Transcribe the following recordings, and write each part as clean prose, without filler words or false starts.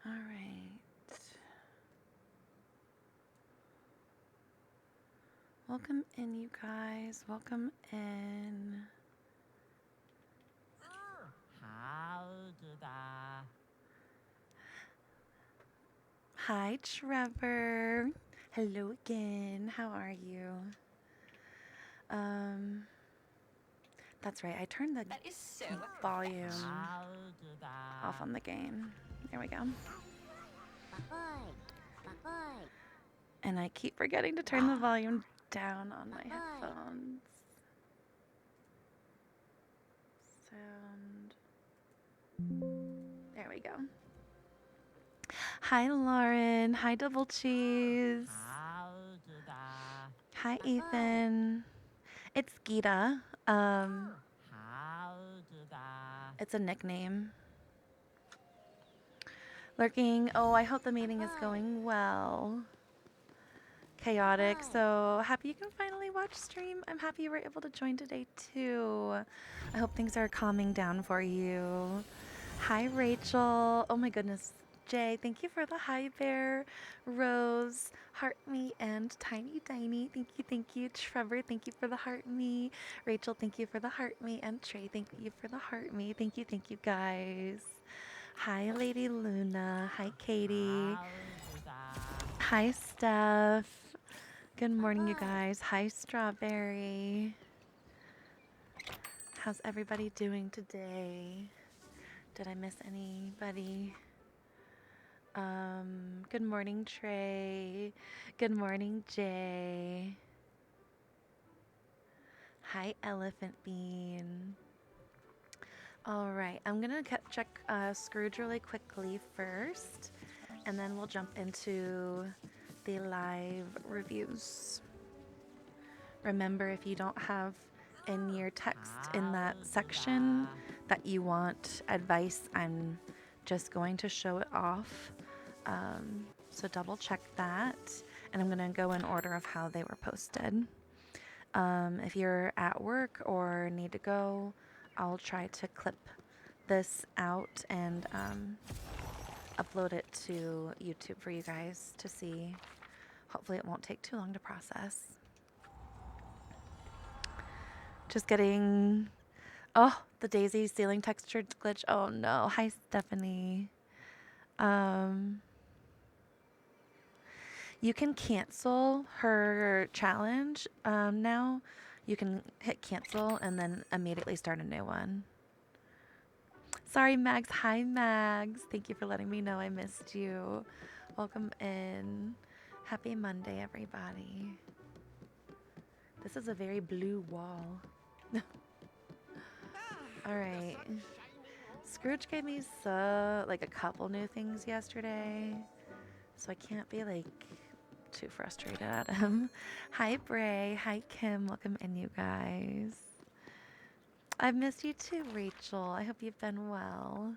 All right. Welcome in, you guys. Welcome in. Hi, Trevor. Hello again. How are you? That's right. I turned the volume off on the game. There we go. And I keep forgetting to turn the volume down on my headphones. Sound. There we go. Hi, Lauren. Hi, Double Cheese. Hi, Ethan. It's Gita. It's a nickname. Lurking. Oh, I hope the meeting is going well. Chaotic. So happy you can finally watch stream. I'm happy you were able to join today too. I hope things are calming down for you. Hi, Rachel. Oh my goodness. Jay, thank you for the hi bear. Rose, heart me, and Tiny Tiny. Thank you. Trevor, thank you for the heart me. Rachel, thank you for the heart me. And Trey, thank you for the heart me. Thank you guys. Hi, Lady Luna. Hi, Katie. Hi, Steph. Good morning, you guys. Hi, Strawberry. How's everybody doing today? Did I miss anybody? Good morning, Trey. Good morning, Jay. Hi, Elephant Bean. All right, I'm gonna check Scrooge really quickly first, and then we'll jump into the live reviews. Remember, if you don't have in your text in that section that you want advice, I'm just going to show it off. So double check that, and I'm gonna go in order of how they were posted. If you're at work or need to go, I'll try to clip this out and upload it to YouTube for you guys to see. Hopefully it won't take too long to process. Just getting, oh, the daisy ceiling texture glitch. Oh no. Hi, Stephanie. You can cancel her challenge now. You can hit cancel and then immediately start a new one. Sorry, Mags. Hi, Mags. Thank you for letting me know I missed you. Welcome in. Happy Monday, everybody. This is a very blue wall. All right. Scrooge gave me like a couple new things yesterday, so I can't be like too frustrated at him. Hi, Bray. Hi, Kim. Welcome in, you guys. I've missed you too, Rachel. I hope you've been well.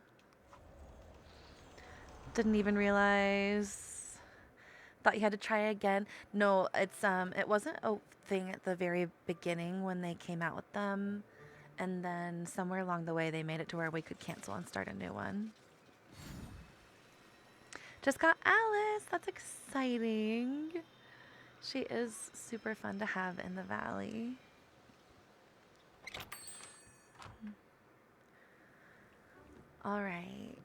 Didn't even realize. Thought you had to try again. No, it wasn't a thing at the very beginning when they came out with them. And then somewhere along the way, they made it to where we could cancel and start a new one. Just got Alice. That's exciting. She is super fun to have in the valley. All right.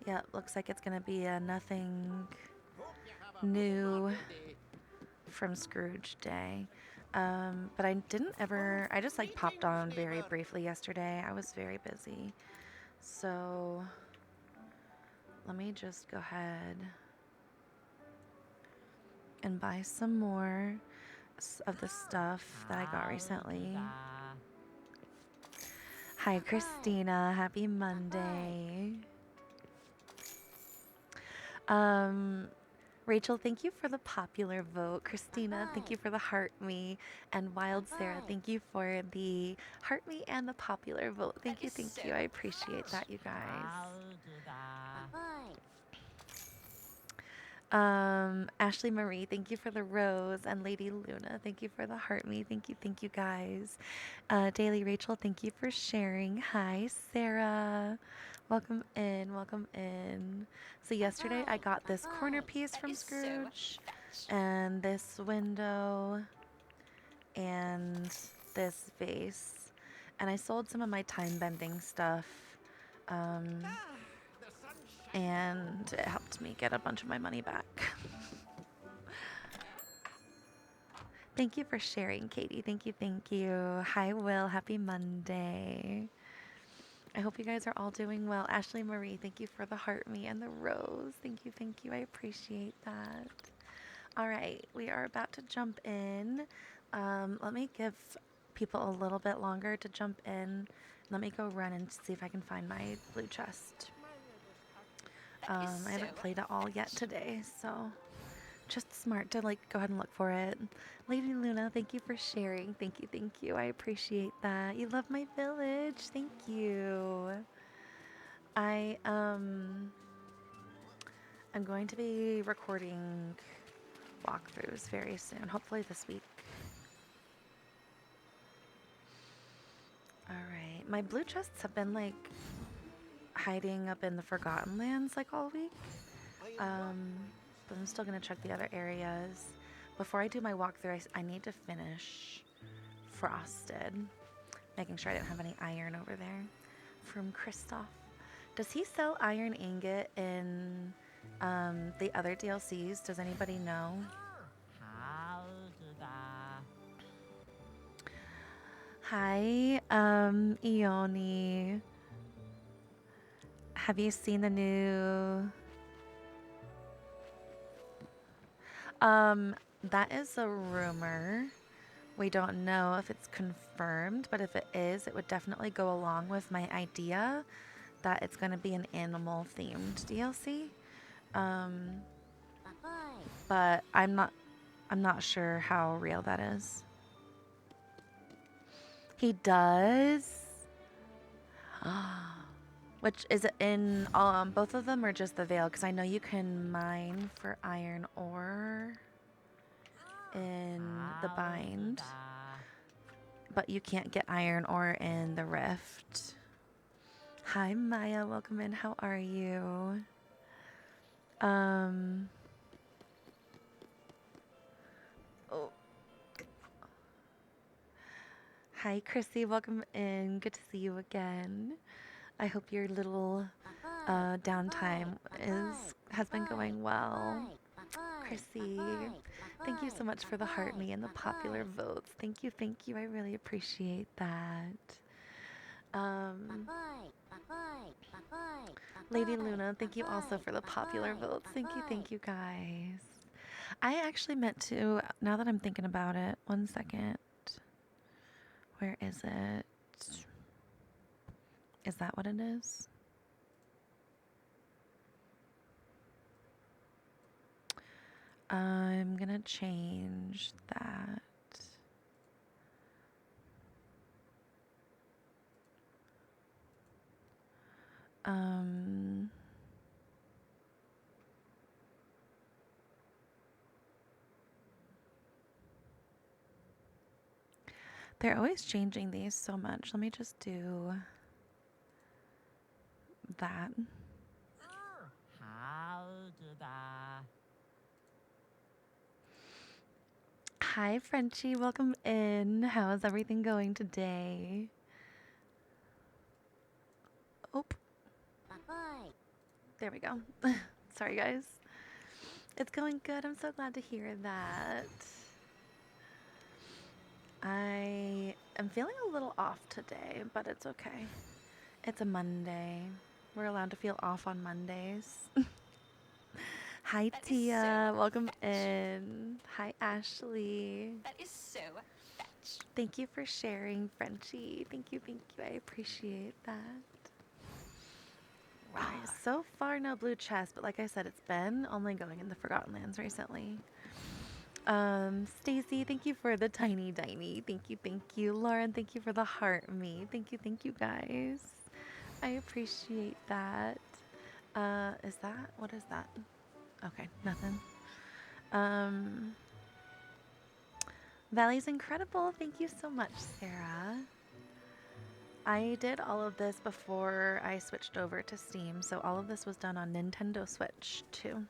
Yep, looks like it's going to be a nothing new from Scrooge Day. But I just like popped on very briefly yesterday. I was very busy. So let me just go ahead and buy some more of the stuff that I got recently. Hi, Christina. Happy Monday. Rachel, thank you for the popular vote. Christina, thank you for the heart me. And Wild Sarah, thank you for the heart me and the popular vote. Thank you. I appreciate that, you guys. Ashley Marie, thank you for the rose. And Lady Luna, thank you for the heart me. Thank you guys. Daily Rachel, thank you for sharing. Hi, Sarah. Welcome in, welcome in. So yesterday I got this corner piece from Scrooge, and this window, and this vase. And I sold some of my time bending stuff. Um, and it helped me get a bunch of my money back. Thank you for sharing, Katie. Thank you, thank you. Hi, Will. Happy Monday. I hope you guys are all doing well. Ashley Marie, thank you for the heart me and the rose. Thank you, thank you. I appreciate that. All right, we are about to jump in. Let me give people a little bit longer to jump in. Let me go run and see if I can find my blue chest. I haven't played it all yet today, so just smart to like go ahead and look for it. Lady Luna, thank you for sharing. Thank you, thank you. I appreciate that. You love my village. Thank you. I'm going to be recording walkthroughs very soon, hopefully this week. All right, my blue chests have been like hiding up in the Forgotten Lands like all week. But I'm still gonna check the other areas. Before I do my walkthrough, I need to finish Frosted, making sure I didn't have any iron over there. From Kristoff. Does he sell iron ingot in the other DLCs? Does anybody know? Hi, Ioni. Have you seen the new... that is a rumor. We don't know if it's confirmed, but if it is, it would definitely go along with my idea that it's going to be an animal-themed DLC. But I'm not sure how real that is. He does? Which is it in both of them or just the Veil? Because I know you can mine for iron ore in the Bind, but you can't get iron ore in the Rift. Hi Maya, welcome in. How are you? Oh. Hi Chrissy, welcome in. Good to see you again. I hope your little downtime has been going well. Chrissy, thank you so much for the heart me and the popular votes. Thank you, thank you. I really appreciate that. Lady Luna, thank you also for the popular votes. Thank you guys. I actually meant to, now that I'm thinking about it, 1 second. Where is it? Is that what it is? I'm gonna change that. They're always changing these so much. Let me just do that. Hi, Frenchie. Welcome in. How is everything going today? Oh. There we go. Sorry, guys. It's going good. I'm so glad to hear that. I am feeling a little off today, but it's okay. It's a Monday. We're allowed to feel off on Mondays. Hi, Tia. Welcome in. Hi, Ashley. That is so fetch. Thank you for sharing, Frenchie. Thank you, thank you. I appreciate that. Right, so far, no blue chest, but like I said, it's been only going in the Forgotten Lands recently. Stacy, thank you for the tiny diny. Thank you, thank you. Lauren, thank you for the heart me. Thank you guys. I appreciate that. What is that? Okay, nothing. Um, Valley's incredible. Thank you so much, Sarah. I did all of this before I switched over to Steam, so all of this was done on Nintendo Switch too.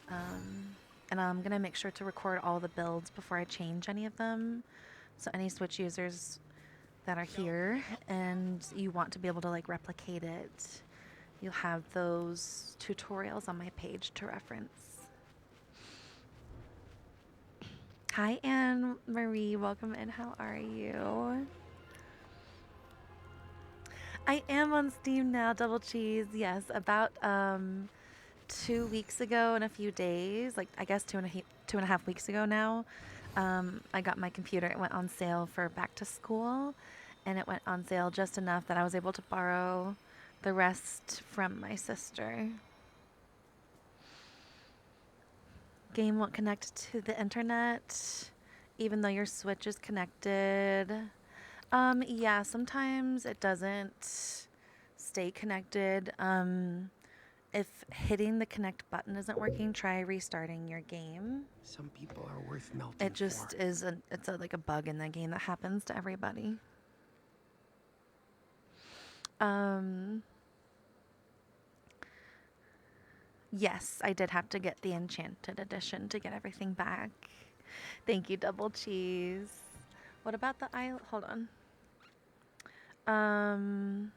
Um, and I'm gonna make sure to record all the builds before I change any of them. So any Switch users that are here and you want to be able to like replicate it, you'll have those tutorials on my page to reference. Hi, Anne Marie. Welcome in. How are you? I am on Steam now, Double Cheese. Yes, about 2 weeks ago in a few days, like I guess 2.5 weeks ago now, I got my computer. It went on sale for back to school, and it went on sale just enough that I was able to borrow the rest from my sister. Game won't connect to the internet, even though your Switch is connected. Yeah, sometimes it doesn't stay connected. If hitting the connect button isn't working, try restarting your game. Some people are worth melting It just for. is like a bug in the game that happens to everybody. Yes, I did have to get the Enchanted Edition to get everything back. Thank you, Double Cheese. What about the island? Hold on.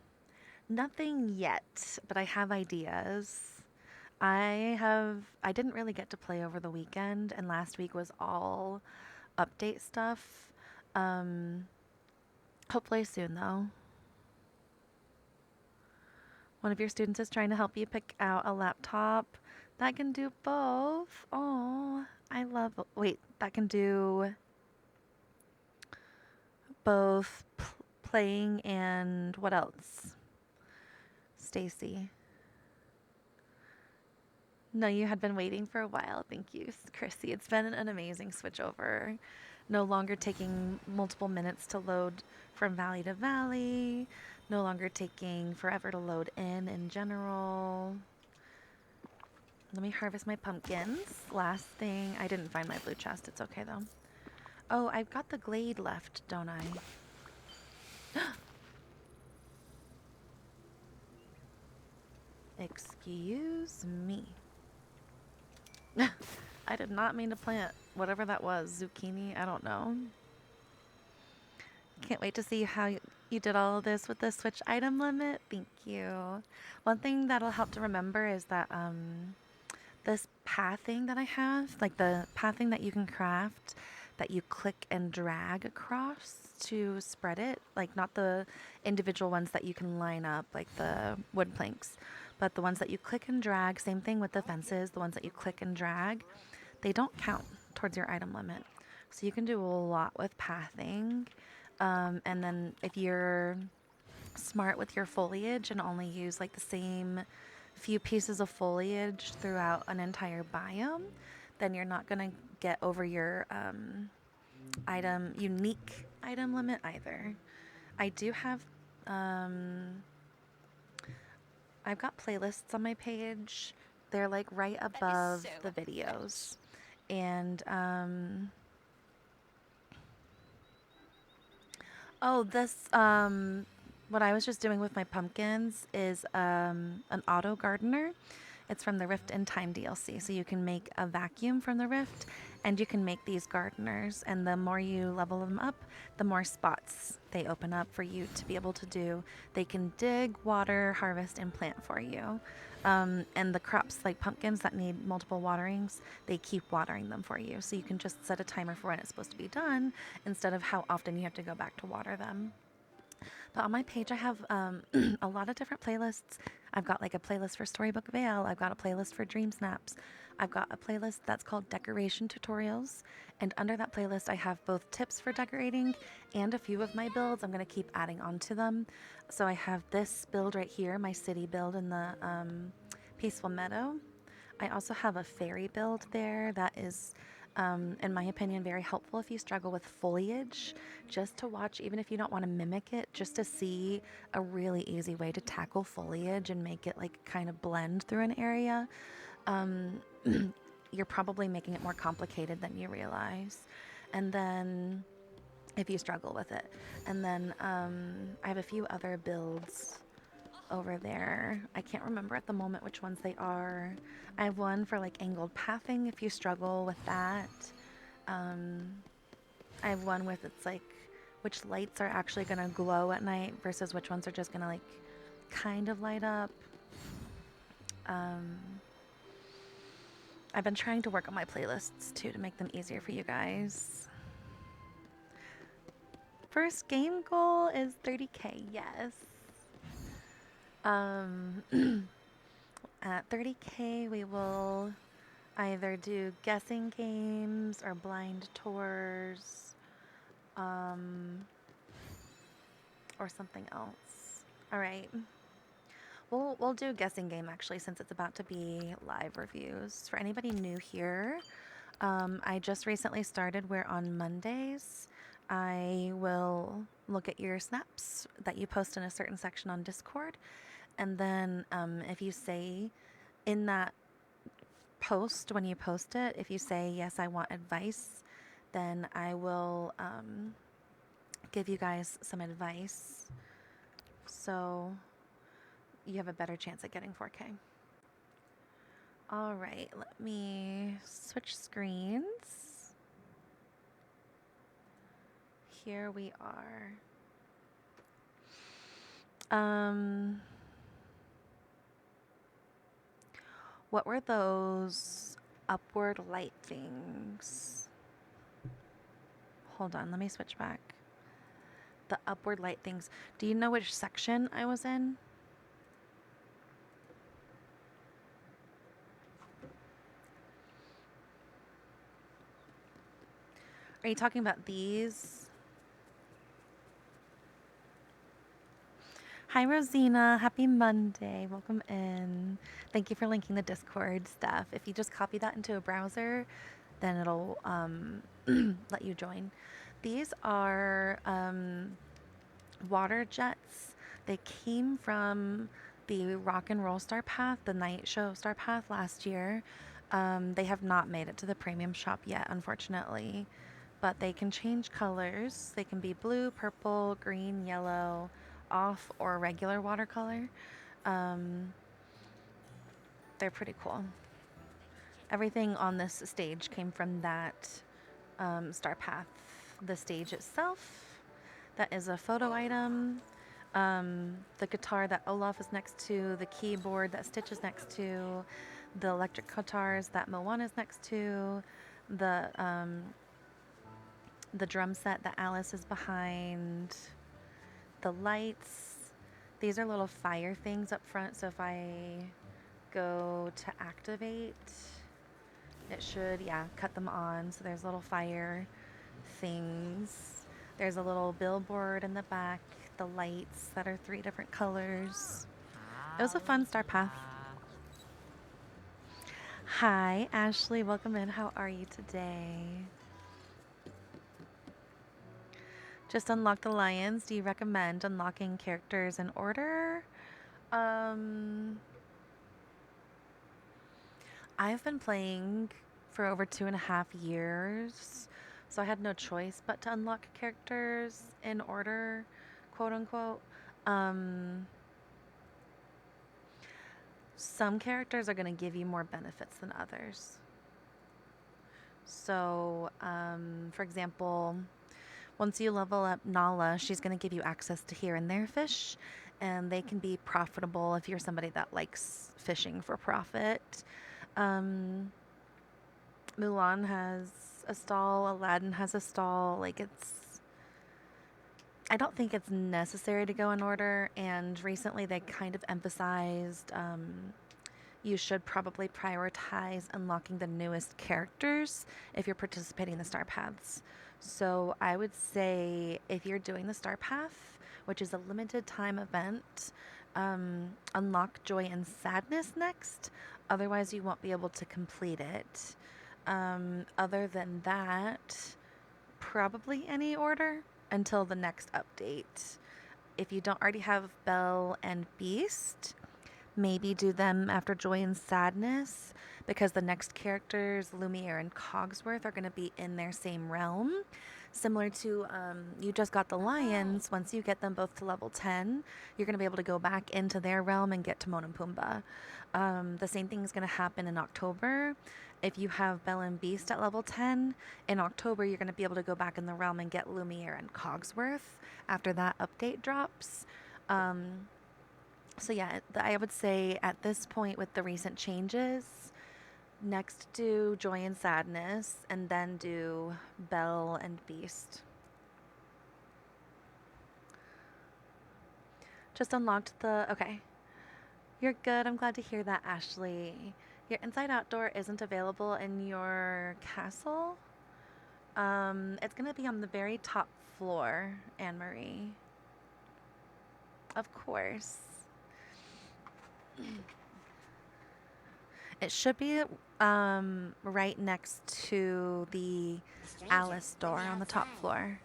Nothing yet, but I have ideas. I didn't really get to play over the weekend, and last week was all update stuff. Hopefully soon, though. One of your students is trying to help you pick out a laptop that can do both. Oh, I love. Wait, that can do both playing and what else? Stacy. No, you had been waiting for a while. Thank you, Chrissy. It's been an amazing switch over. No longer taking multiple minutes to load from valley to valley. No longer taking forever to load in general. Let me harvest my pumpkins. Last thing, I didn't find my blue chest. It's okay though. Oh, I've got the glade left, don't I? Excuse me. I did not mean to plant whatever that was. Zucchini? I don't know. Can't wait to see how you did all of this with the Switch item limit. Thank you. One thing that'll help to remember is that this pathing that I have, like the pathing that you can craft, that you click and drag across to spread it, like not the individual ones that you can line up, like the wood planks, but the ones that you click and drag, same thing with the fences, the ones that you click and drag, they don't count towards your item limit. So you can do a lot with pathing. And then if you're smart with your foliage and only use like the same few pieces of foliage throughout an entire biome, then you're not going to get over your unique item limit either. I do have I've got playlists on my page. They're like right above the videos. And oh, this what I was just doing with my pumpkins is an auto gardener. It's from the Rift in Time DLC. So you can make a vacuum from the Rift and you can make these gardeners. And the more you level them up, the more spots they open up for you to be able to do. They can dig, water, harvest, and plant for you. And the crops like pumpkins that need multiple waterings, they keep watering them for you. So you can just set a timer for when it's supposed to be done instead of how often you have to go back to water them. But on my page, I have a lot of different playlists. I've got like a playlist for Storybook Vale. I've got a playlist for Dreamsnaps. I've got a playlist that's called Decoration Tutorials. And under that playlist, I have both tips for decorating and a few of my builds. I'm going to keep adding on to them. So I have this build right here, my city build in the Peaceful Meadow. I also have a fairy build there that is, in my opinion, very helpful if you struggle with foliage, just to watch, even if you don't want to mimic it, just to see a really easy way to tackle foliage and make it like kind of blend through an area. um, you're probably making it more complicated than you realize. And then if you struggle with it. And then I have a few other builds over there. I can't remember at the moment which ones they are. I have one for like angled pathing if you struggle with that. I have one with it's like which lights are actually going to glow at night versus which ones are just going to like kind of light up. I've been trying to work on my playlists too to make them easier for you guys. First game goal is 30k, yes. At 30k we will either do guessing games or blind tours, or something else. All right. We'll do a guessing game actually since it's about to be live reviews. For anybody new here, I just recently started where on Mondays I will look at your snaps that you post in a certain section on Discord. And then if you say in that post, when you post it, if you say, yes, I want advice, then I will give you guys some advice. So you have a better chance at getting 4K. All right, let me switch screens. Here we are. What were those upward light things? Hold on, let me switch back. The upward light things. Do you know which section I was in? Are you talking about these? Hi, Rosina. Happy Monday. Welcome in. Thank you for linking the Discord stuff. If you just copy that into a browser, then it'll let you join. These are water jets. They came from the Rock and Roll Star Path, the night show Star Path last year. They have not made it to the premium shop yet, unfortunately. But they can change colors. They can be blue, purple, green, yellow, off, or regular watercolor. They're pretty cool. Everything on this stage came from that Star Path. The stage itself, that is a photo item. The guitar that Olaf is next to, the keyboard that Stitch is next to, the electric guitars that Moana is next to, the drum set that Alice is behind, the lights. These are little fire things up front, so if I go to activate, it should, yeah, cut them on. So there's little fire things. There's a little billboard in the back, the lights that are 3 different colors. It was a fun Star Path. Hi, Ashley. Welcome in. How are you today? Just unlocked the lions. Do you recommend unlocking characters in order? I've been playing for over 2.5 years, so I had no choice but to unlock characters in order, quote unquote. Some characters are going to give you more benefits than others. So, for example, once you level up Nala, she's going to give you access to here and there fish, and they can be profitable if you're somebody that likes fishing for profit. Mulan has a stall, Aladdin has a stall. Like, I don't think it's necessary to go in order, and recently they kind of emphasized you should probably prioritize unlocking the newest characters if you're participating in the Star Paths. So I would say if you're doing the Star Path, which is a limited time event, unlock Joy and Sadness next. Otherwise, you won't be able to complete it. Other than that, probably any order until the next update. If you don't already have Belle and Beast, maybe do them after Joy and Sadness, because the next characters, Lumiere and Cogsworth, are going to be in their same realm. Similar to you just got the lions. Once you get them both to level 10, you're going to be able to go back into their realm and get Timon and Pumbaa. The same thing is going to happen in October. If you have Belle and Beast at level 10, in October you're going to be able to go back in the realm and get Lumiere and Cogsworth after that update drops. So yeah, I would say at this point with the recent changes, next do Joy and Sadness, and then do Belle and Beast. Just unlocked the... Okay. You're good. I'm glad to hear that, Ashley. Your inside outdoor isn't available in your castle. It's going to be on the very top floor, Anne-Marie. Of course. It should be right next to the Alice door on the top floor.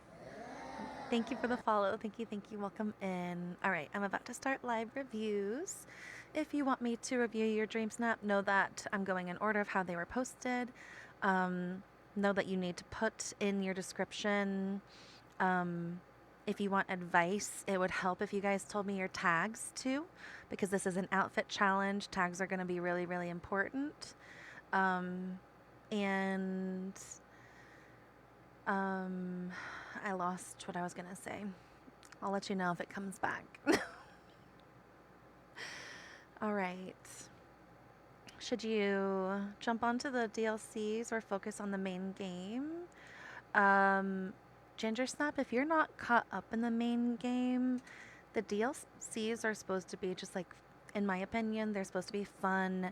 Thank you for the follow. Thank you. Welcome in. All right, I'm about to start live reviews. If you want me to review your Dreamsnap, know that I'm going in order of how they were posted. Know that you need to put in your description. If you want advice, it would help if you guys told me your tags too, because this is an outfit challenge. Tags are going to be really, really important. I lost what I was going to say. I'll let you know if it comes back. All right. Should you jump onto the DLCs or focus on the main game? Ginger Snap, if you're not caught up in the main game, the DLCs are supposed to be just like, in my opinion, they're supposed to be fun,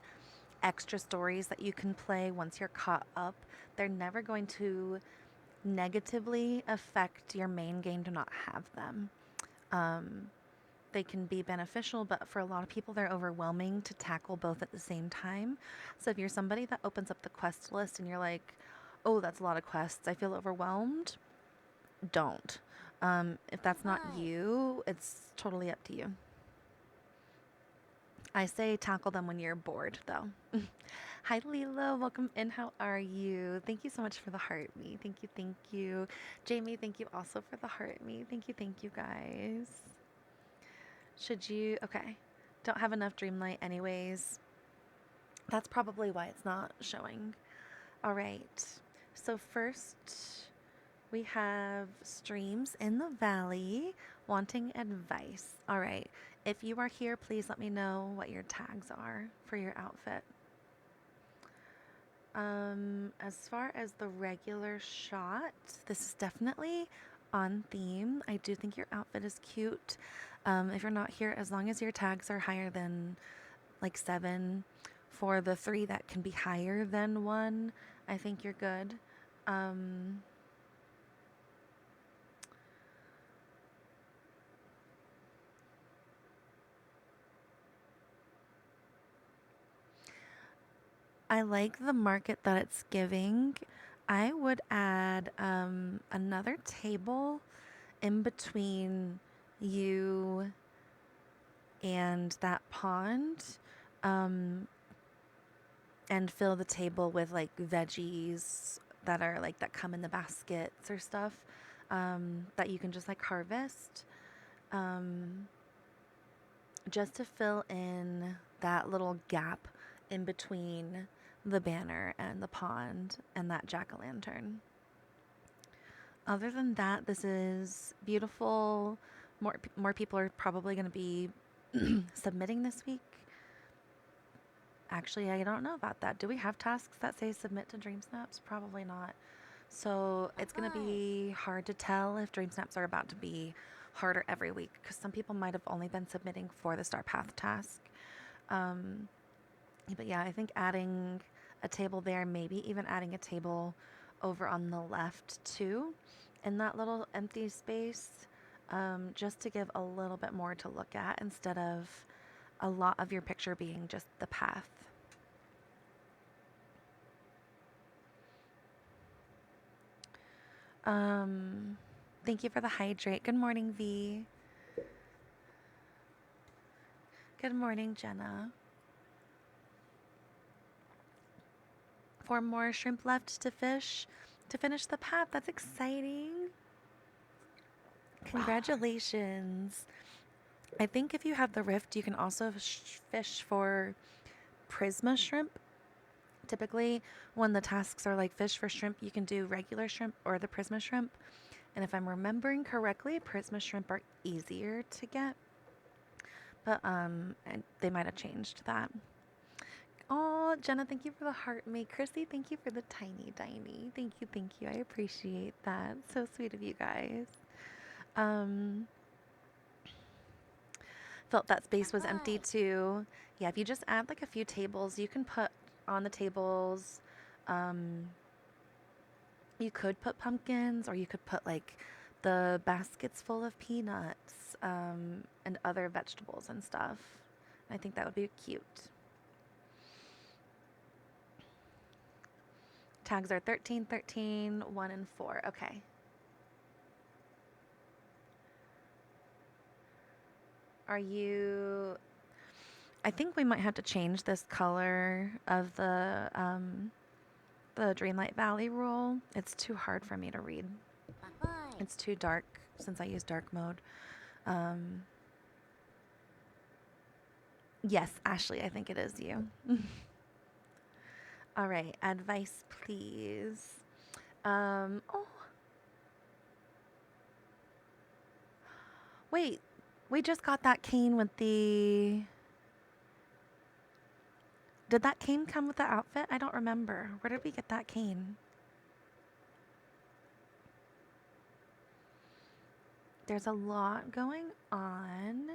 extra stories that you can play once you're caught up. They're never going to negatively affect your main game to not have them. They can be beneficial, but for a lot of people, they're overwhelming to tackle both at the same time. So if you're somebody that opens up the quest list and you're like, oh, that's a lot of quests, I feel overwhelmed, don't. If that's not you, it's totally up to you. I say tackle them when you're bored, though. Hi, Lila. Welcome in. How are you? Thank you so much for the heart me. Thank you. Jamie, thank you also for the heart me. Thank you, guys. Should you... Okay. Don't have enough Dreamlight anyways. That's probably why it's not showing. All right. So first, we have Streams in the Valley wanting advice. All right. If you are here, please let me know what your tags are for your outfit. As far as the regular shot, this is definitely on theme. I do think your outfit is cute. If you're not here, as long as your tags are higher than like 7, for the 3 that can be higher than 1, I think you're good. I like the market that it's giving. I would add another table in between you and that pond, and fill the table with like veggies that are like that come in the baskets or stuff, that you can just like harvest, just to fill in that little gap in between the banner and the pond and that jack-o'-lantern. Other than that, this is beautiful. More people are probably going to be submitting this week. Actually, I don't know about that. Do we have tasks that say submit to Dreamsnaps? Probably not. So it's going to be hard to tell if Dreamsnaps are about to be harder every week, because some people might have only been submitting for the Star Path task. But yeah, I think adding a table there, maybe even adding a table over on the left too, in that little empty space, just to give a little bit more to look at instead of a lot of your picture being just the path. Thank you for the hydrate. Good morning, V. Good morning, Jenna. 4 more shrimp left to fish to finish the path. That's exciting. Congratulations. I think if you have the rift, you can also fish for Prisma shrimp. Typically, when the tasks are like fish for shrimp, you can do regular shrimp or the Prisma shrimp. And if I'm remembering correctly, Prisma shrimp are easier to get. But they might have changed that. Oh, Jenna, thank you for the heart me. Chrissy, thank you for the tiny tiny. Thank you, thank you. I appreciate that. So sweet of you guys. Felt that space was empty too. Yeah, if you just add like a few tables, you can put on the tables. You could put pumpkins, or you could put like the baskets full of peanuts and other vegetables and stuff. I think that would be cute. Tags are 13, 13, 1, and 4. Okay. Are you... I think we might have to change this color of the Dreamlight Valley rule. It's too hard for me to read. It's too dark since I use dark mode. Yes, Ashley, I think it is you. All right, advice, please. Oh. Wait, we just got that cane with the... Did that cane come with the outfit? I don't remember. Where did we get that cane? There's a lot going on.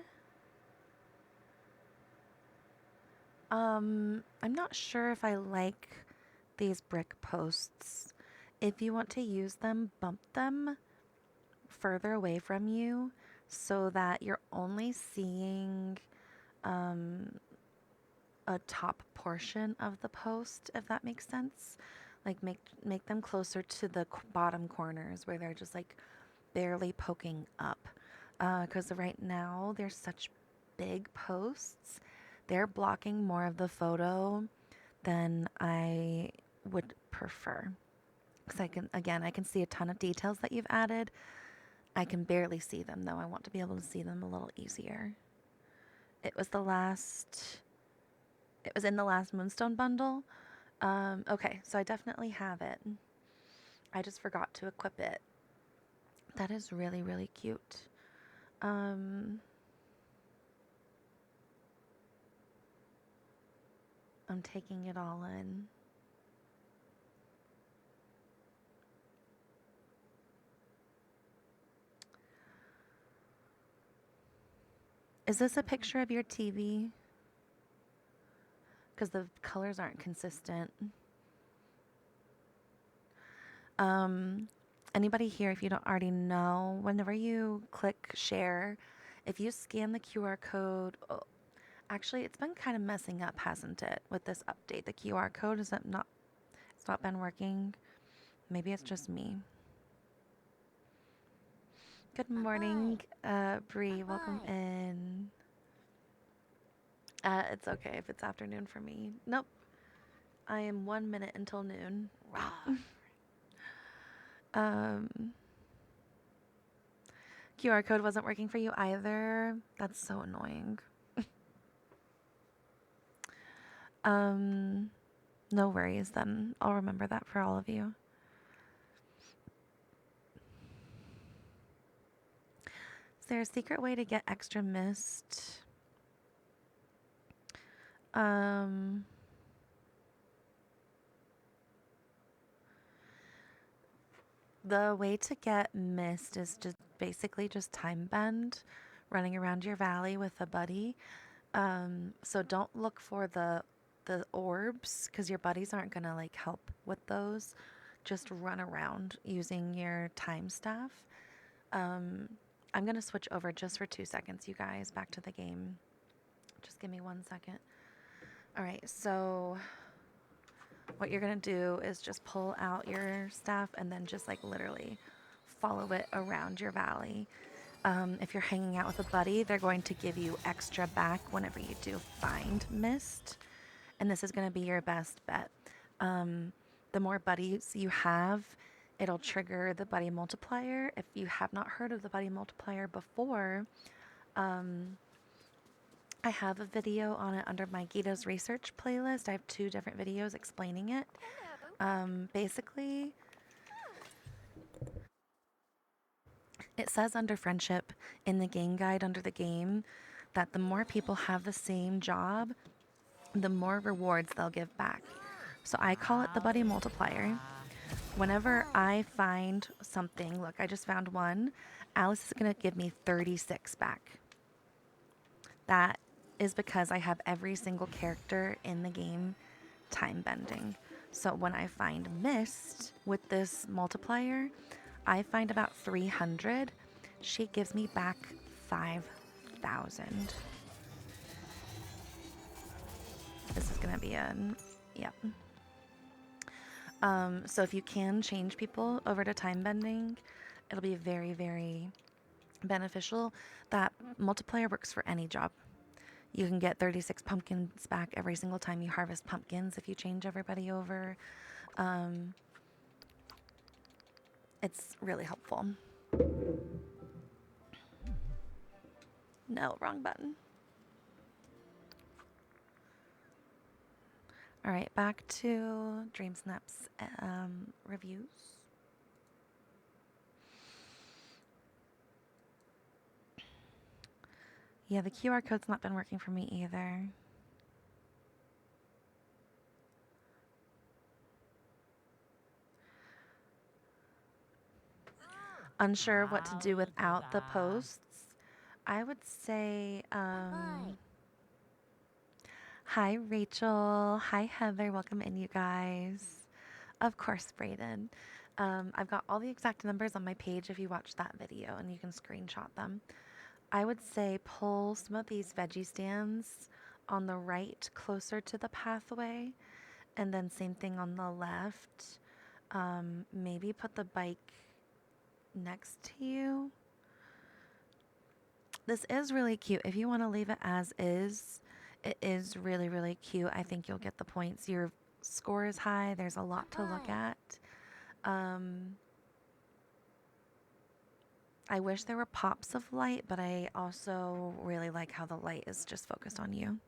I'm not sure if I like these brick posts. If you want to use them, bump them further away from you so that you're only seeing a top portion of the post, if that makes sense. Like make them closer to the bottom corners where they're just like barely poking up. Because right now there's such big posts. They're blocking more of the photo than I would prefer. Because I can see a ton of details that you've added. I can barely see them though. I want to be able to see them a little easier. It was in the last Moonstone bundle. Okay, so I definitely have it. I just forgot to equip it. That is really, really cute. I'm taking it all in. Is this a picture of your TV? Because the colors aren't consistent. Anybody here, if you don't already know, whenever you click share, if you scan the QR code, actually it's been kind of messing up, hasn't it, with this update? The QR code, it's not been working. Maybe it's just me. Good morning, Bree. Welcome in. It's okay if it's afternoon for me. Nope. I am 1 minute until noon. QR code wasn't working for you either. That's so annoying. No worries then. I'll remember that for all of you. Is there a secret way to get extra mist? The way to get mist is just basically just time bend, running around your valley with a buddy. So don't look for the orbs because your buddies aren't gonna like help with those. Just run around using your time staff. I'm gonna switch over just for 2 seconds, you guys, back to the game. Just give me 1 second. All right, so what you're gonna do is just pull out your staff and then just like literally follow it around your valley. If you're hanging out with a buddy, they're going to give you extra back whenever you do find mist. And this is going to be your best bet. The more buddies you have, it'll trigger the buddy multiplier. If you have not heard of the buddy multiplier before, I have a video on it under my Gita's research playlist. I have 2 different videos explaining it. Basically, it says under friendship in the game guide under the game that the more people have the same job, the more rewards they'll give back. So I call it the buddy multiplier. Whenever I find something, look, I just found one, Alice is going to give me 36 back. That is because I have every single character in the game time bending. So when I find mist with this multiplier, I find about 300. She gives me back 5,000. This is going to be yep. So if you can change people over to time bending, it'll be very, very beneficial. That multiplier works for any job. You can get 36 pumpkins back every single time you harvest pumpkins if you change everybody over. It's really helpful. No, wrong button. All right, back to Dreamsnaps reviews. Yeah, the QR code's not been working for me either. Unsure what to do without the posts. I would say, hi, Rachel. Hi, Heather. Welcome in, you guys. Of course, Brayden. I've got all the exact numbers on my page if you watch that video, and you can screenshot them. I would say pull some of these veggie stands on the right closer to the pathway, and then same thing on the left. Maybe put the bike next to you. This is really cute. If you want to leave it as is, it is really, really cute. I think you'll get the points. Your score is high. There's a lot to look at. I wish there were pops of light, but I also really like how the light is just focused on you.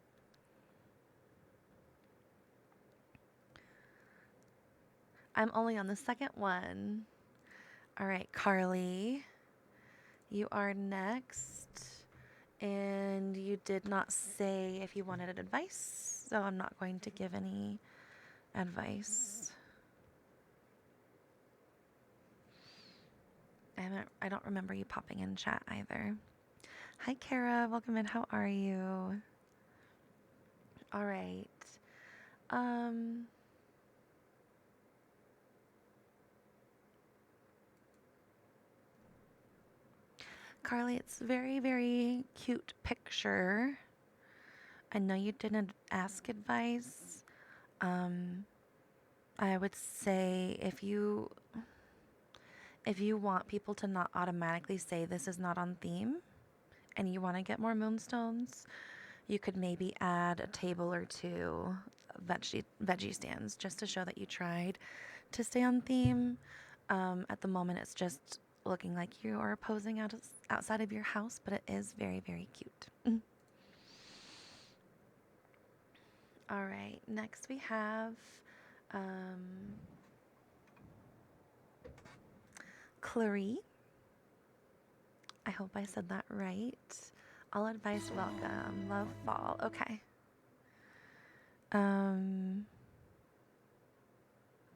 I'm only on the second one. All right, Carly, you are next. And you did not say if you wanted advice, so I'm not going to give any advice. I don't remember you popping in chat either. Hi, Kara. Welcome in. How are you? All right. Carly, it's a very, very cute picture. I know you didn't ask advice. I would say if you want people to not automatically say this is not on theme and you want to get more moonstones, you could maybe add a table or 2 veggie stands just to show that you tried to stay on theme. At the moment, it's just looking like you are posing outside of your house, but it is very, very cute. All right, next we have Clarie. I hope I said that right. All advice welcome. Love fall. Okay.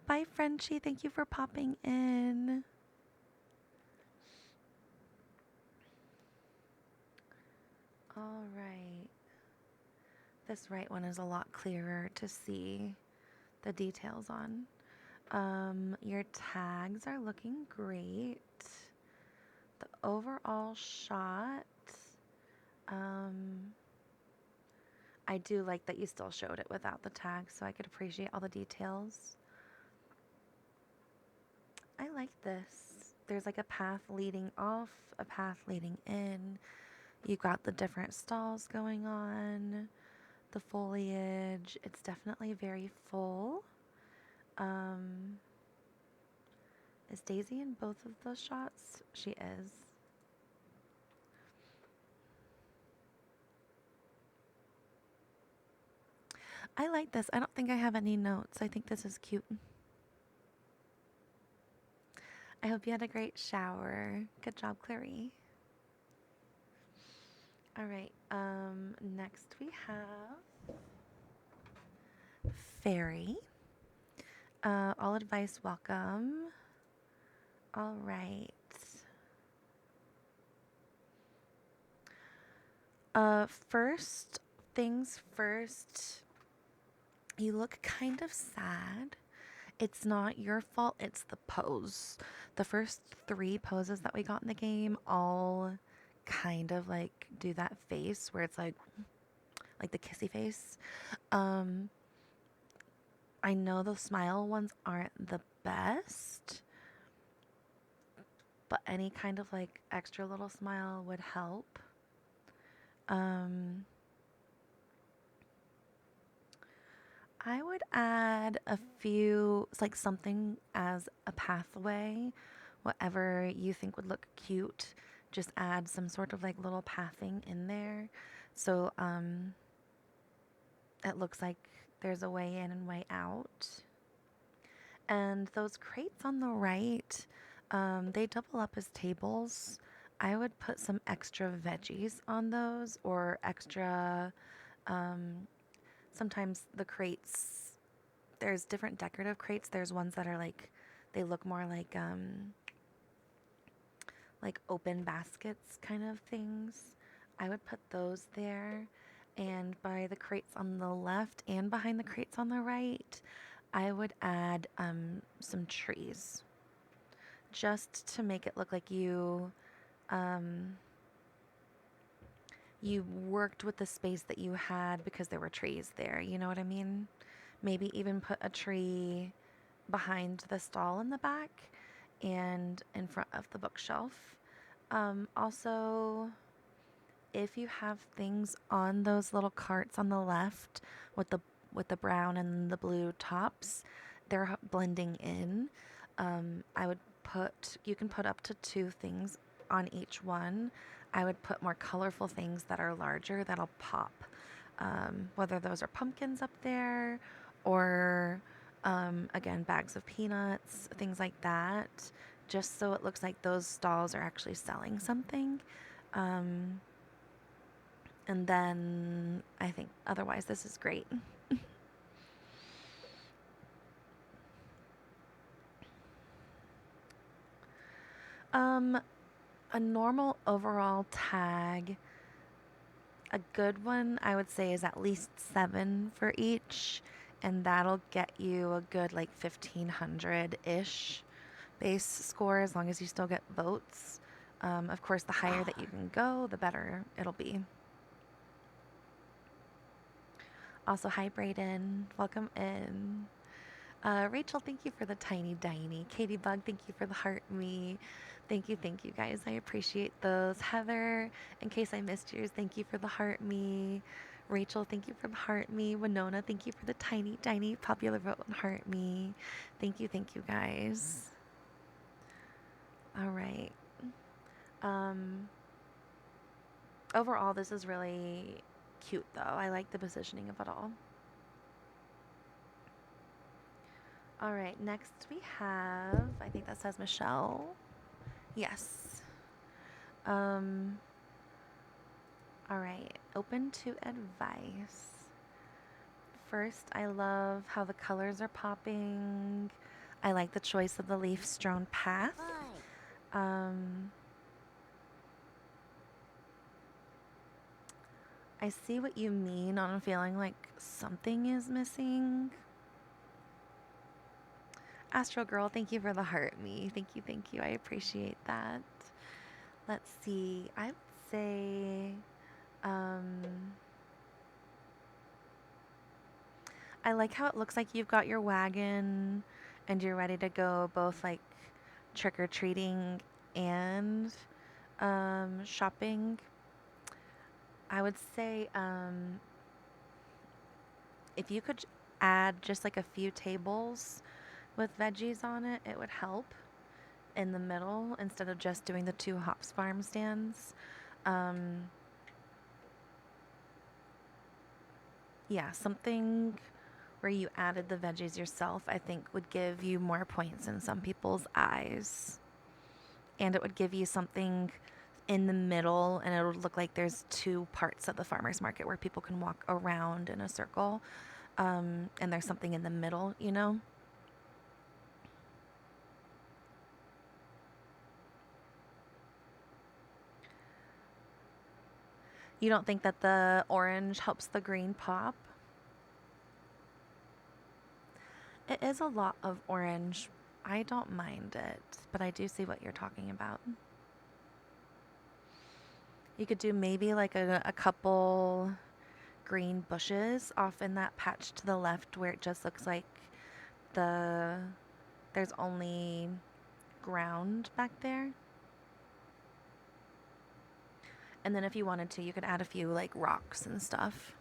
Bye, Frenchie. Thank you for popping in. All right. This right one is a lot clearer to see the details on. Your tags are looking great. The overall shot, I do like that you still showed it without the tags, so I could appreciate all the details. I like this. there's like a path leading off, a path leading in. You got the different stalls going on, the foliage. It's definitely very full. Is Daisy in both of those shots? She is. I like this. I don't think I have any notes. I think this is cute. I hope you had a great shower. Good job, Clary. All right. Next we have Fairy. All advice welcome. All right. First things first. You look kind of sad. It's not your fault, it's the pose. The first 3 poses that we got in the game all kind of like do that face where it's like the kissy face. I know the smile ones aren't the best, but any kind of like extra little smile would help. I would add a few, it's like something as a pathway, whatever you think would look cute. Just add some sort of like little pathing in there. So it looks like there's a way in and way out. And those crates on the right, they double up as tables. I would put some extra veggies on those or extra, sometimes the crates, there's different decorative crates. There's ones that are like, they look more like open baskets kind of things. I would put those there. And by the crates on the left and behind the crates on the right, I would add some trees just to make it look like you worked with the space that you had because there were trees there. You know what I mean? Maybe even put a tree behind the stall in the back and in front of the bookshelf. Also, if you have things on those little carts on the left with the brown and the blue tops, they're blending in. You can put up to 2 things on each one. I would put more colorful things that are larger that'll pop. Whether those are pumpkins up there or, again, bags of peanuts, things like that, just so it looks like those stalls are actually selling something. And then I think otherwise this is great. A normal overall tag, a good one I would say is at least 7 for each, and that'll get you a good like 1500-ish base score as long as you still get votes. Of course, the higher that you can go, the better it'll be. Also, hi Brayden, welcome in. Rachel, thank you for the tiny diny. Katie Bug, thank you for the heart me. Thank you guys. I appreciate those. Heather, in case I missed yours, thank you for the heart me. Rachel, thank you for the heart me. Winona, thank you for the tiny diny popular vote and heart me. Thank you guys. All right. Overall, this is really cute though. I like the positioning of it all. All right, next we have, I think that says Michelle. Yes. All right, open to advice. First, I love how the colors are popping. I like the choice of the leaf strewn path. I see what you mean on feeling like something is missing. Astro Girl, thank you for the heart me. Thank you. I appreciate that. Let's see. I would say I like how it looks like you've got your wagon and you're ready to go both like trick-or-treating and shopping, I would say if you could add just like a few tables with veggies on it, it would help in the middle instead of just doing the 2 Hops Farm stands. Yeah, something where you added the veggies yourself, I think would give you more points in some people's eyes. And it would give you something in the middle, and it would look like there's 2 parts of the farmer's market where people can walk around in a circle. And there's something in the middle, you know? You don't think that the orange helps the green pop? It is a lot of orange. I don't mind it, but I do see what you're talking about. You could do maybe like a couple green bushes off in that patch to the left where it just looks like there's only ground back there. And then if you wanted to, you could add a few like rocks and stuff.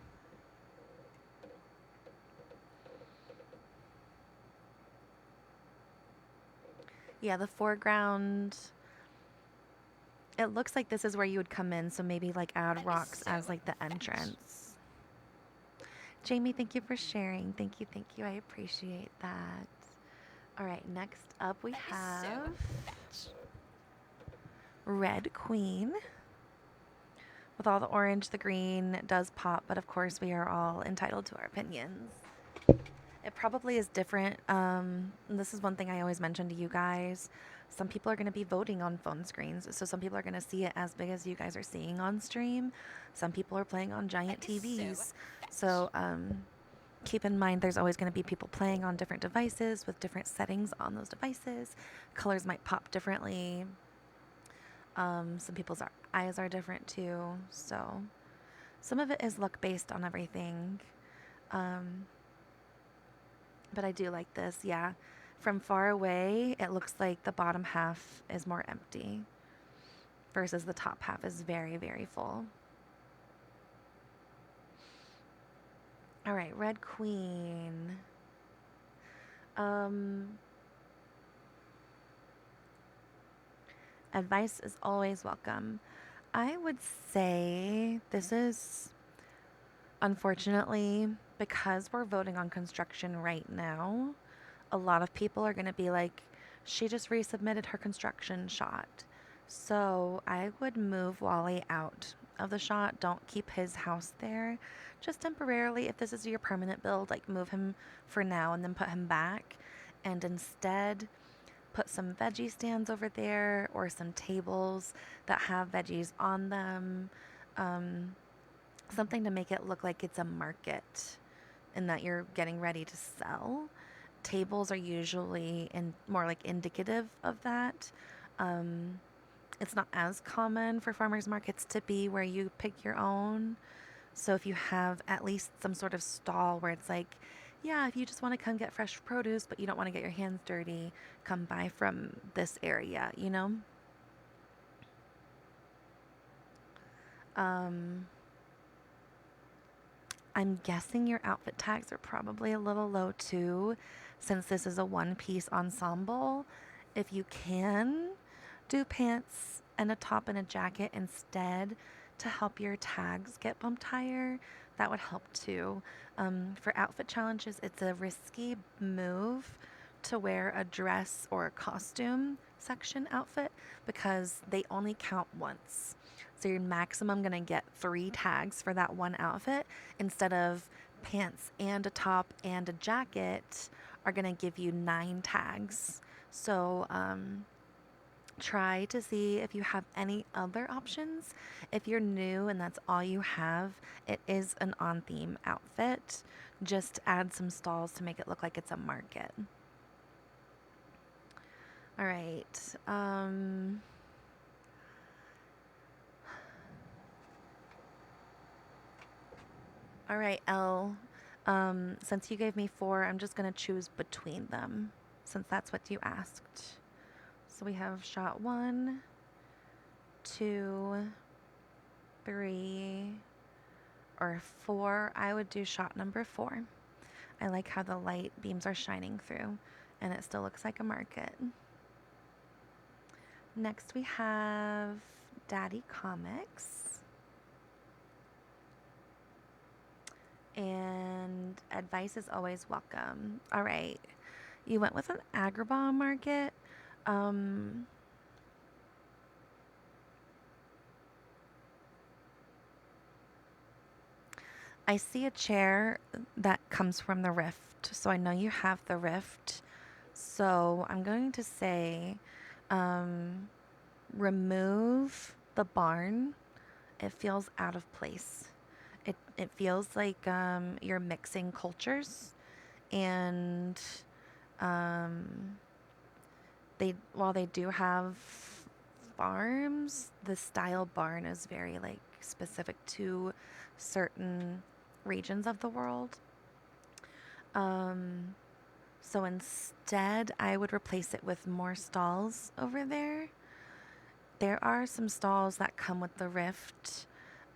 Yeah, the foreground, it looks like this is where you would come in, so maybe like add rocks as like the entrance. Jamie, thank you for sharing. Thank you, thank you. I appreciate that. All right, next up we have Red Queen. With all the orange, the green does pop, but of course we are all entitled to our opinions. It probably is different. This is one thing I always mention to you guys. Some people are going to be voting on phone screens, so some people are going to see it as big as you guys are seeing on stream. Some people are playing on giant TVs. So keep in mind there's always going to be people playing on different devices with different settings on those devices. Colors might pop differently. Some people's eyes are different too. So some of it is luck based on everything. But I do like this, yeah. From far away, it looks like the bottom half is more empty versus the top half is very, very full. All right, Red Queen. Advice is always welcome. I would say this is, unfortunately, because we're voting on construction right now, a lot of people are going to be like, she just resubmitted her construction shot. So I would move Wally out of the shot. Don't keep his house there. Just temporarily, if this is your permanent build, like move him for now and then put him back. And instead, put some veggie stands over there or some tables that have veggies on them. Something to make it look like it's a market and that you're getting ready to sell. Tables are usually more like indicative of that. It's not as common for farmers markets to be where you pick your own. So if you have at least some sort of stall where it's like, yeah, if you just want to come get fresh produce, but you don't want to get your hands dirty, come by from this area, you know? I'm guessing your outfit tags are probably a little low too, since this is a one-piece ensemble. If you can do pants and a top and a jacket instead to help your tags get bumped higher, that would help too. For outfit challenges, it's a risky move to wear a dress or a costume section outfit because they only count once. So you're maximum going to get 3 tags for that one outfit instead of pants and a top and a jacket are going to give you 9 tags. So try to see if you have any other options. If you're new and that's all you have, it is an on-theme outfit. Just add some stalls to make it look like it's a market. All right. All right, Elle. Since you gave me 4, I'm just going to choose between them since that's what you asked. So So we have shot 1, 2, 3, or 4. I would do shot number 4. I like how the light beams are shining through and it still looks like a market. Next we have Daddy Comics. And advice is always welcome. All right. You went with an Agrabah market. I see a chair that comes from the rift, so I know you have the rift. So I'm going to say remove the barn. It feels out of place. It feels like you're mixing cultures, and while they do have farms, the style barn is very like specific to certain regions of the world. So instead, I would replace it with more stalls over there. There are some stalls that come with the rift.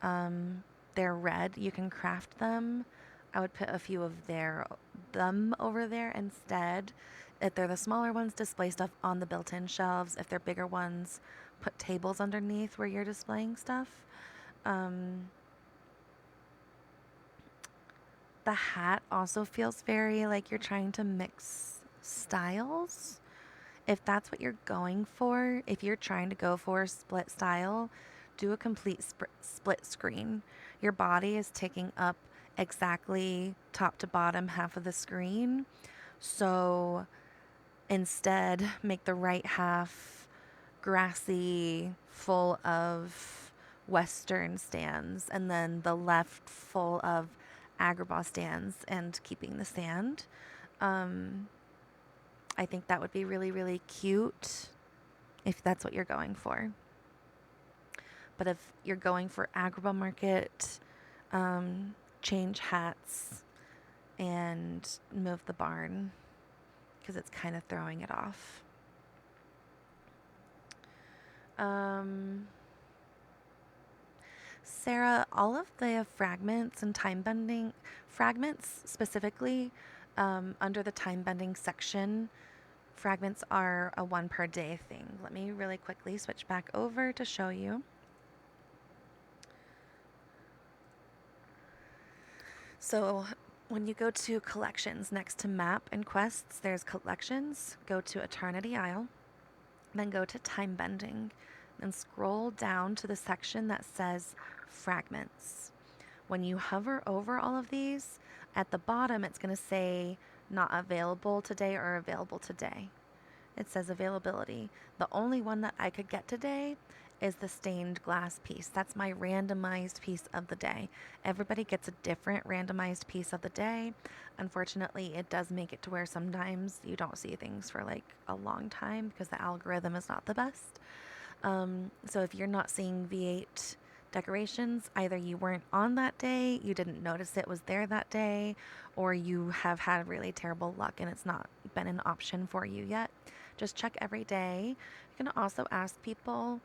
They're red. You can craft them. I would put a few of them over there instead. If they're the smaller ones, display stuff on the built-in shelves. If they're bigger ones, put tables underneath where you're displaying stuff. The hat also feels very like you're trying to mix styles. If that's what you're going for, if you're trying to go for a split style, do a complete split screen. Your body is taking up exactly top to bottom half of the screen. So instead, make the right half grassy, full of Western stands, and then the left full of Agrabah stands and keeping the sand. I think that would be really, really cute if that's what you're going for. But if you're going for Agrabah market, change hats and move the barn because it's kind of throwing it off. Sarah, all of the fragments and time bending fragments specifically under the time bending section, fragments are a 1 per day thing. Let me really quickly switch back over to show you. So when you go to collections next to map and quests, there's collections. Go to Eternity Isle, then go to time bending, then scroll down to the section that says fragments. When you hover over all of these, at the bottom it's going to say not available today or available today. It says availability. The only one that I could get today is the stained glass piece. That's my randomized piece of the day. Everybody gets a different randomized piece of the day. Unfortunately, it does make it to where sometimes you don't see things for like a long time because the algorithm is not the best. So if you're not seeing V8 decorations, either you weren't on that day, you didn't notice it was there that day, or you have had really terrible luck and it's not been an option for you yet. Just check every day. You can also ask people,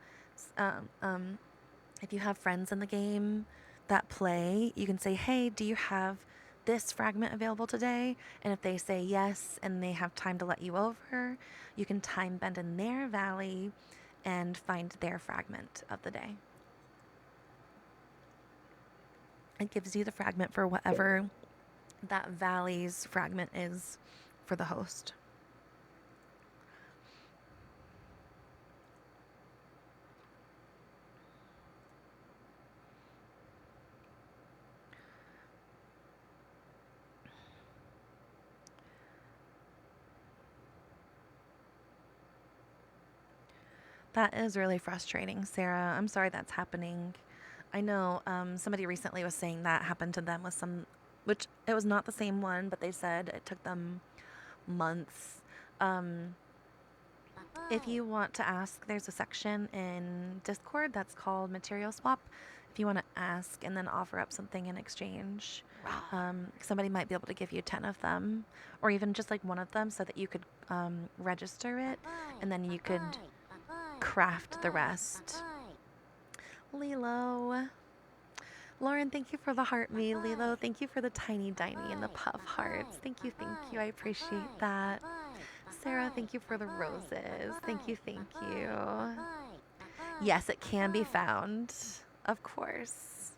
if you have friends in the game that play, you can say, hey, do you have this fragment available today? And if they say yes and they have time to let you over, you can time bend in their valley and find their fragment of the day. It gives you the fragment for whatever that valley's fragment is for the host. That is really frustrating, Sarah. I'm sorry that's happening. I know somebody recently was saying that happened to them with some, which it was not the same one, but they said it took them months. If you want to ask, there's a section in Discord that's called Material Swap. if you want to ask and then offer up something in exchange. Somebody might be able to give you 10 of them, or even just like one of them, so that you could register it, and then you could craft the rest. Lilo. Lauren, thank you for the heart me. Lilo, thank you for the tiny diny and the puff hearts. Thank you, thank you. I appreciate that. Sarah, thank you for the roses. Thank you, thank you. Yes, it can be found. Of course.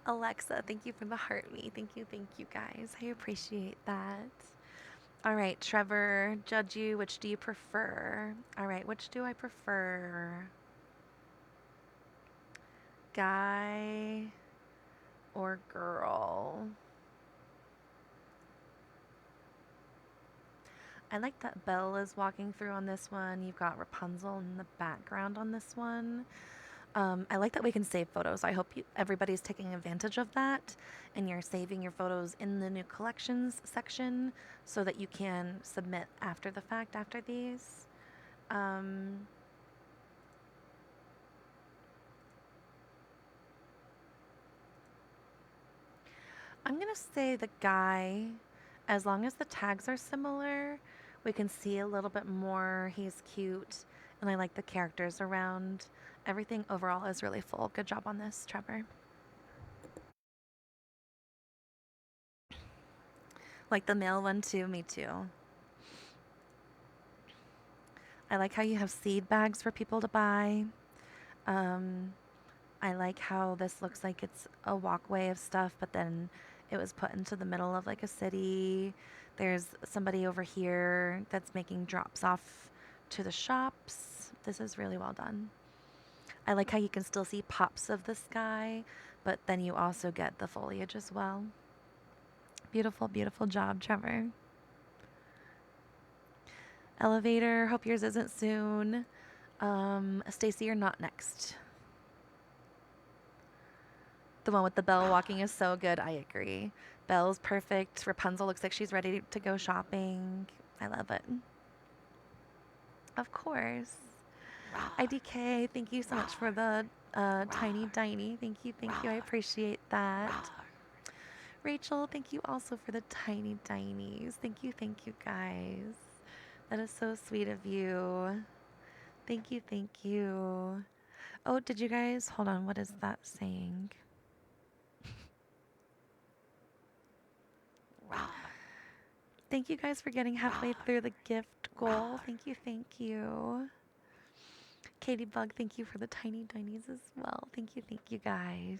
Alexa, thank you for the heart me. Thank you guys. I appreciate that. All right, Trevor, judge you. Which do you prefer? All right, which do I prefer? Guy or girl? I like that Belle is walking through on this one. You've got Rapunzel in the background on this one. I like that we can save photos. I hope everybody's taking advantage of that, and you're saving your photos in the new collections section so that you can submit after the fact after these. I'm going to say the guy, as long as the tags are similar, we can see a little bit more. He's cute, and I like the characters around. Everything overall is really full. Good job on this, Trevor. Like the male one too, me too. I like how you have seed bags for people to buy. I like how this looks like it's a walkway of stuff, but then it was put into the middle of like a city. There's somebody over here that's making drops off to the shops. This is really well done. I like how you can still see pops of the sky, but then you also get the foliage as well. Beautiful, beautiful job, Trevor. Elevator, hope yours isn't soon. Stacy, you're not next. The one with the Belle walking is so good. I agree. Belle's perfect. Rapunzel looks like she's ready to go shopping. I love it. Of course. IDK, thank you so much for the tiny diny. Thank you. I appreciate that. Rachel, thank you also for the tiny dinies. Thank you, guys. That is so sweet of you. Thank you. Oh, did you guys, hold on, what is that saying? Thank you guys for getting halfway through the gift goal. Thank you. Katie Bug, thank you for the tiny dinies as well. Thank you guys.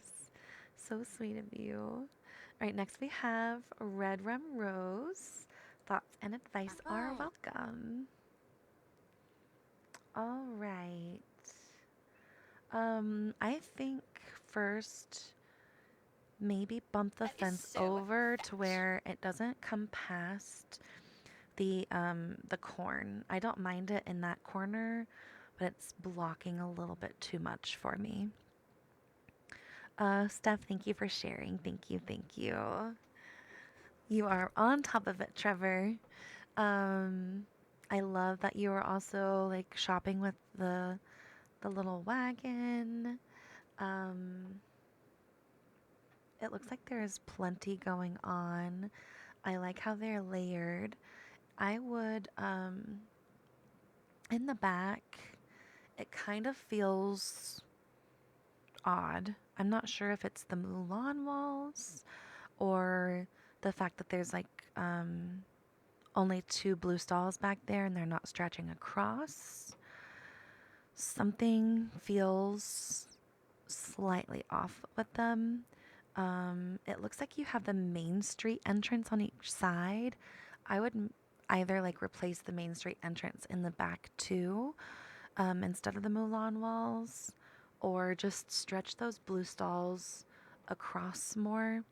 So sweet of you. All right, next we have Red Rum Rose. Thoughts and advice are welcome. All right. I think first maybe bump the fence over to where it doesn't come past the corn. I don't mind it in that corner, but it's blocking a little bit too much for me. Steph, thank you for sharing. Thank you. You are on top of it, Trevor. I love that you are also like shopping with the little wagon. It looks like there's plenty going on. I like how they're layered. I would, in the back, it kind of feels odd. I'm not sure if it's the Mulan walls or the fact that there's like only 2 blue stalls back there and they're not stretching across. Something feels slightly off with them. It looks like you have the Main Street entrance on each side. I would either like replace the Main Street entrance in the back too, instead of the Mulan walls, or just stretch those blue stalls across more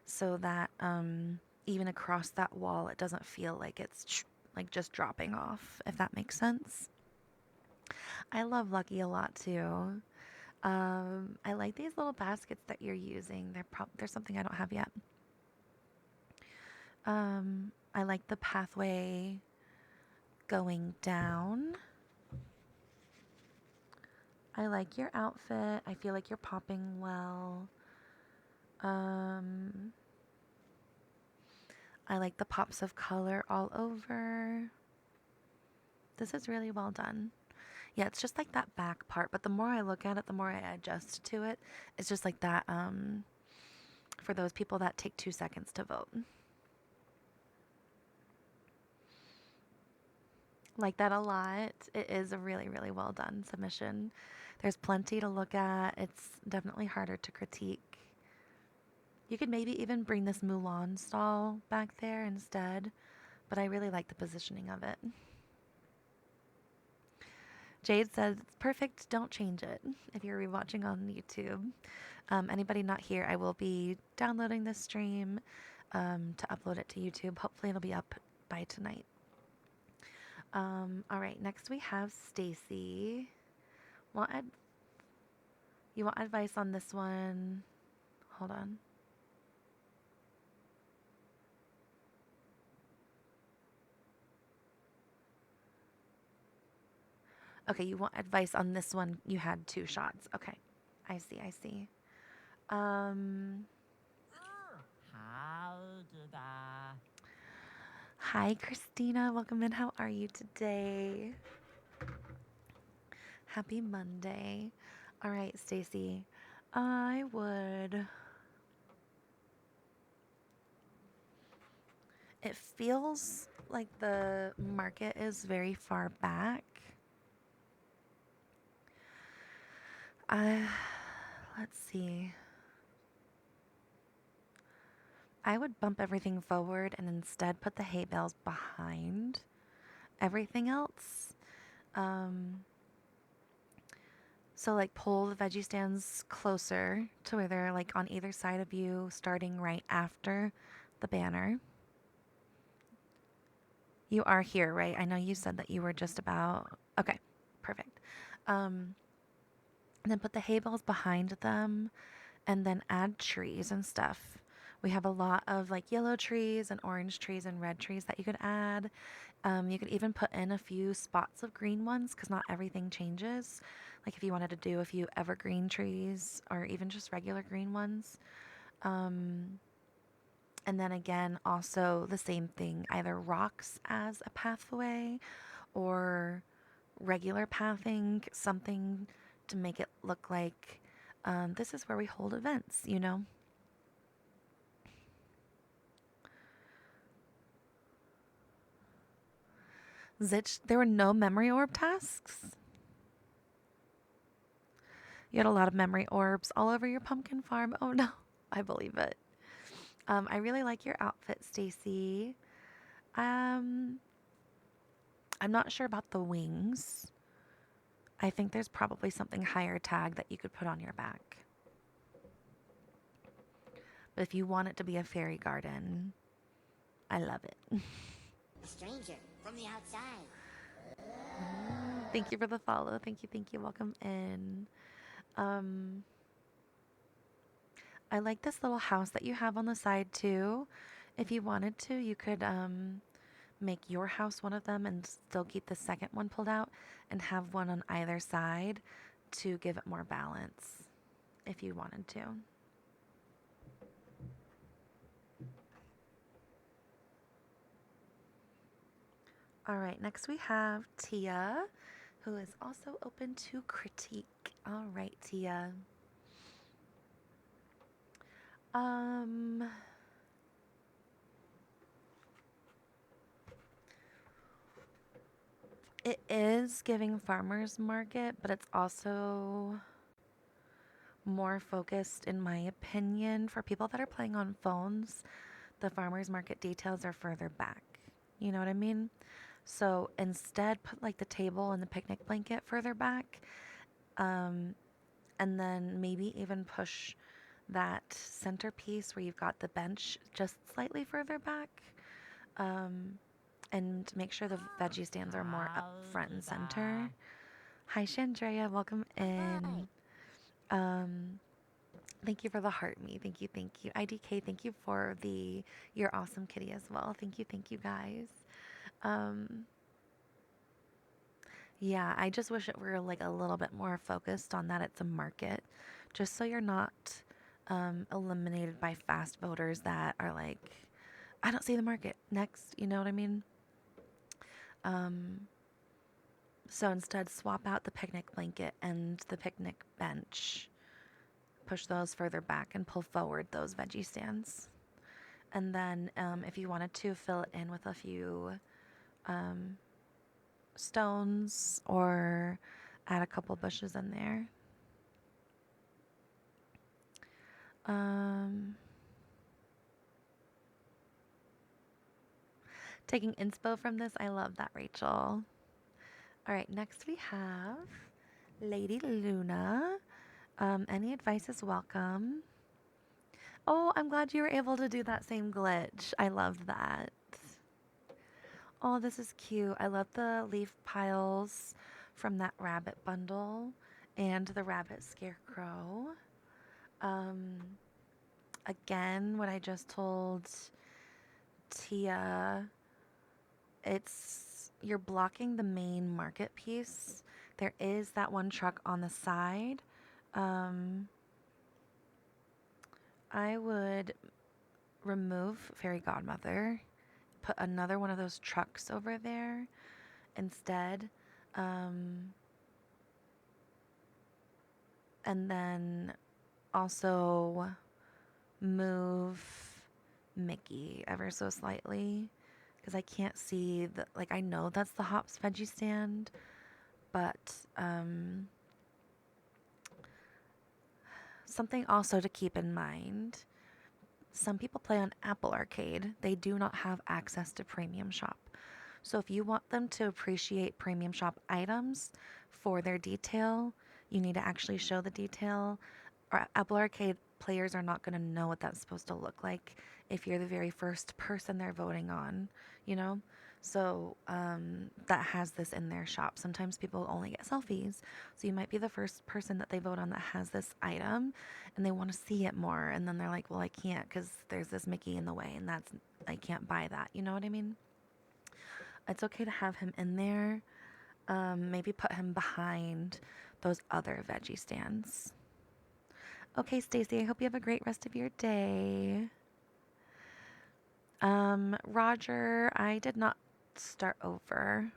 so that even across that wall it doesn't feel like it's like just dropping off, if that makes sense. I love Lucky a lot too. I like these little baskets that you're using. There's something I don't have yet. I like the pathway going down. I like your outfit. I feel like you're popping well. I like the pops of color all over. This is really well done. Yeah, it's just like that back part, but the more I look at it, the more I adjust to it. It's just like that for those people that take 2 seconds to vote. Like that a lot. It is a really, really well done submission. There's plenty to look at. It's definitely harder to critique. You could maybe even bring this Mulan stall back there instead, but I really like the positioning of it. Jade says, it's perfect, don't change it if you're rewatching on YouTube. Anybody not here, I will be downloading this stream to upload it to YouTube. Hopefully it'll be up by tonight. All right, next we have Stacy. You want advice on this one? Hold on. Okay, you want advice on this one. You had 2 shots. Okay. I see, I see. Hi, Christina. Welcome in. How are you today? Happy Monday. All right, Stacy. I would... It feels like the market is very far back. Let's see. I would bump everything forward and instead put the hay bales behind everything else. So like pull the veggie stands closer to where they're like on either side of you, starting right after the banner. You are here, right? I know you said that you were just about... Okay, perfect. And then put the hay bales behind them and then add trees and stuff. We have a lot of like yellow trees and orange trees and red trees that you could add. You could even put in a few spots of green ones because not everything changes. Like if you wanted to do a few evergreen trees or even just regular green ones. And then again, also the same thing, either rocks as a pathway or regular pathing, something to make it look like this is where we hold events, you know? Zitch, there were no memory orb tasks? You had a lot of memory orbs all over your pumpkin farm. Oh no, I believe it. I really like your outfit, Stacy. I'm not sure about the wings. I think there's probably something higher tag that you could put on your back. But if you want it to be a fairy garden, I love it. Stranger from the outside. Thank you for the follow. Thank you. Welcome in. I like this little house that you have on the side too. If you wanted to, you could make your house one of them and still keep the second one pulled out and have one on either side to give it more balance if you wanted to. All right, next we have Tia, who is also open to critique. All right, Tia. It is giving farmers market, but it's also more focused, in my opinion, for people that are playing on phones. The farmers market details are further back. You know what I mean? So instead, put like the table and the picnic blanket further back, and then maybe even push that centerpiece where you've got the bench just slightly further back. And make sure the veggie stands are more up front and center. Hi, Chandrea. Welcome in. Thank you for the heart me. Thank you. IDK, thank you for your awesome kitty as well. Thank you, guys. Yeah, I just wish it were like a little bit more focused on that it's a market, just so you're not eliminated by fast voters that are like, I don't see the market. Next, you know what I mean? Um, so instead, swap out the picnic blanket and the picnic bench. Push those further back and pull forward those veggie stands. And then if you wanted to, fill it in with a few um, stones or add a couple bushes in there. Taking inspo from this, I love that, Rachel. All right, next we have Lady Luna. Any advice is welcome. Oh, I'm glad you were able to do that same glitch. I loved that. Oh, this is cute. I love the leaf piles from that rabbit bundle and the rabbit scarecrow. Um, Again, what I just told Tia, you're blocking the main market piece. There is that one truck on the side. I would remove Fairy Godmother, put another one of those trucks over there instead. And then also move Mickey ever so slightly because I can't see the, like, I know that's the Hops veggie stand, but something also to keep in mind. Some people play on Apple Arcade. They do not have access to Premium Shop. So if you want them to appreciate Premium Shop items for their detail, you need to actually show the detail. Or Apple Arcade players are not going to know what that's supposed to look like if you're the very first person they're voting on, you know? So that has this in their shop. Sometimes people only get selfies. So you might be the first person that they vote on that has this item and they want to see it more. And then they're like, well, I can't because there's this Mickey in the way and I can't buy that. You know what I mean? It's okay to have him in there. Maybe put him behind those other veggie stands. Okay, Stacy, I hope you have a great rest of your day. Roger, I did not start over.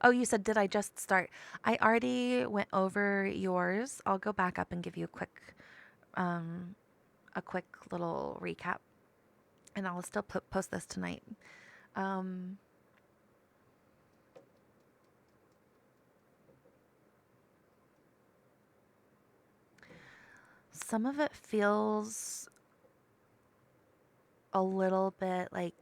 Oh, you said, did I just start? I already went over yours. I'll go back up and give you a quick little recap, and I'll still post this tonight. Some of it feels a little bit like,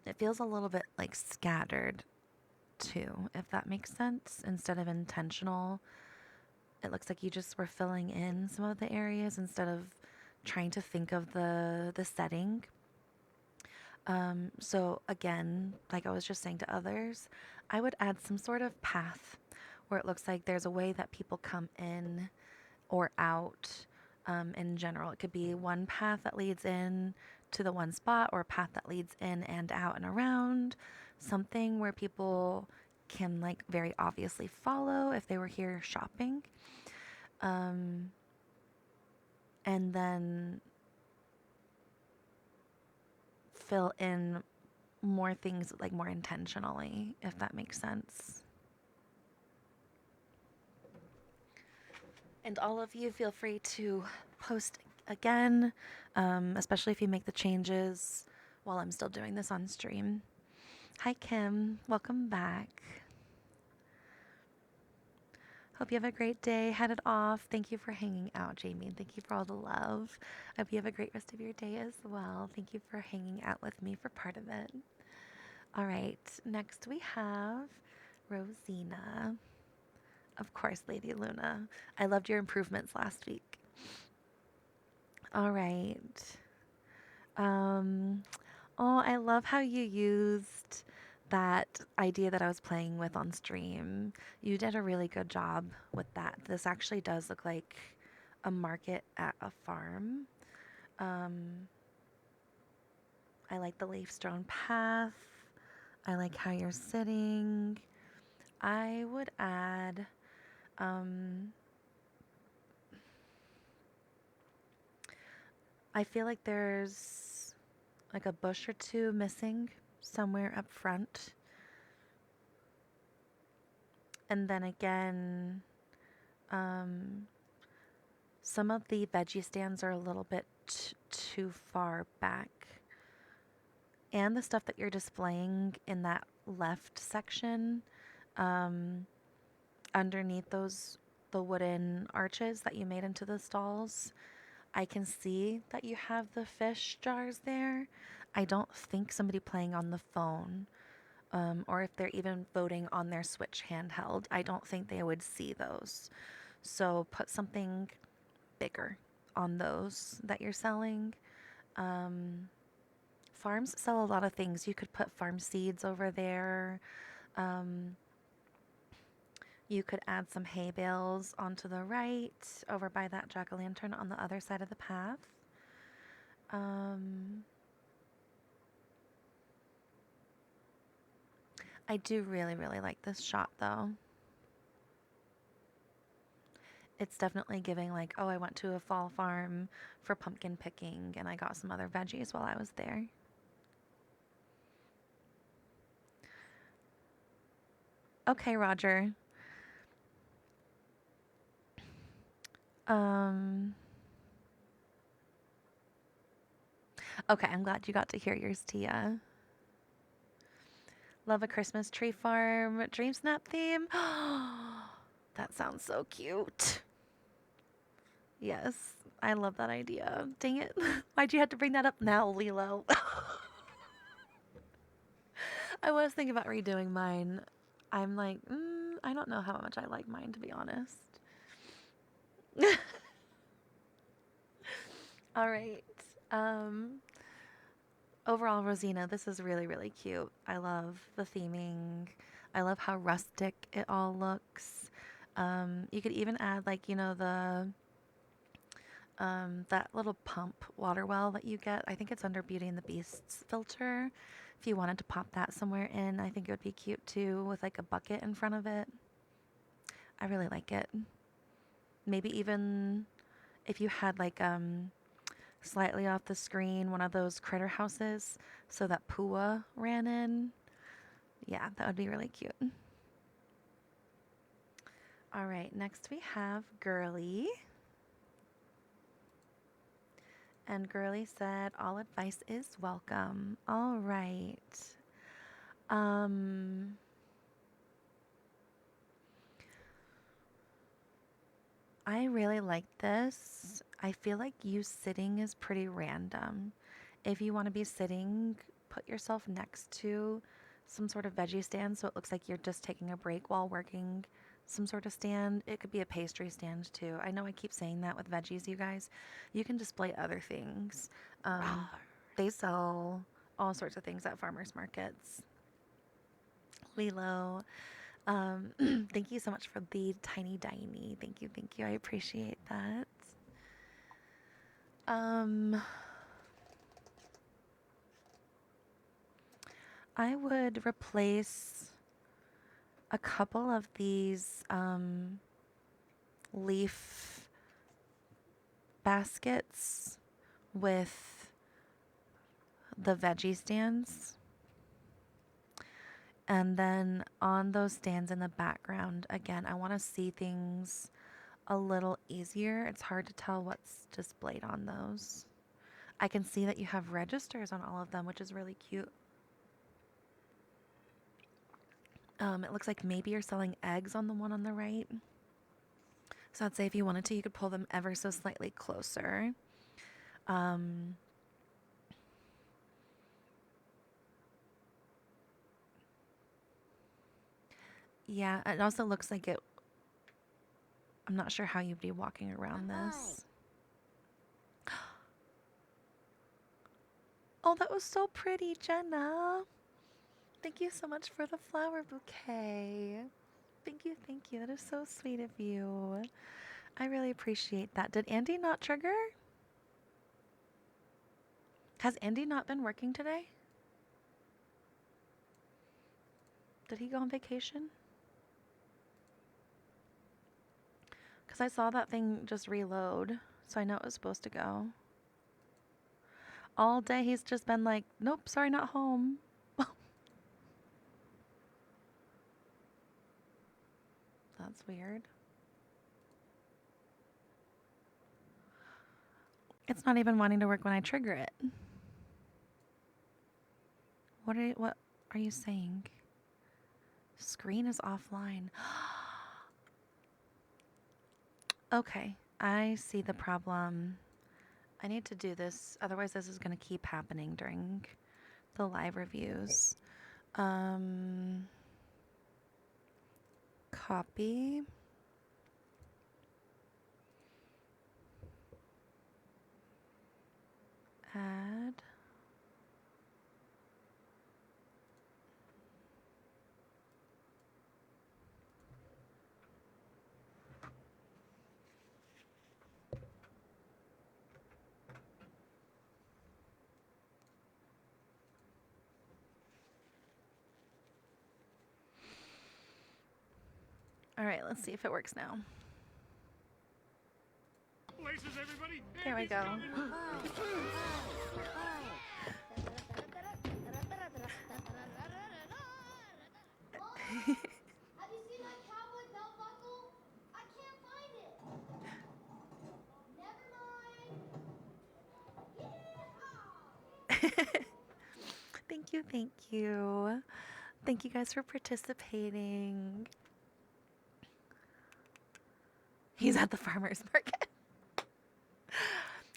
it feels a little bit like scattered too, if that makes sense, instead of intentional. It looks like you just were filling in some of the areas instead of trying to think of the setting. So again, like I was just saying to others, I would add some sort of path where it looks like there's a way that people come in or out. In general, it could be one path that leads in to the one spot or a path that leads in and out and around. Something where people can like very obviously follow if they were here shopping. And then fill in more things like more intentionally, if that makes sense. And all of you feel free to post again, especially if you make the changes while I'm still doing this on stream. Hi, Kim. Welcome back. Hope you have a great day. Headed off. Thank you for hanging out, Jamie. Thank you for all the love. Hope you have a great rest of your day as well. Thank you for hanging out with me for part of it. All right. Next we have Rosina. Of course, Lady Luna. I loved your improvements last week. All right. Oh, I love how you used that idea that I was playing with on stream. You did a really good job with that. This actually does look like a market at a farm. Um, I like the leaf-strewn path. I like how you're sitting. I would add, I feel like there's like a bush or two missing somewhere up front. And then again, some of the veggie stands are a little bit too far back. And the stuff that you're displaying in that left section, underneath the wooden arches that you made into the stalls, I can see that you have the fish jars there. I don't think somebody playing on the phone, or if they're even voting on their Switch handheld, I don't think they would see those. So put something bigger on those that you're selling. Farms sell a lot of things. You could put farm seeds over there. You could add some hay bales onto the right, over by that jack-o'-lantern on the other side of the path. I do really, really like this shot, though. It's definitely giving like, oh, I went to a fall farm for pumpkin picking and I got some other veggies while I was there. Okay, Roger. Okay, I'm glad you got to hear yours, Tia. Love a Christmas tree farm Dreamsnap theme. That sounds so cute. Yes, I love that idea. Dang it. Why'd you have to bring that up now, Lilo? I was thinking about redoing mine. I'm like, I don't know how much I like mine, to be honest. All right. Overall, Rosina, this is really, really cute. I love the theming. I love how rustic it all looks. You could even add, like, you know, that little pump water well that you get. I think it's under Beauty and the Beast's filter. If you wanted to pop that somewhere in, I think it would be cute too, with like a bucket in front of it. I really like it. Maybe even if you had like slightly off the screen one of those critter houses so that Pua ran in. Yeah, that would be really cute. All right, next we have Girly. And Girly said, all advice is welcome. All right. I really like this. I feel like you sitting is pretty random. If you want to be sitting, put yourself next to some sort of veggie stand so it looks like you're just taking a break while working some sort of stand. It could be a pastry stand too. I know I keep saying that with veggies, you guys. You can display other things. They sell all sorts of things at farmers markets. Lilo, thank you so much for the tiny diny. Thank you, thank you. I appreciate that. I would replace a couple of these leaf baskets with the veggie stands. And then on those stands in the background, again, I want to see things a little easier. It's hard to tell what's displayed on those. I can see that you have registers on all of them, which is really cute. It looks like maybe you're selling eggs on the one on the right. So I'd say if you wanted to, you could pull them ever so slightly closer. Yeah, it also looks like it. I'm not sure how you'd be walking around this. Oh, that was so pretty, Jenna. Thank you so much for the flower bouquet. Thank you, thank you. That is so sweet of you. I really appreciate that. Did Andy not trigger? Has Andy not been working today? Did he go on vacation? Because I saw that thing just reload, so I know it was supposed to go. All day he's just been like, nope, sorry, not home. That's weird. It's not even wanting to work when I trigger it. What are you saying? Screen is offline. Okay, I see the problem. I need to do this, otherwise this is going to keep happening during the live reviews. Copy. Add. All right, let's see if it works now. Places, everybody. There we go. Have you seen my cowboy belt buckle? I can't find it. Never mind. Thank you, thank you. Thank you guys for participating. He's at the farmer's market.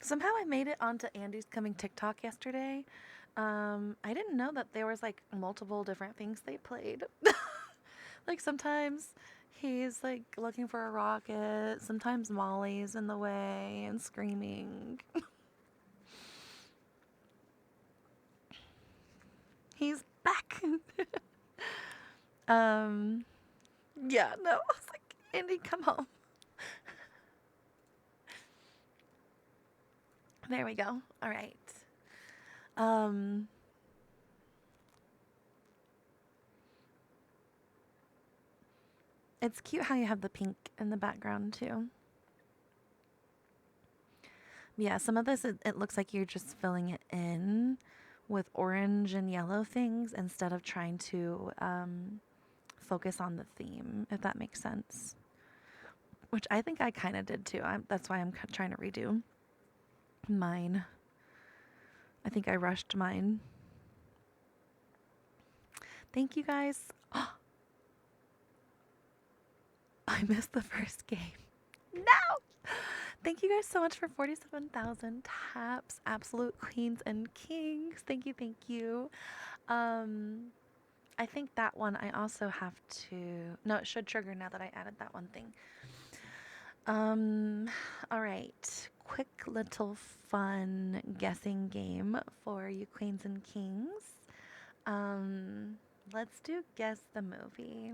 Somehow I made it onto Andy's Coming TikTok yesterday. I didn't know that there was like multiple different things they played. Like sometimes he's like looking for a rocket, sometimes Molly's in the way and screaming. He's back. Yeah, no, I was like, Andy, come home. There we go. All right. It's cute how you have the pink in the background too. Yeah, some of this, it looks like you're just filling it in with orange and yellow things instead of trying to focus on the theme, if that makes sense. Which I think I kind of did too. That's why I'm trying to redo mine. I think I rushed mine. Thank you guys. I missed the first game. No! Thank you guys so much for 47,000 taps. Absolute queens and kings. Thank you, thank you. I think that one I also have to... No, it should trigger now that I added that one thing. All right. Quick little fun guessing game for you queens and kings. Let's do guess the movie.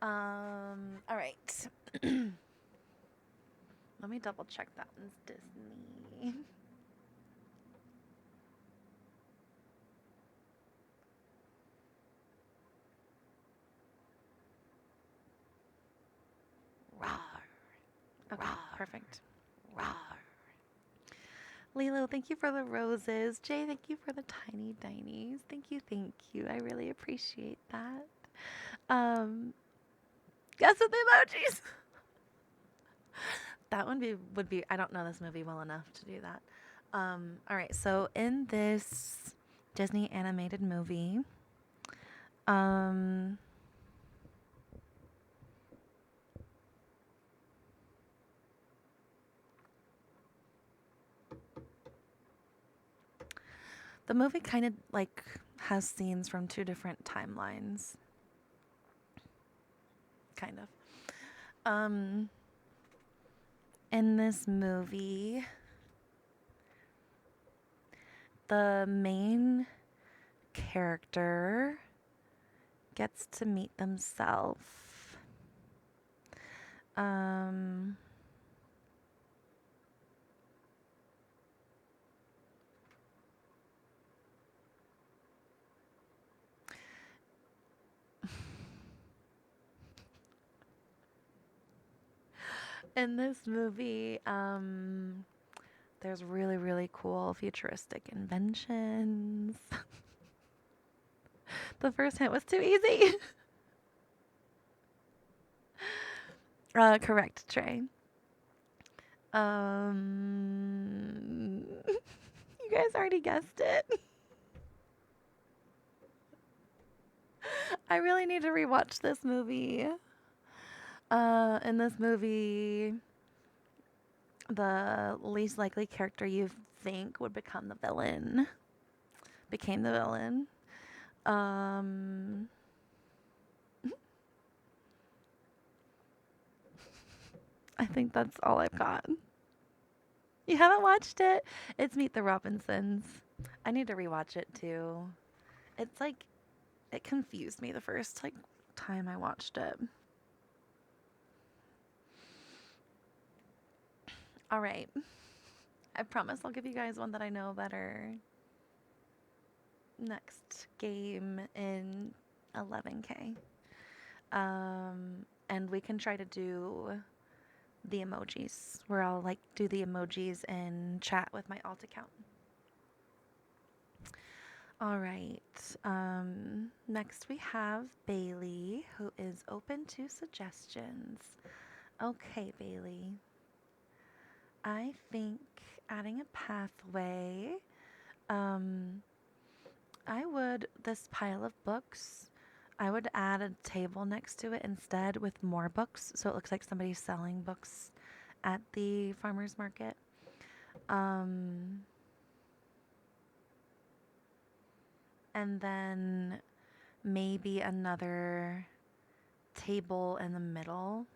All right. Let me double check that one's Disney. Rawr. Okay, perfect. Rawr. Lilo, thank you for the roses. Jay, thank you for the tiny dinies. Thank you, thank you. I really appreciate that. Guess with the emojis. That one would be, I don't know this movie well enough to do that. All right, so in this Disney animated movie, the movie kind of like has scenes from two different timelines. Kind of. In this movie, the main character gets to meet themselves. In this movie, there's really, really cool futuristic inventions. The first hint was too easy. Correct, Trey. You guys already guessed it. I really need to rewatch this movie. In this movie, the least likely character you think would become the villain became the villain. I think that's all I've got. You haven't watched it? It's Meet the Robinsons. I need to rewatch it too. It's like it confused me the first time I watched it. All right. I promise I'll give you guys one that I know better. Next game in 11K. And we can try to do the emojis, where I'll do the emojis in chat with my alt account. All right. Next we have Bailey, who is open to suggestions. Okay, Bailey. I think adding a pathway, this pile of books, I would add a table next to it instead with more books, so it looks like somebody's selling books at the farmer's market. And then maybe another table in the middle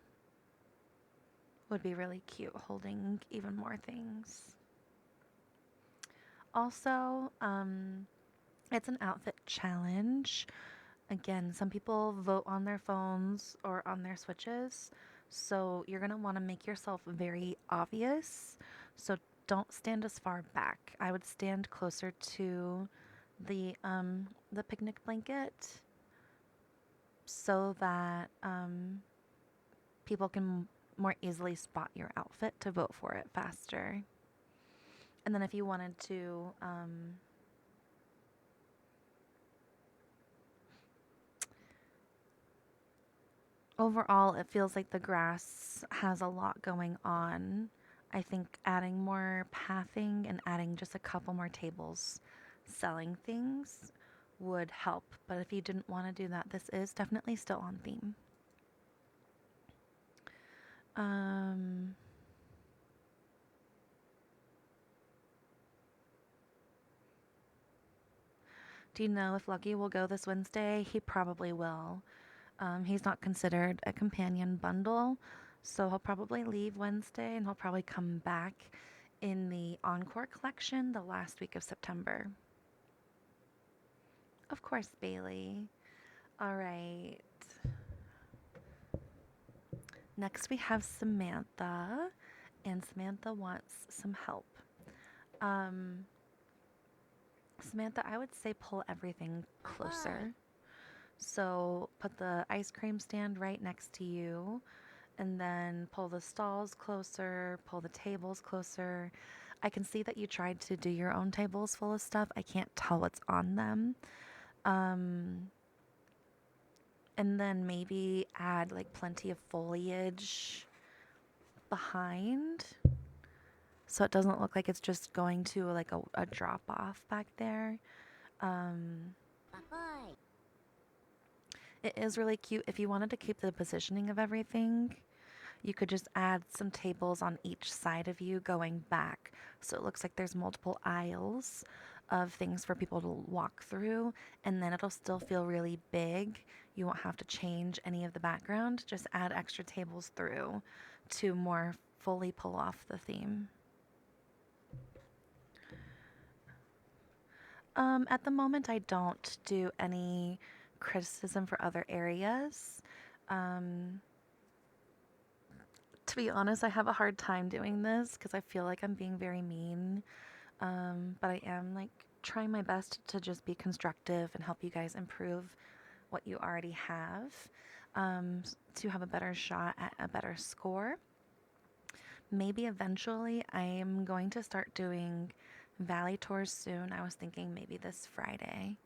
would be really cute, holding even more things. Also, it's an outfit challenge. Again, some people vote on their phones or on their Switches, so you're going to want to make yourself very obvious. So don't stand as far back. I would stand closer to the picnic blanket so that people can more easily spot your outfit to vote for it faster. And then if you wanted to overall, it feels like the grass has a lot going on. I think adding more pathing and adding just a couple more tables selling things would help. But if you didn't want to do that, this is definitely still on theme. Do you know if Lucky will go this Wednesday? He probably will. He's not considered a companion bundle, so he'll probably leave Wednesday and he'll probably come back in the Encore collection the last week of September. Of course, Bailey. All right. Next we have Samantha, and Samantha wants some help. Samantha, I would say pull everything closer. So put the ice cream stand right next to you, and then pull the stalls closer, pull the tables closer. I can see that you tried to do your own tables full of stuff. I can't tell what's on them. And then maybe add plenty of foliage behind, so it doesn't look like it's just going to a drop off back there. It is really cute. If you wanted to keep the positioning of everything, you could just add some tables on each side of you going back, so it looks like there's multiple aisles of things for people to walk through, and then it'll still feel really big. You won't have to change any of the background. Just add extra tables through to more fully pull off the theme. At the moment, I don't do any criticism for other areas. To be honest, I have a hard time doing this because I feel like I'm being very mean. But I am trying my best to just be constructive and help you guys improve what you already have, to have a better shot at a better score. maybe eventually I'm going to start doing valley tours soon. I was thinking maybe this Friday.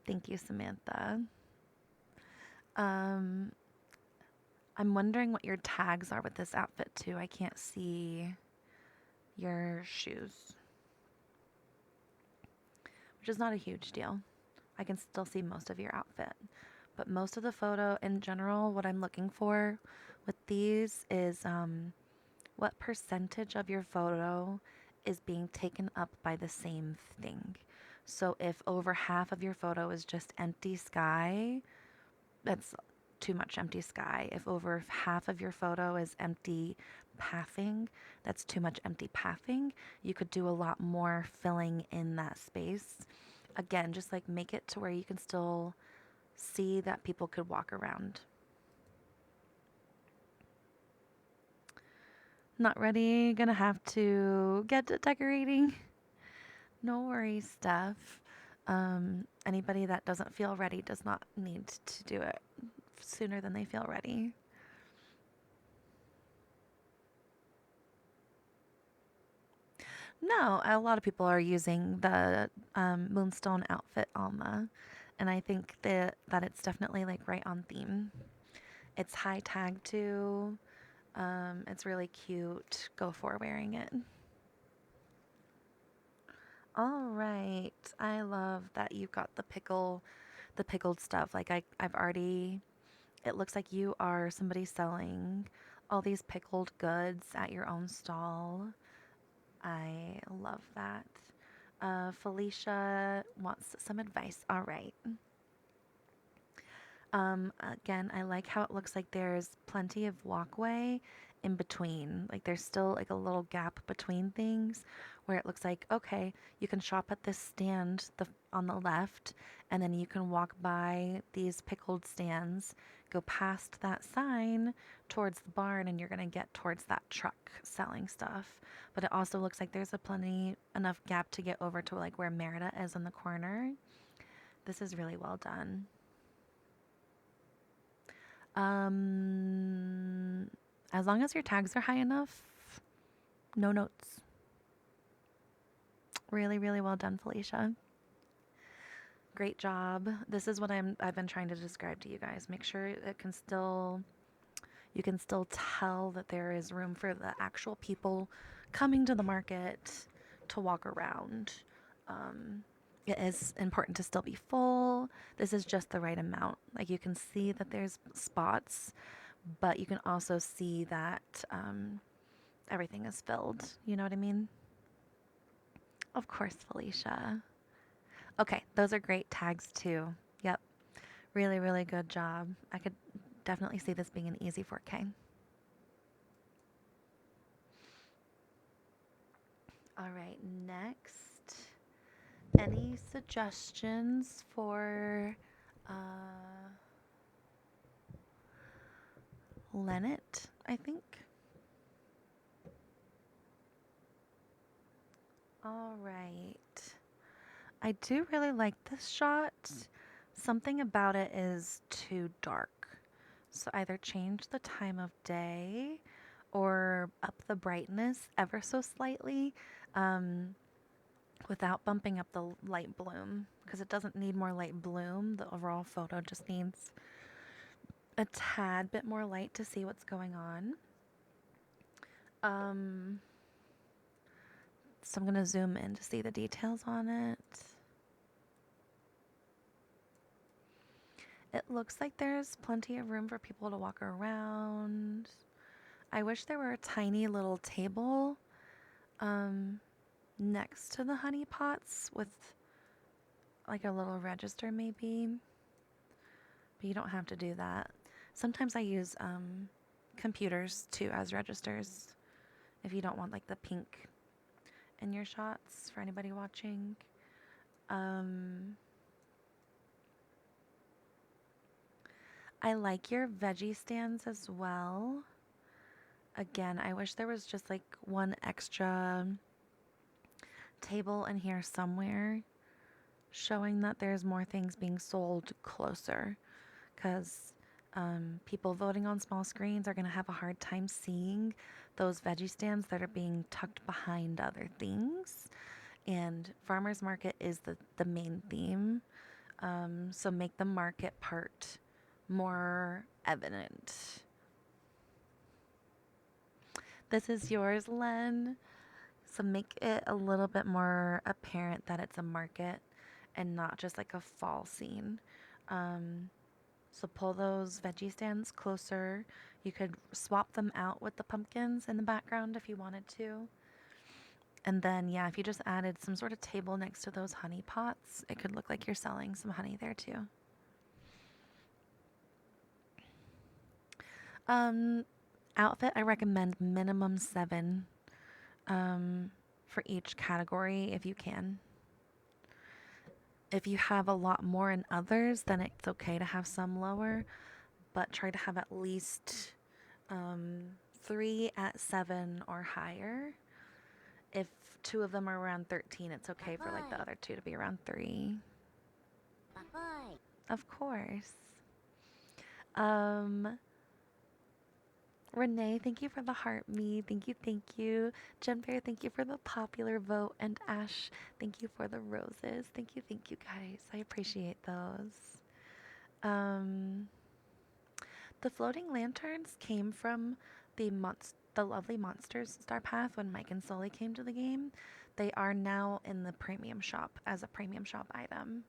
Thank you, Samantha. Um, I'm wondering what your tags are with this outfit too. I can't see your shoes, which is not a huge deal. I can still see most of your outfit. But most of the photo in general, what I'm looking for with these is what percentage of your photo is being taken up by the same thing. So if over half of your photo is just empty sky, that's too much empty sky. If over half of your photo is empty pathing, that's too much empty pathing. You could do a lot more filling in that space. Again, just like make it to where you can still see that people could walk around. Not ready, gonna have to get to decorating. No worries, Steph. Anybody that doesn't feel ready does not need to do it sooner than they feel ready. No, a lot of people are using the Moonstone outfit Alma, and I think that it's definitely like right on theme. It's high tag too. It's really cute. Go for wearing it. All right. I love that you got the pickled stuff. Like I've already, it looks like you are somebody selling all these pickled goods at your own stall. I love that. Felicia wants some advice. All right. Again, I like how it looks like there's plenty of walkway in between. Like there's still like a little gap between things where it looks like, okay, you can shop at this stand on the left, and then you can walk by these pickled stands, go past that sign towards the barn, and you're going to get towards that truck selling stuff. But it also looks like there's enough gap to get over to like where Merida is in the corner. This is really well done. As long as your tags are high enough, no notes. Really, really well done, Felicia. Great job. This is what I've been trying to describe to you guys. Make sure you can still tell that there is room for the actual people coming to the market to walk around. It is important to still be full. This is just the right amount. Like you can see that there's spots, but you can also see that everything is filled. You know what I mean? Of course, Felicia. Okay, those are great tags too. Yep. Really, really good job. I could definitely see this being an easy 4K. All right, next. Any suggestions for Lennet, I think? All right. I do really like this shot. Something about it is too dark. So either change the time of day or up the brightness ever so slightly without bumping up the light bloom, because it doesn't need more light bloom. The overall photo just needs a tad bit more light to see what's going on. So I'm going to zoom in to see the details on it. It looks like there's plenty of room for people to walk around. I wish there were a tiny little table next to the honey pots with like a little register maybe. But you don't have to do that. Sometimes I use computers too as registers if you don't want like the pink in your shots for anybody watching. I like your veggie stands as well. Again, I wish there was just like one extra table in here somewhere showing that there's more things being sold closer, because People voting on small screens are going to have a hard time seeing those veggie stands that are being tucked behind other things. And farmers market is the main theme. So make the market part more evident. This is yours, Len. So make it a little bit more apparent that it's a market and not just like a fall scene. So pull those veggie stands closer. You could swap them out with the pumpkins in the background if you wanted to. And then, yeah, if you just added some sort of table next to those honey pots, it could look like you're selling some honey there too. Outfit, I recommend minimum 7 for each category if you can. If you have a lot more in others, then it's okay to have some lower, but try to have at least 3 at 7 or higher. If 2 of them are around 13, it's okay for like the other 2 to be around 3. Ahoy! Of course. Renee, thank you for the heart me. Thank you, thank you. Jen Bear, thank you for the popular vote. And Ash, thank you for the roses. Thank you, guys. I appreciate those. The floating lanterns came from the lovely Monsters Star Path when Mike and Sully came to the game. They are now in the premium shop as a premium shop item.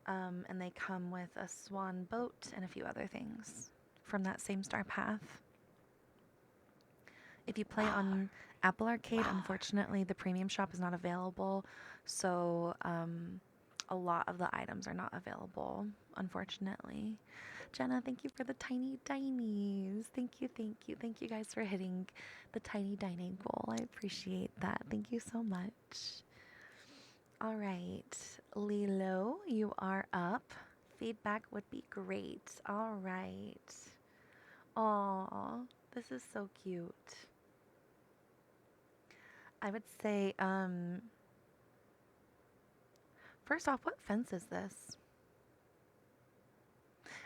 And they come with a swan boat and a few other things from that same Star Path. If you play on Apple Arcade, unfortunately, the premium shop is not available. So a lot of the items are not available, unfortunately. Jenna, thank you for the tiny dinies. Thank you, thank you. Thank you guys for hitting the tiny dining goal. I appreciate that. Thank you so much. All right, Lilo, you are up. Feedback would be great. All right. Aw, this is so cute. I would say, first off, what fence is this?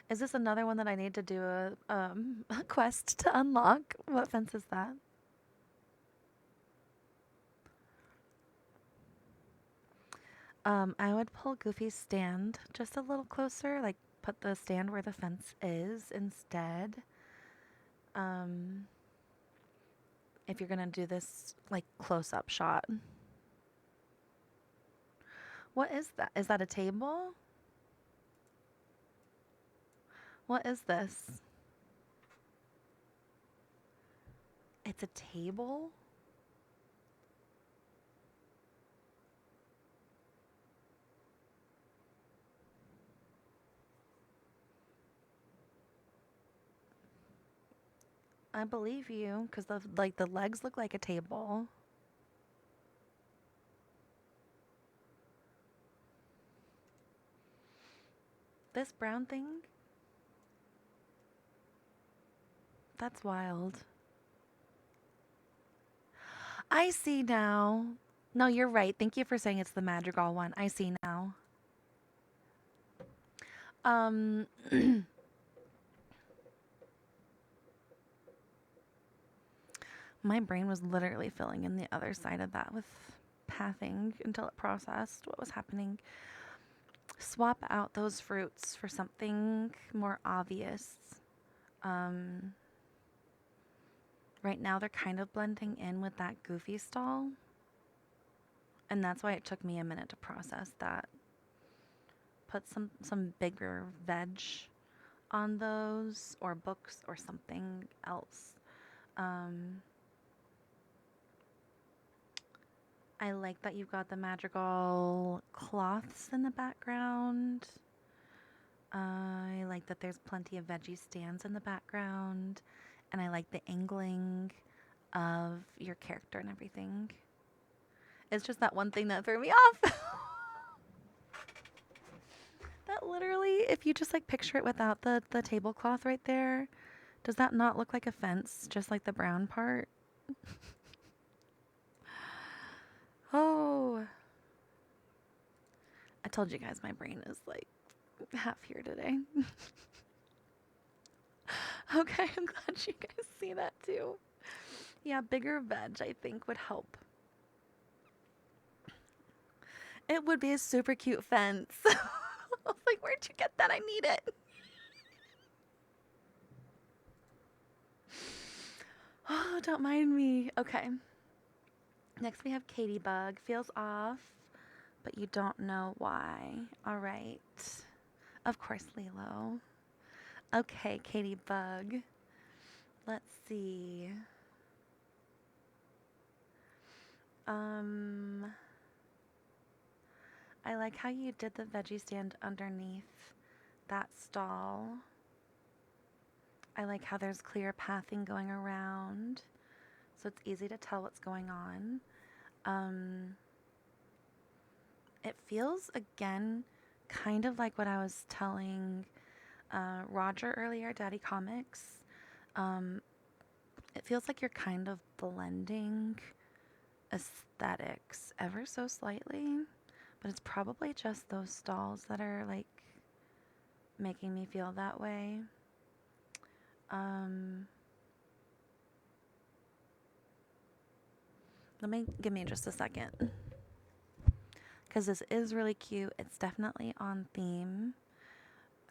Is this another one that I need to do a quest to unlock? What fence is that? I would pull Goofy's stand just a little closer, like put the stand where the fence is instead. If you're gonna do this like close-up shot. What is that? Is that a table? What is this? It's a table? I believe you, because the legs look like a table. This brown thing? That's wild. I see now. No, you're right. Thank you for saying it's the Madrigal one. I see now. My brain was literally filling in the other side of that with pathing until it processed what was happening. Swap out those fruits for something more obvious. Right now they're kind of blending in with that Goofy stall. And that's why it took me a minute to process that. Put some bigger veg on those, or books, or something else. I like that you've got the Madrigal cloths in the background. I like that there's plenty of veggie stands in the background. And I like the angling of your character and everything. It's just that one thing that threw me off. That literally, if you just like picture it without the tablecloth right there, does that not look like a fence, just like the brown part? Oh. I told you guys my brain is like half here today. Okay, I'm glad you guys see that too. Yeah, bigger veg I think would help. It would be a super cute fence. I was like, where'd you get that? I need it. Oh, don't mind me. Okay. Next we have Katie Bug. Feels off, but you don't know why. All right. Of course, Lilo. Okay, Katie Bug. Let's see. I like how you did the veggie stand underneath that stall. I like how there's clear pathing going around, so it's easy to tell what's going on. It feels, again, kind of like what I was telling Roger earlier, Daddy Comics. It feels like you're kind of blending aesthetics ever so slightly, but it's probably just those stalls that are like making me feel that way. Give me just a second, because this is really cute. It's definitely on theme.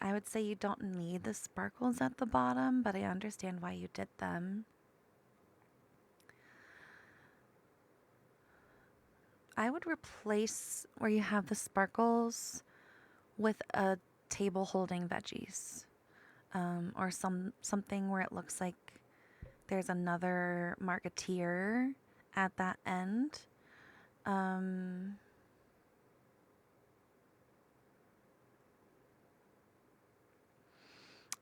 I would say you don't need the sparkles at the bottom, but I understand why you did them. I would replace where you have the sparkles with a table holding veggies, or something where it looks like there's another marketeer at that end. And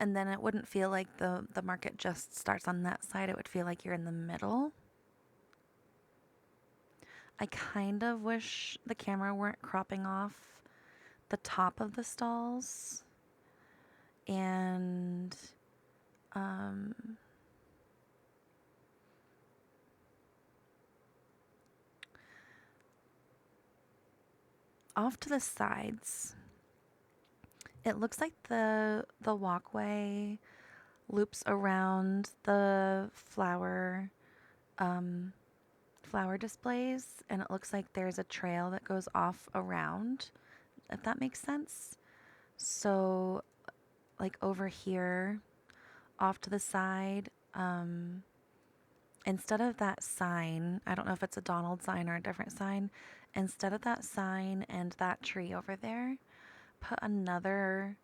then it wouldn't feel like the market just starts on that side. It would feel like you're in the middle. I kind of wish the camera weren't cropping off the top of the stalls. And off to the sides, it looks like the walkway loops around the flower displays, and it looks like there's a trail that goes off around, if that makes sense. So like over here off to the side, instead of that sign, I don't know if it's a Donald sign or a different sign, instead of that sign and that tree over there, put another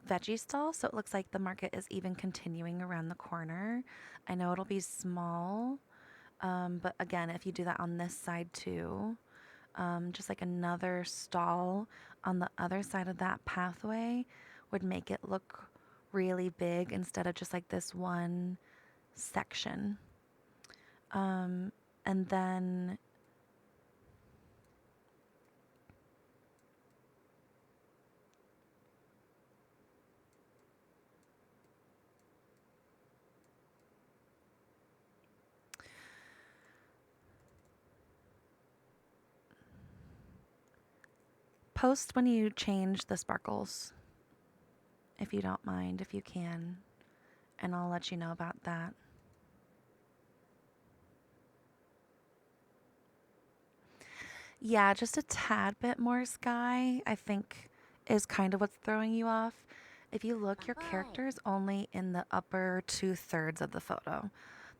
veggie stall, so it looks like the market is even continuing around the corner. I know it'll be small, but again, if you do that on this side too, just like another stall on the other side of that pathway would make it look really big instead of just like this one section. And then post when you change the sparkles, if you don't mind, if you can, and I'll let you know about that. Yeah, just a tad bit more sky, I think, is kind of what's throwing you off. If you look, your character is only in the upper 2/3 of the photo.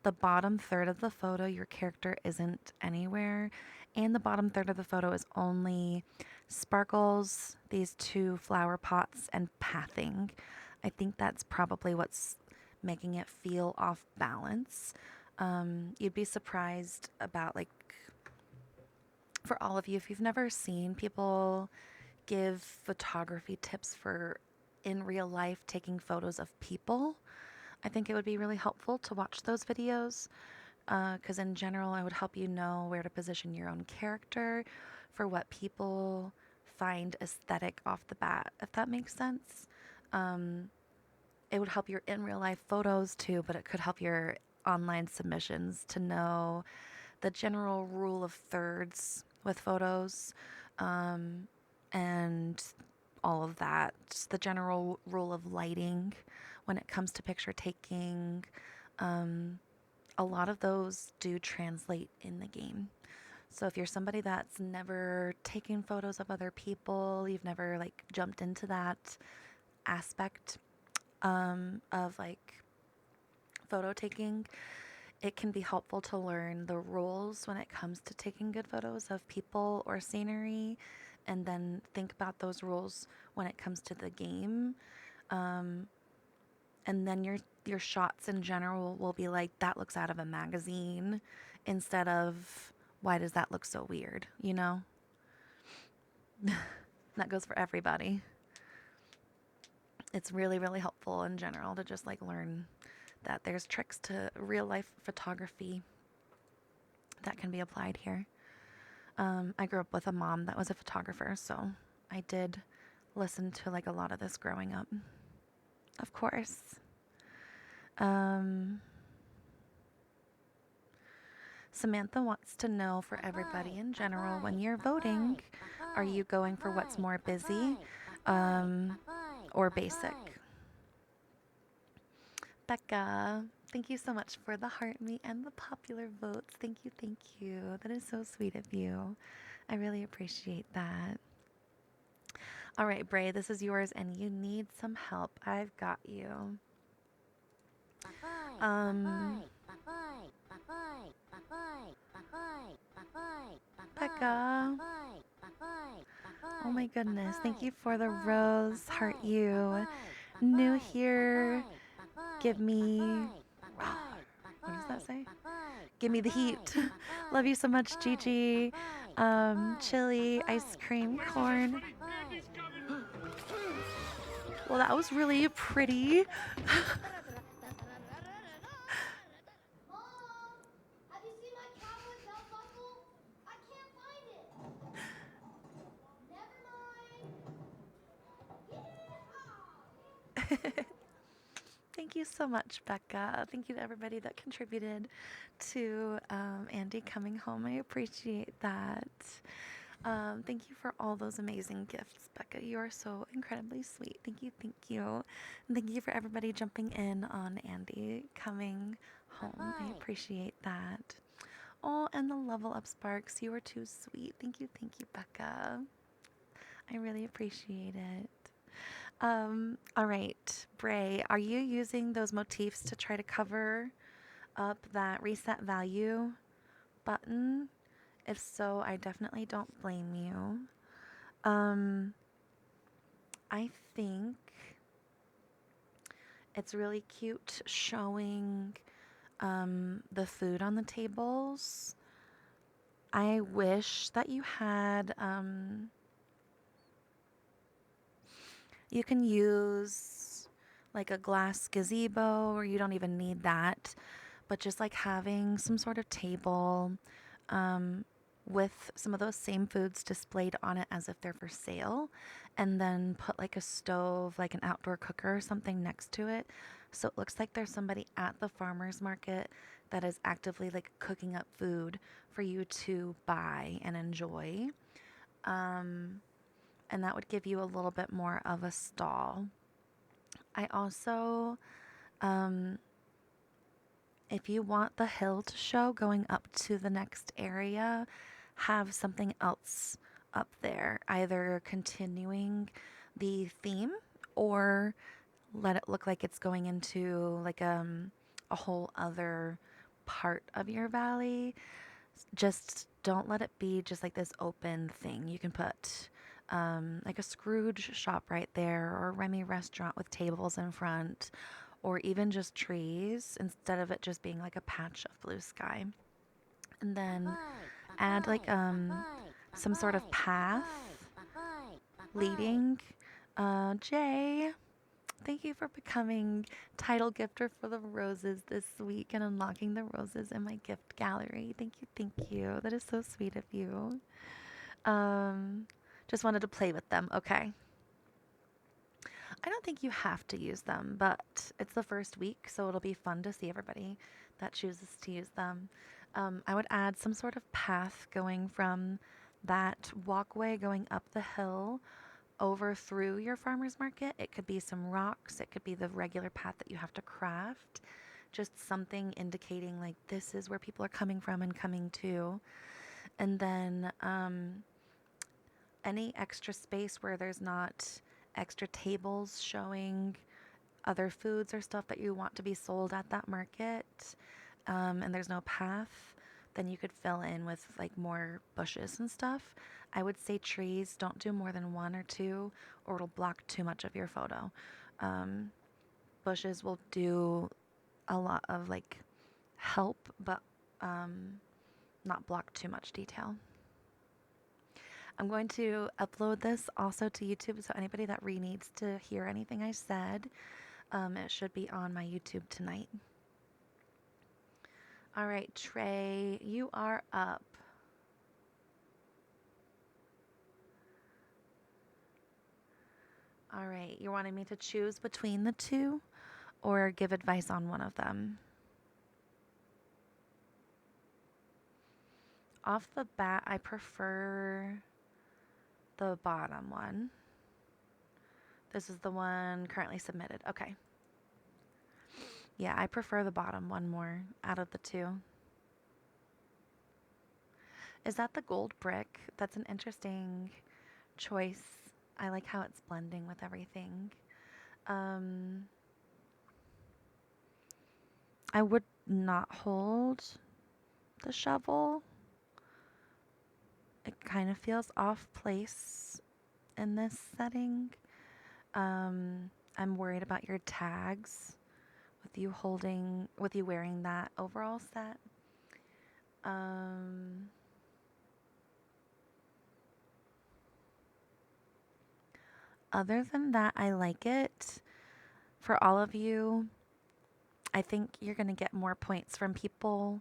The bottom third of the photo, your character isn't anywhere. And the bottom third of the photo is only sparkles, these two flower pots, and pathing. I think that's probably what's making it feel off balance. You'd be surprised about, like, for all of you, if you've never seen people give photography tips for in real life taking photos of people, I think it would be really helpful to watch those videos, because in general, it would help you know where to position your own character for what people find aesthetic off the bat, if that makes sense. It would help your in real life photos too, but it could help your online submissions to know the general rule of thirds with photos, and all of that. Just the general rule of lighting when it comes to picture taking. A lot of those do translate in the game. So if you're somebody that's never taken photos of other people, you've never like jumped into that aspect of like photo taking, it can be helpful to learn the rules when it comes to taking good photos of people or scenery, and then think about those rules when it comes to the game. And then your shots in general will be like, that looks out of a magazine, instead of, why does that look so weird, you know? That goes for everybody. It's really, really helpful in general to just like learn that there's tricks to real life photography that can be applied here. I grew up with a mom that was a photographer, so I did listen to like a lot of this growing up. Of course. Samantha wants to know, for everybody in general, when you're voting, are you going for what's more busy or basic? Becca, thank you so much for the heart me and the popular votes. Thank you, thank you. That is so sweet of you. I really appreciate that. All right, Bray, this is yours, and you need some help. I've got you. Becca. Oh my goodness. Thank you for the rose. Heart you. New here. Give me. What does that say? Give me the heat. Love you so much, Gigi. Chili, ice cream, corn. Well, that was really pretty. Mom, have you seen my cowboy belt buckle? I can't find it. Never mind. Thank you so much, Becca. Thank you to everybody that contributed to Andy coming home. I appreciate that. Thank you for all those amazing gifts, Becca. You are so incredibly sweet. Thank you, thank you. And thank you for everybody jumping in on Andy coming home. I appreciate that. Oh, and the level up Sparks. You are too sweet. Thank you, Becca. I really appreciate it. All right, Bray, are you using those motifs to try to cover up that reset value button? If so, I definitely don't blame you. I think it's really cute showing the food on the tables. I wish that you had you can use like a glass gazebo, or you don't even need that, but just like having some sort of table with some of those same foods displayed on it as if they're for sale, and then put like a stove, like an outdoor cooker or something next to it, so it looks like there's somebody at the farmer's market that is actively like cooking up food for you to buy and enjoy. And that would give you a little bit more of a stall. I also, if you want the hill to show going up to the next area, have something else up there, either continuing the theme or let it look like it's going into like a whole other part of your valley. Just don't let it be just like this open thing. You can put like a Scrooge shop right there, or a Remy restaurant with tables in front, or even just trees instead of it just being like a patch of blue sky. And then add like some sort of path leading. Jay, thank you for becoming title gifter for the roses this week and unlocking the roses in my gift gallery. Thank you. That is so sweet of you. Just wanted to play with them, okay? I don't think you have to use them, but it's the first week, so it'll be fun to see everybody that chooses to use them. I would add some sort of path going from that walkway going up the hill over through your farmer's market. It could be some rocks, it could be the regular path that you have to craft. Just something indicating like this is where people are coming from and coming to. And then any extra space where there's not extra tables showing other foods or stuff that you want to be sold at that market, and there's no path, then you could fill in with like more bushes and stuff. I would say trees, don't do more than one or two, or it'll block too much of your photo. Bushes will do a lot of like help, but not block too much detail. I'm going to upload this also to YouTube, so anybody that needs to hear anything I said, it should be on my YouTube tonight. All right, Trey, you are up. All right, you're wanting me to choose between the two or give advice on one of them? Off the bat, I prefer the bottom one. This is the one currently submitted. Okay. Yeah, I prefer the bottom one more out of the two. Is that the gold brick? That's an interesting choice. I like how it's blending with everything. I would not hold the shovel. It kind of feels off place in this setting. I'm worried about your tags with you wearing that overall set. Other than that, I like it. For all of you, I think you're going to get more points from people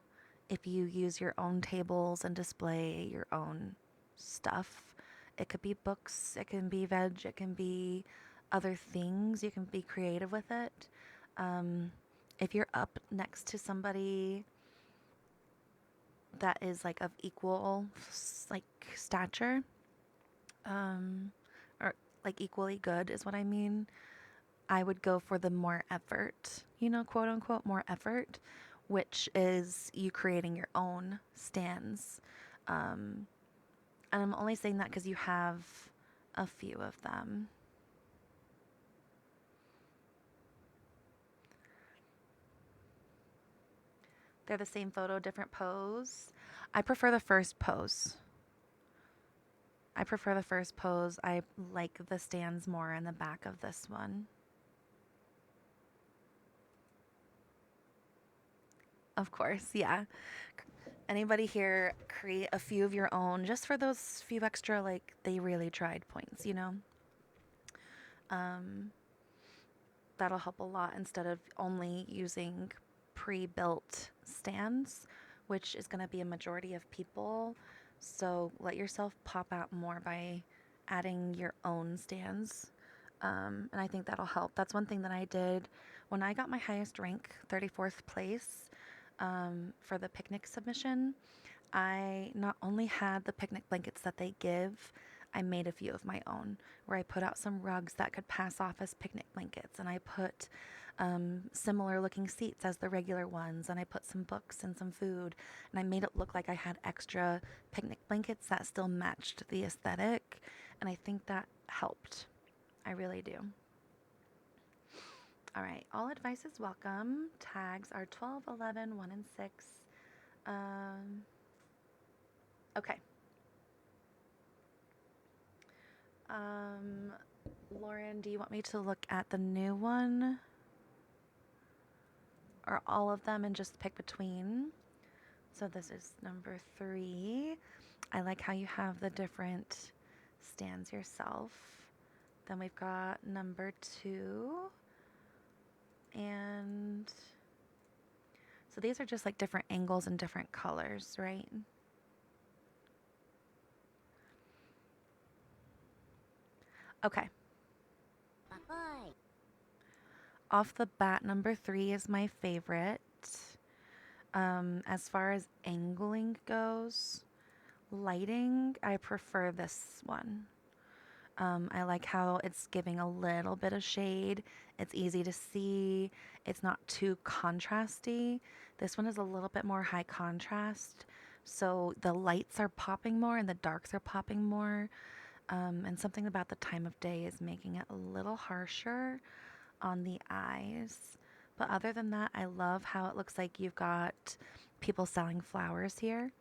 if you use your own tables and display your own stuff. It could be books, it can be veg, it can be other things. You can be creative with it. If you're up next to somebody that is like of equal like stature, or like equally good is what I mean, I would go for the more effort, quote unquote, more effort, which is you creating your own stands. And I'm only saying that because you have a few of them. They're the same photo, different pose. I prefer the first pose. I like the stands more in the back of this one. Of course, yeah. Anybody here create a few of your own just for those few extra, like, they really tried points, That'll help a lot instead of only using pre-built stands, which is going to be a majority of people. So let yourself pop out more by adding your own stands. And I think that'll help. That's one thing that I did when I got my highest rank, 34th place, for the picnic submission. I not only had the picnic blankets that they give, I made a few of my own where I put out some rugs that could pass off as picnic blankets, and I put similar looking seats as the regular ones, and I put some books and some food, and I made it look like I had extra picnic blankets that still matched the aesthetic, and I think that helped. I really do. All right, all advice is welcome. Tags are 12, 11, 1, and 6. Okay. Lauren, do you want me to look at the new one? Or all of them and just pick between? So this is number 3. I like how you have the different stands yourself. Then we've got number 2. And so these are just like different angles and different colors, right? Okay. Bye-bye. Off the bat, number 3 is my favorite. As far as angling goes, lighting, I prefer this one. I like how it's giving a little bit of shade. It's easy to see. It's not too contrasty. This one is a little bit more high contrast. So the lights are popping more and the darks are popping more. And something about the time of day is making it a little harsher on the eyes. But other than that, I love how it looks like you've got people selling flowers here.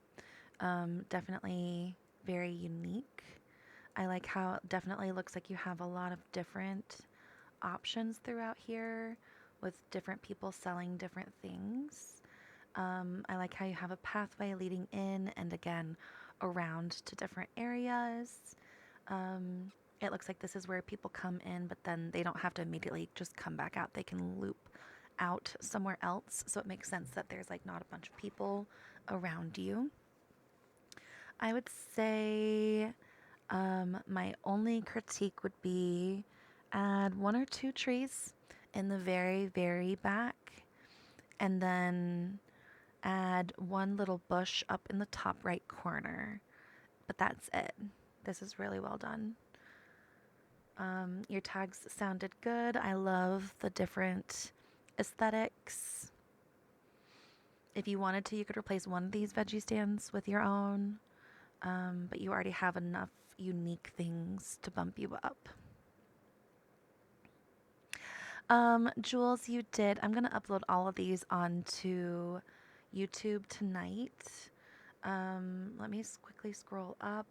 Definitely very unique. I like how it definitely looks like you have a lot of different options throughout here with different people selling different things. I like how you have a pathway leading in and again around to different areas. It looks like this is where people come in, but then they don't have to immediately just come back out. They can loop out somewhere else. So it makes sense that there's like not a bunch of people around you. I would say my only critique would be add 1 or 2 trees in the very, very back, and then add 1 little bush up in the top right corner. But that's it. This is really well done. Your tags sounded good. I love the different aesthetics. If you wanted to, you could replace one of these veggie stands with your own, but you already have enough unique things to bump you up. Jules, you did. I'm going to upload all of these onto YouTube tonight. Let me quickly scroll up.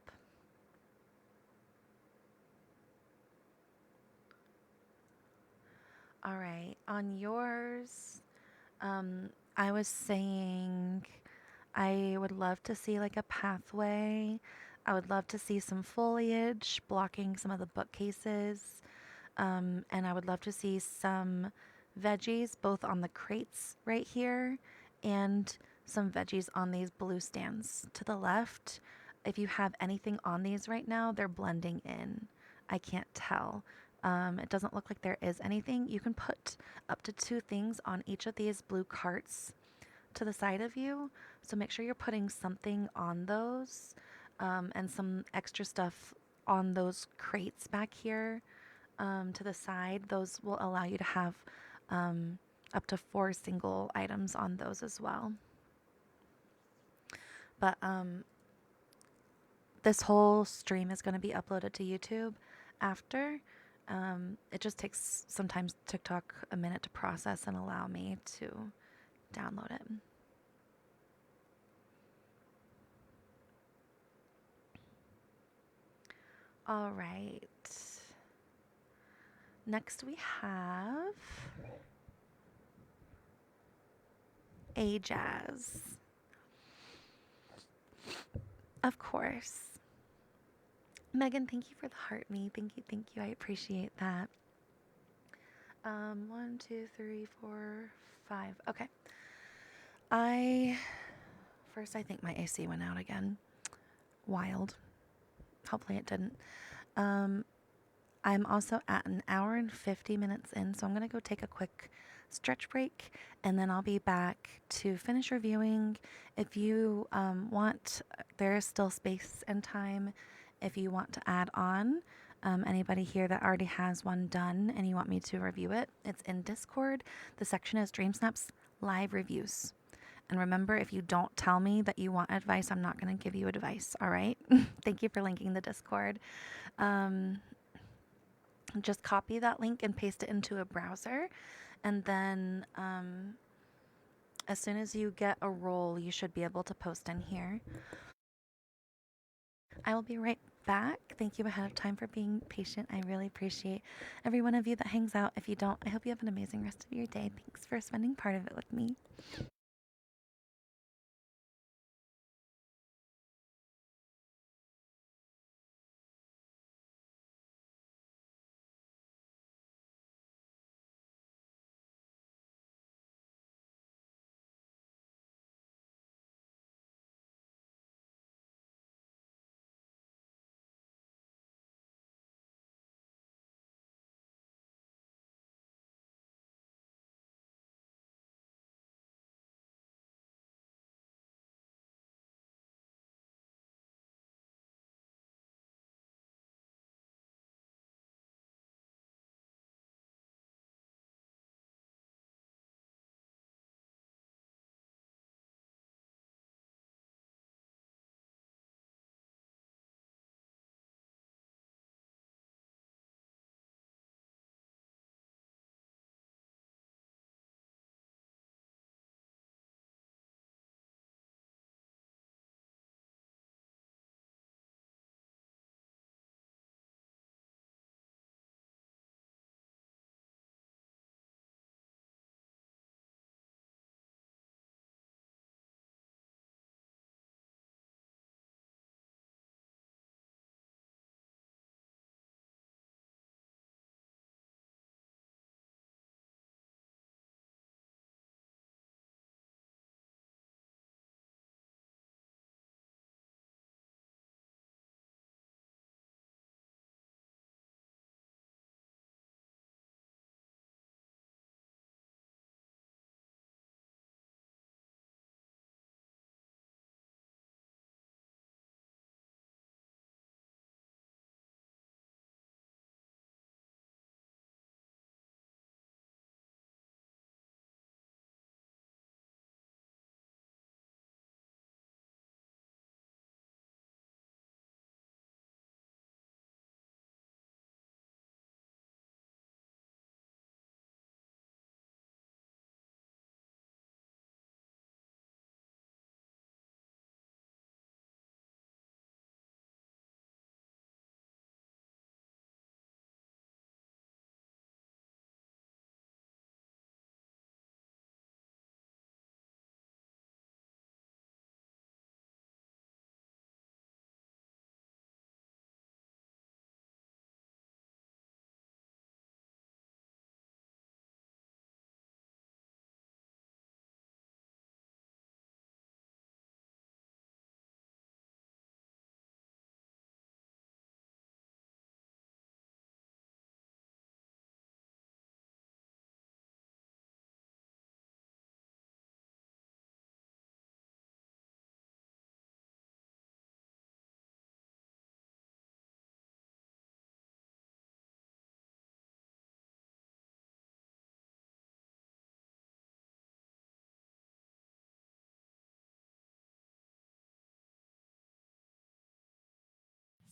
All right, on yours, I was saying I would love to see like a pathway. I would love to see some foliage blocking some of the bookcases. And I would love to see some veggies both on the crates right here and some veggies on these blue stands to the left. If you have anything on these right now, they're blending in. I can't tell. It doesn't look like there is anything. You can put up to 2 things on each of these blue carts to the side of you. So make sure you're putting something on those and some extra stuff on those crates back here to the side. Those will allow you to have up to 4 single items on those as well. But this whole stream is going to be uploaded to YouTube after. It just takes sometimes TikTok a minute to process and allow me to download it. All right. Next we have Ajaz. Of course. Megan, thank you for the heart me. Thank you, thank you. I appreciate that. 1, 2, 3, 4, 5. Okay. I think my AC went out again. Wild. Hopefully it didn't. I'm also at an hour and 50 minutes in, so I'm going to go take a quick stretch break, and then I'll be back to finish reviewing. If you want, there is still space and time if you want to add on. Anybody here that already has one done and you want me to review it, it's in Discord. The section is Dreamsnaps live reviews. And remember, if you don't tell me that you want advice, I'm not going to give you advice, all right? Thank you for linking the Discord. Just copy that link and paste it into a browser. And then as soon as you get a role, you should be able to post in here. I will be right back. Thank you ahead of time for being patient. I really appreciate every one of you that hangs out. If you don't, I hope you have an amazing rest of your day. Thanks for spending part of it with me.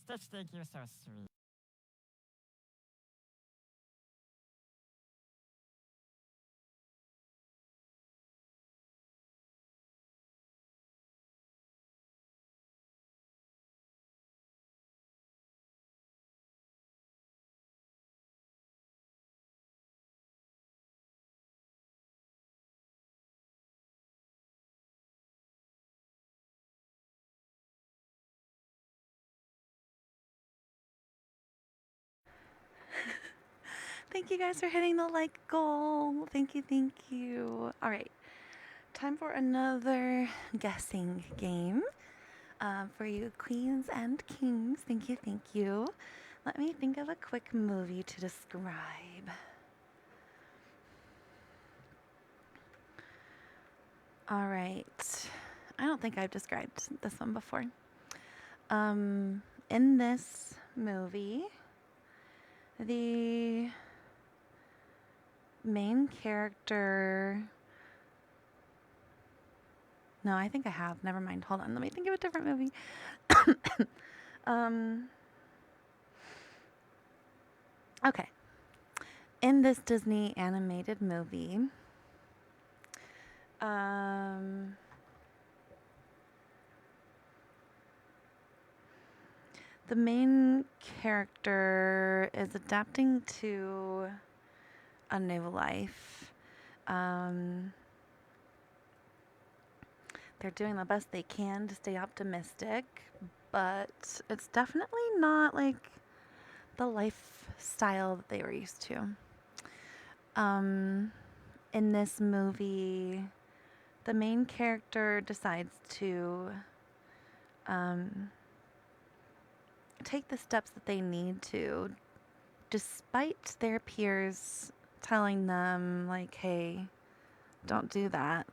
Stitch, thank you, so sweet. Thank you guys for hitting the like goal. Thank you, thank you. All right, time for another guessing game for you queens and kings. Thank you, thank you. Let me think of a quick movie to describe. All right. I don't think I've described this one before. In this movie, the main character. No, I think I have. Never mind. Hold on. Let me think of a different movie. Okay. In this Disney animated movie, the main character is adapting to a new life. They're doing the best they can to stay optimistic, but it's definitely not like the lifestyle that they were used to. In this movie, the main character decides to take the steps that they need to, despite their peers telling them, like, hey, don't do that.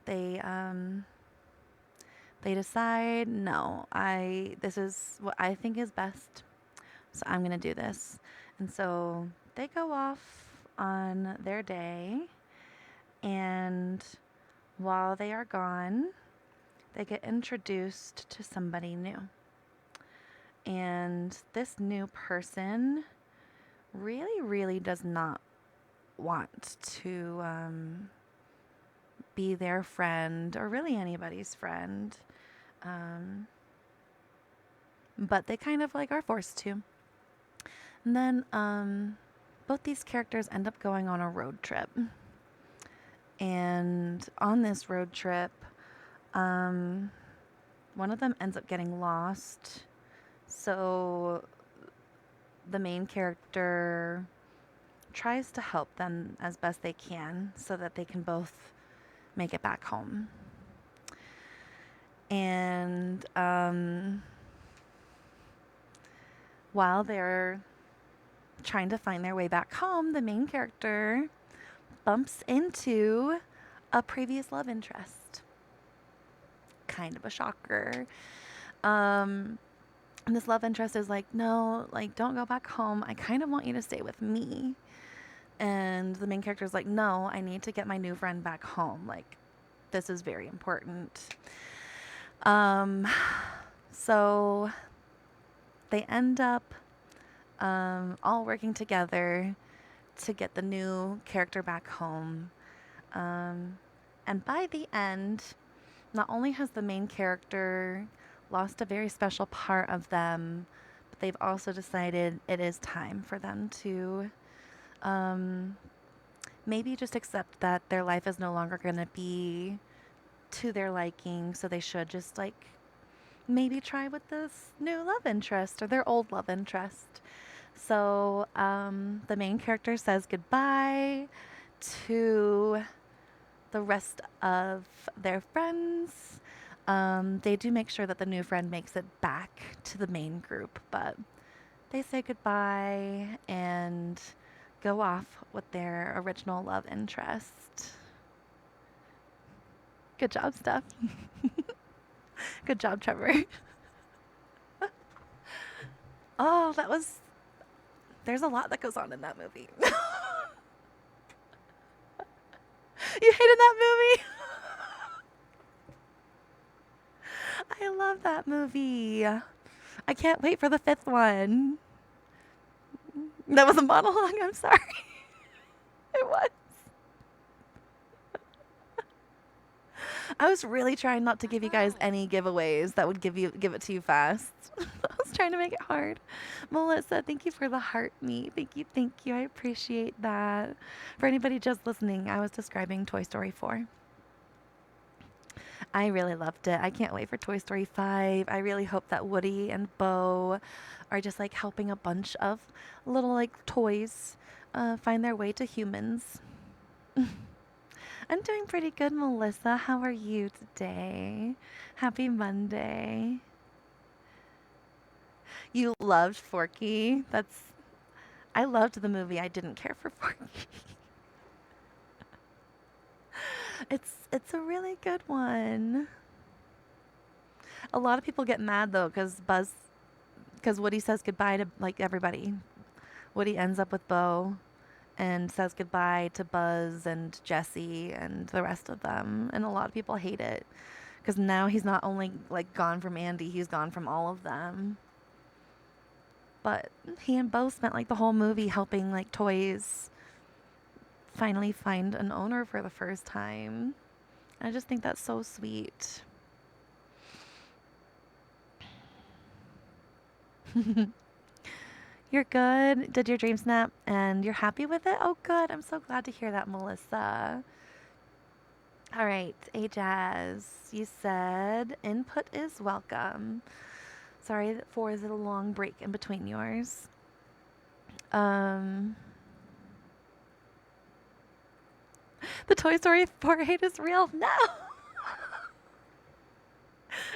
They decide, no, this is what I think is best, so I'm going to do this. And so they go off on their day, and while they are gone, they get introduced to somebody new. And this new person really, really does not want to be their friend or really anybody's friend. But they kind of like are forced to. And then both these characters end up going on a road trip. And on this road trip, one of them ends up getting lost. So the main character tries to help them as best they can so that they can both make it back home. And while they're trying to find their way back home, the main character bumps into a previous love interest. Kind of a shocker. And this love interest is like, no, like, don't go back home. I kind of want you to stay with me. And the main character is like, no, I need to get my new friend back home. Like, this is very important. So they end up all working together to get the new character back home. And by the end, not only has the main character lost a very special part of them, but they've also decided it is time for them to maybe just accept that their life is no longer going to be to their liking, so they should just like maybe try with this new love interest or their old love interest. So the main character says goodbye to the rest of their friends. They do make sure that the new friend makes it back to the main group, but they say goodbye and go off with their original love interest. Good job, Steph. Good job, Trevor. Oh, there's a lot that goes on in that movie. You hated that movie? I love that movie. I can't wait for the 5th one. That was a monologue. I'm sorry. It was. I was really trying not to give you guys any giveaways that would give it to you fast. I was trying to make it hard. Melissa, thank you for the heart meet. Thank you. I appreciate that. For anybody just listening, I was describing Toy Story 4. I really loved it. I can't wait for Toy Story 5. I really hope that Woody and Bo are just like helping a bunch of little like toys find their way to humans. I'm doing pretty good, Melissa. How are you today? Happy Monday. You loved Forky. I loved the movie. I didn't care for Forky. It's a really good one. A lot of people get mad though because Woody says goodbye to like everybody. Woody ends up with Bo and says goodbye to Buzz and Jesse and the rest of them, and a lot of people hate it because now he's not only like gone from Andy, he's gone from all of them. But he and Bo spent like the whole movie helping like toys finally find an owner for the first time. I just think that's so sweet. You're good. Did your dream snap and you're happy with it? Oh, good. I'm so glad to hear that, Melissa. All right, Jazz, you said input is welcome. Sorry for the long break in between yours. The Toy Story 4 hate is real. No.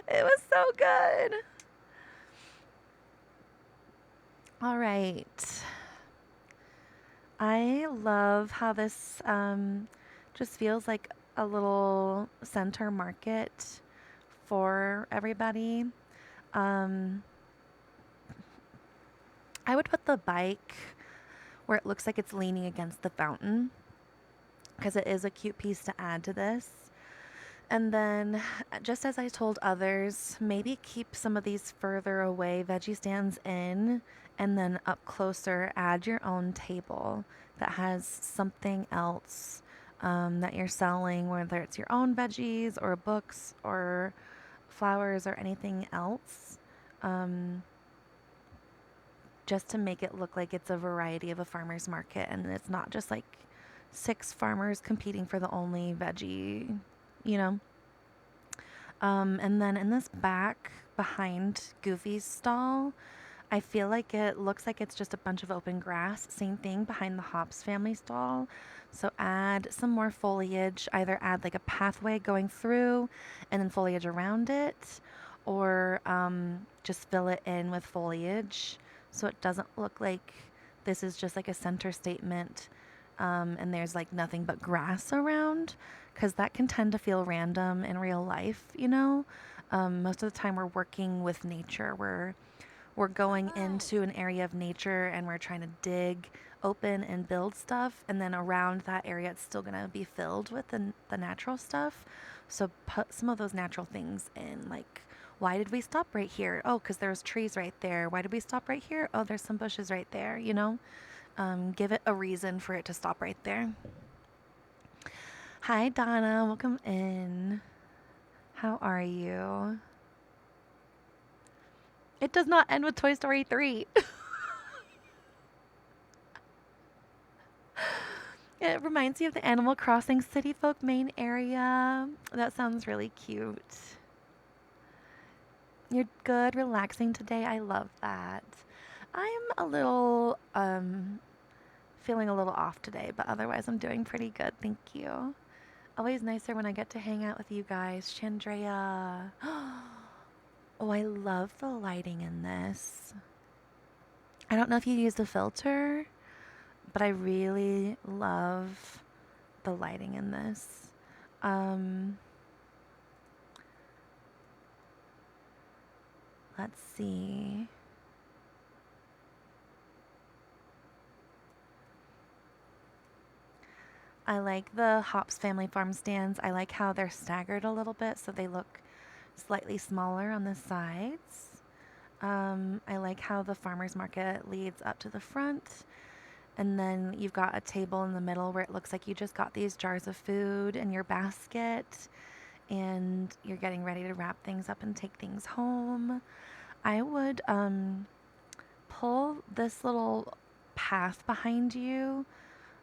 It was so good. All right. I love how this just feels like a little center market for everybody. I would put the bike where it looks like it's leaning against the fountain because it is a cute piece to add to this. And then, just as I told others, maybe keep some of these further away veggie stands in, and then up closer, add your own table that has something else that you're selling, whether it's your own veggies or books or flowers or anything else, just to make it look like it's a variety of a farmer's market and it's not just like 6 farmers competing for the only veggie, you know. And then in this back behind Goofy's stall, I feel like it looks like it's just a bunch of open grass. Same thing behind the Hops family stall. So add some more foliage, either add like a pathway going through and then foliage around it, or just fill it in with foliage so it doesn't look like this is just like a center statement and there's like nothing but grass around, because that can tend to feel random in real life, you know. Most of the time we're working with nature. We're going into an area of nature and we're trying to dig open and build stuff, and then around that area it's still going to be filled with the natural stuff. So put some of those natural things in, like, why did we stop right here? Oh, because there's trees right there. Why did we stop right here? Oh, there's some bushes right there, you know. Give it a reason for it to stop right there. Hi, Donna. Welcome in. How are you? It does not end with Toy Story 3. It reminds you of the Animal Crossing City Folk main area. That sounds really cute. You're good, relaxing today. I love that. I'm a little, feeling a little off today, but otherwise I'm doing pretty good. Thank you. Always nicer when I get to hang out with you guys. Chandrea. Oh, I love the lighting in this. I don't know if you used a filter, but I really love the lighting in this. Let's see. I like the Hops Family Farm stands. I like how they're staggered a little bit so they look slightly smaller on the sides. I like how the farmer's market leads up to the front. And then you've got a table in the middle where it looks like you just got these jars of food in your basket and you're getting ready to wrap things up and take things home. I would pull this little path behind you.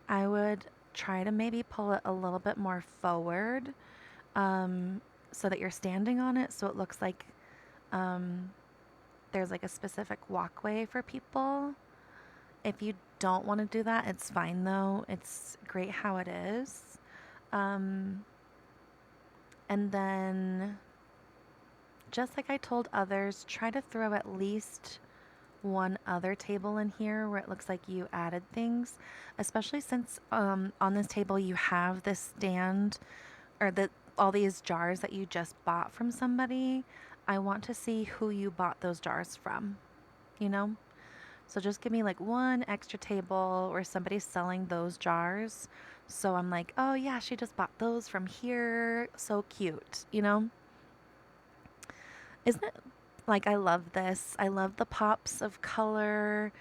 I would try to maybe pull it a little bit more forward so that you're standing on it so it looks like there's like a specific walkway for people. If you don't want to do that, it's fine though. It's great how it is. And then, just like I told others, try to throw at least one other table in here where it looks like you added things, especially since on this table you have this stand or all these jars that you just bought from somebody. I want to see who you bought those jars from, you know? So just give me like one extra table where somebody's selling those jars. So I'm like, oh yeah, she just bought those from here. So cute, you know? Isn't it like I love this? I love the pops of color.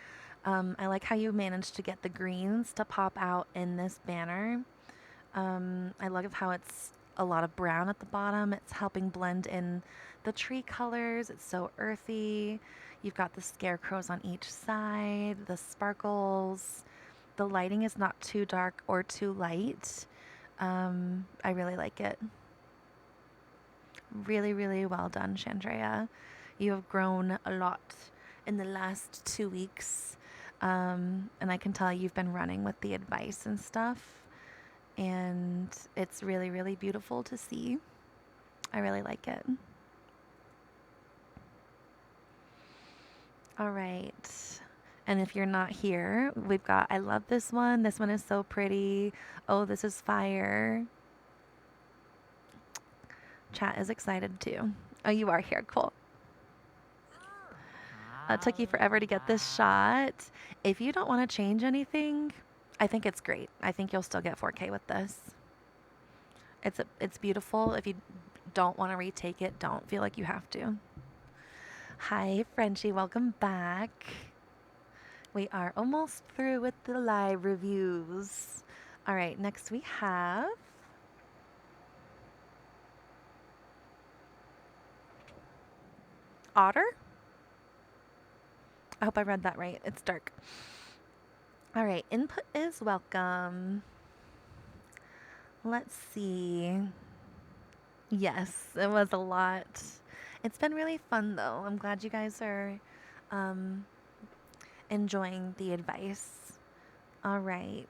I like how you managed to get the greens to pop out in this banner. I love how it's a lot of brown at the bottom. It's helping blend in the tree colors. It's so earthy. You've got the scarecrows on each side, the sparkles. The lighting is not too dark or too light. I really like it. Really, really well done, Chandrea. You have grown a lot in the last 2 weeks. And I can tell you've been running with the advice and stuff. And it's really, really beautiful to see. I really like it. All right. And if you're not here, we've got, I love this one. This one is so pretty. Oh, this is fire. Chat is excited too. Oh, you are here. Cool. It took you forever to get this shot. If you don't want to change anything, I think it's great. I think you'll still get 4K with this. It's beautiful. If you don't want to retake it, don't feel like you have to. Hi, Frenchie. Welcome back. We are almost through with the live reviews. All right, next we have Otter. I hope I read that right. It's dark. All right, input is welcome. Let's see. Yes, it was a lot. It's been really fun though. I'm glad you guys are enjoying the advice. All right.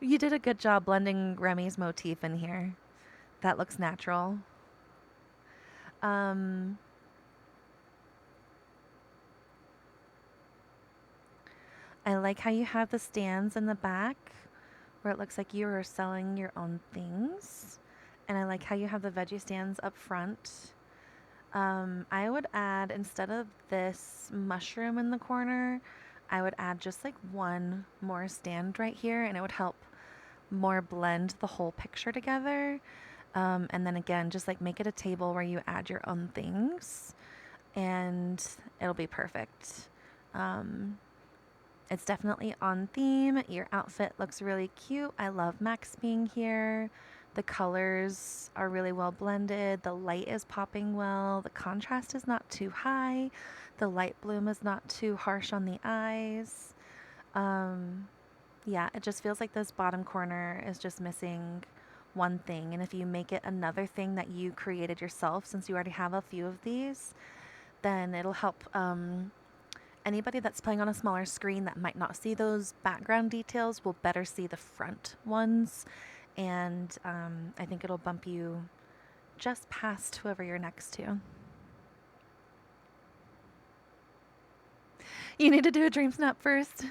You did a good job blending Remy's motif in here. That looks natural. I like how you have the stands in the back where it looks like you are selling your own things. And I like how you have the veggie stands up front. I would add, instead of this mushroom in the corner, I would add just like one more stand right here, and it would help more blend the whole picture together. And then again, just like make it a table where you add your own things and it'll be perfect. It's definitely on theme. Your outfit looks really cute. I love Max being here. The colors are really well blended. The light is popping well. The contrast is not too high. The light bloom is not too harsh on the eyes. Yeah, it just feels like this bottom corner is just missing one thing. And if you make it another thing that you created yourself, since you already have a few of these, then it'll help anybody that's playing on a smaller screen that might not see those background details will better see the front ones. And I think it'll bump you just past whoever you're next to. You need to do a dream snap first.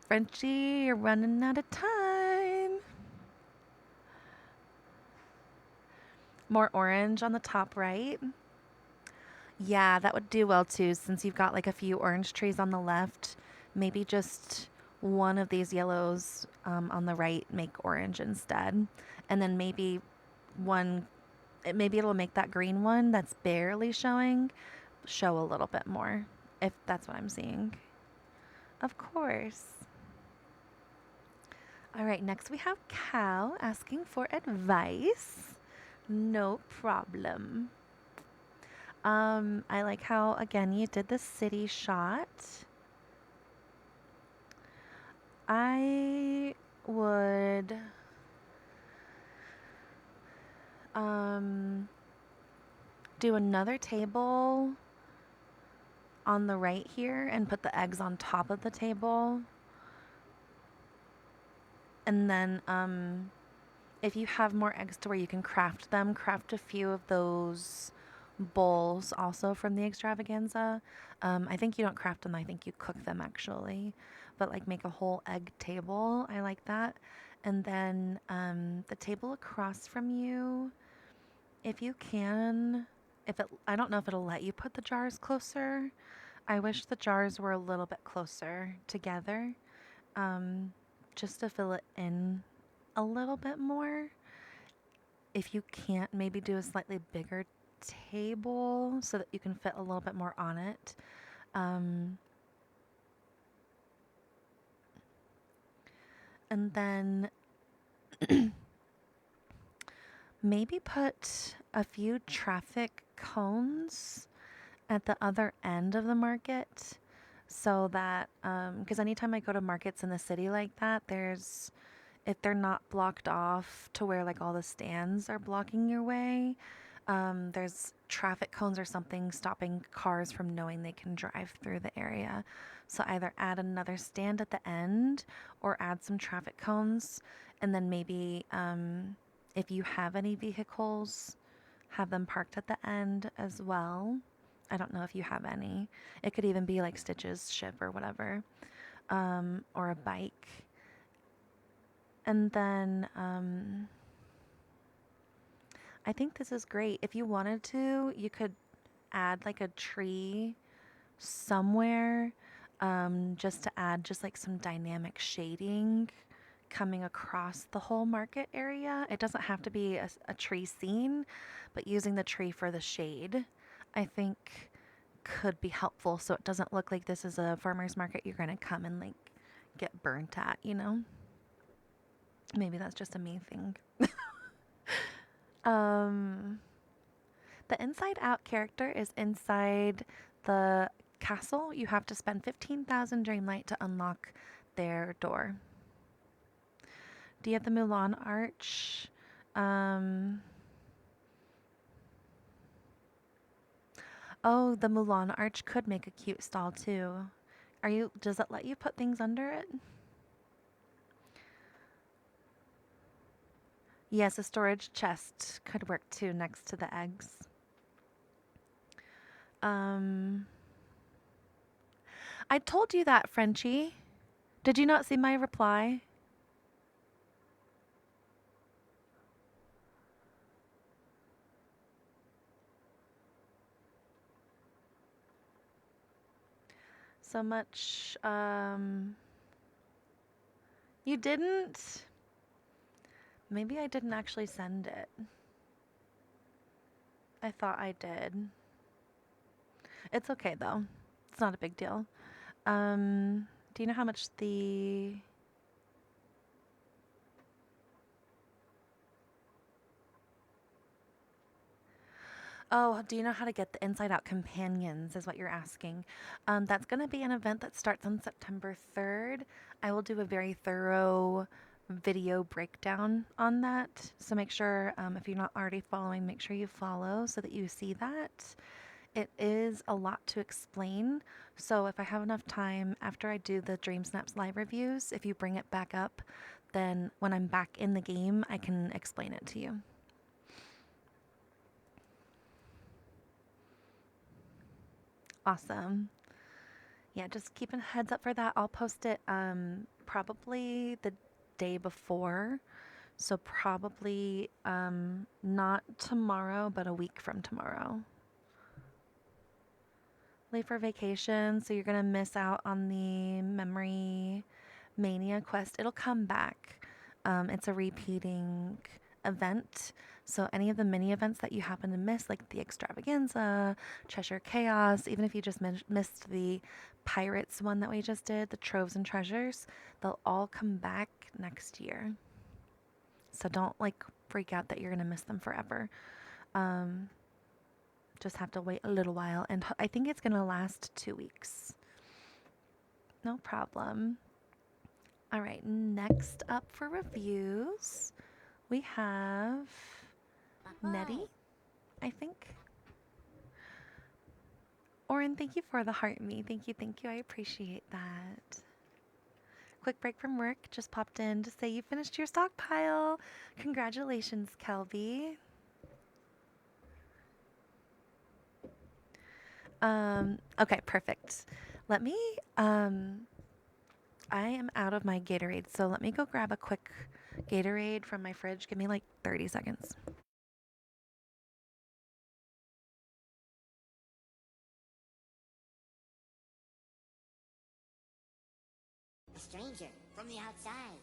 Frenchie, you're running out of time. More orange on the top right. Yeah, that would do well too, since you've got like a few orange trees on the left. Maybe just one of these yellows on the right make orange instead. And then maybe one maybe it'll make that green one that's barely showing show a little bit more, if that's what I'm seeing. Of course. All right, next we have Cal asking for advice. No problem. I like how, again, you did the city shot. I would do another table on the right here and put the eggs on top of the table. And then if you have more eggs to where you can craft them, craft a few of those bowls also from the extravaganza. I think you don't craft them, I think you cook them actually. But like make a whole egg table. I like that. And then the table across from you, if you can, I don't know if it'll let you put the jars closer. I wish the jars were a little bit closer together, just to fill it in a little bit more. If you can't, maybe do a slightly bigger table so that you can fit a little bit more on it. And then maybe put a few traffic cones at the other end of the market so that, because anytime I go to markets in the city like that, if they're not blocked off to where like all the stands are blocking your way, there's traffic cones or something stopping cars from knowing they can drive through the area. So either add another stand at the end or add some traffic cones, and then maybe if you have any vehicles, have them parked at the end as well. I don't know if you have any. It could even be like Stitch's ship or whatever, or a bike. And then I think this is great. If you wanted to, you could add like a tree somewhere, just to add just like some dynamic shading coming across the whole market area. It doesn't have to be a tree scene, but using the tree for the shade, I think could be helpful so it doesn't look like this is a farmer's market you're going to come and like get burnt at, you know? Maybe that's just a me thing. The Inside Out character is inside the castle. You have to spend 15,000 Dreamlight to unlock their door. Do you have the Mulan Arch? Oh, the Mulan Arch could make a cute stall too. Does it let you put things under it? Yes, a storage chest could work too next to the eggs. I told you that, Frenchie. Did you not see my reply? So much, you didn't? Maybe I didn't actually send it. I thought I did. It's okay though. It's not a big deal. Do you know how much Oh, do you know how to get the Inside Out companions is what you're asking. That's going to be an event that starts on September 3rd. I will do a very thorough video breakdown on that. So make sure, if you're not already following, make sure you follow so that you see that. It is a lot to explain. So if I have enough time after I do the Dreamsnaps live reviews, if you bring it back up, then when I'm back in the game, I can explain it to you. Awesome. Yeah, just keep a heads up for that. I'll post it probably the day before. So probably not tomorrow, but a week from tomorrow. Leave for vacation, so you're going to miss out on the Memory Mania quest. It'll come back. It's a repeating event. So any of the mini events that you happen to miss, like the extravaganza, Cheshire Chaos, even if you just missed the Pirates one that we just did, the Troves and Treasures, they'll all come back next year. So don't like freak out that you're going to miss them forever. Just have to wait a little while, and I think it's going to last 2 weeks. No problem. All right, next up for reviews, we have Nettie, I think. Oren, thank you for the heart me. Thank you, thank you. I appreciate that. Quick break from work. Just popped in to say you finished your stockpile. Congratulations, Kelby. Okay, perfect. Let me, I am out of my Gatorade, so let me go grab a quick Gatorade from my fridge. Give me like 30 seconds. A stranger from the outside.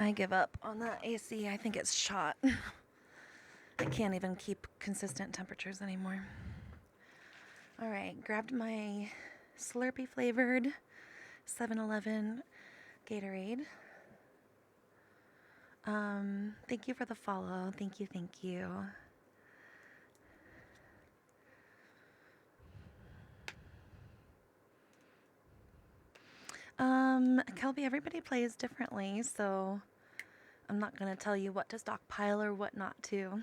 I give up on that AC. I think it's shot. I can't even keep consistent temperatures anymore. All right, grabbed my Slurpee flavored 7-Eleven Gatorade. Thank you for the follow. Thank you, thank you. Kelby, everybody plays differently, so I'm not gonna tell you what to stockpile or what not to.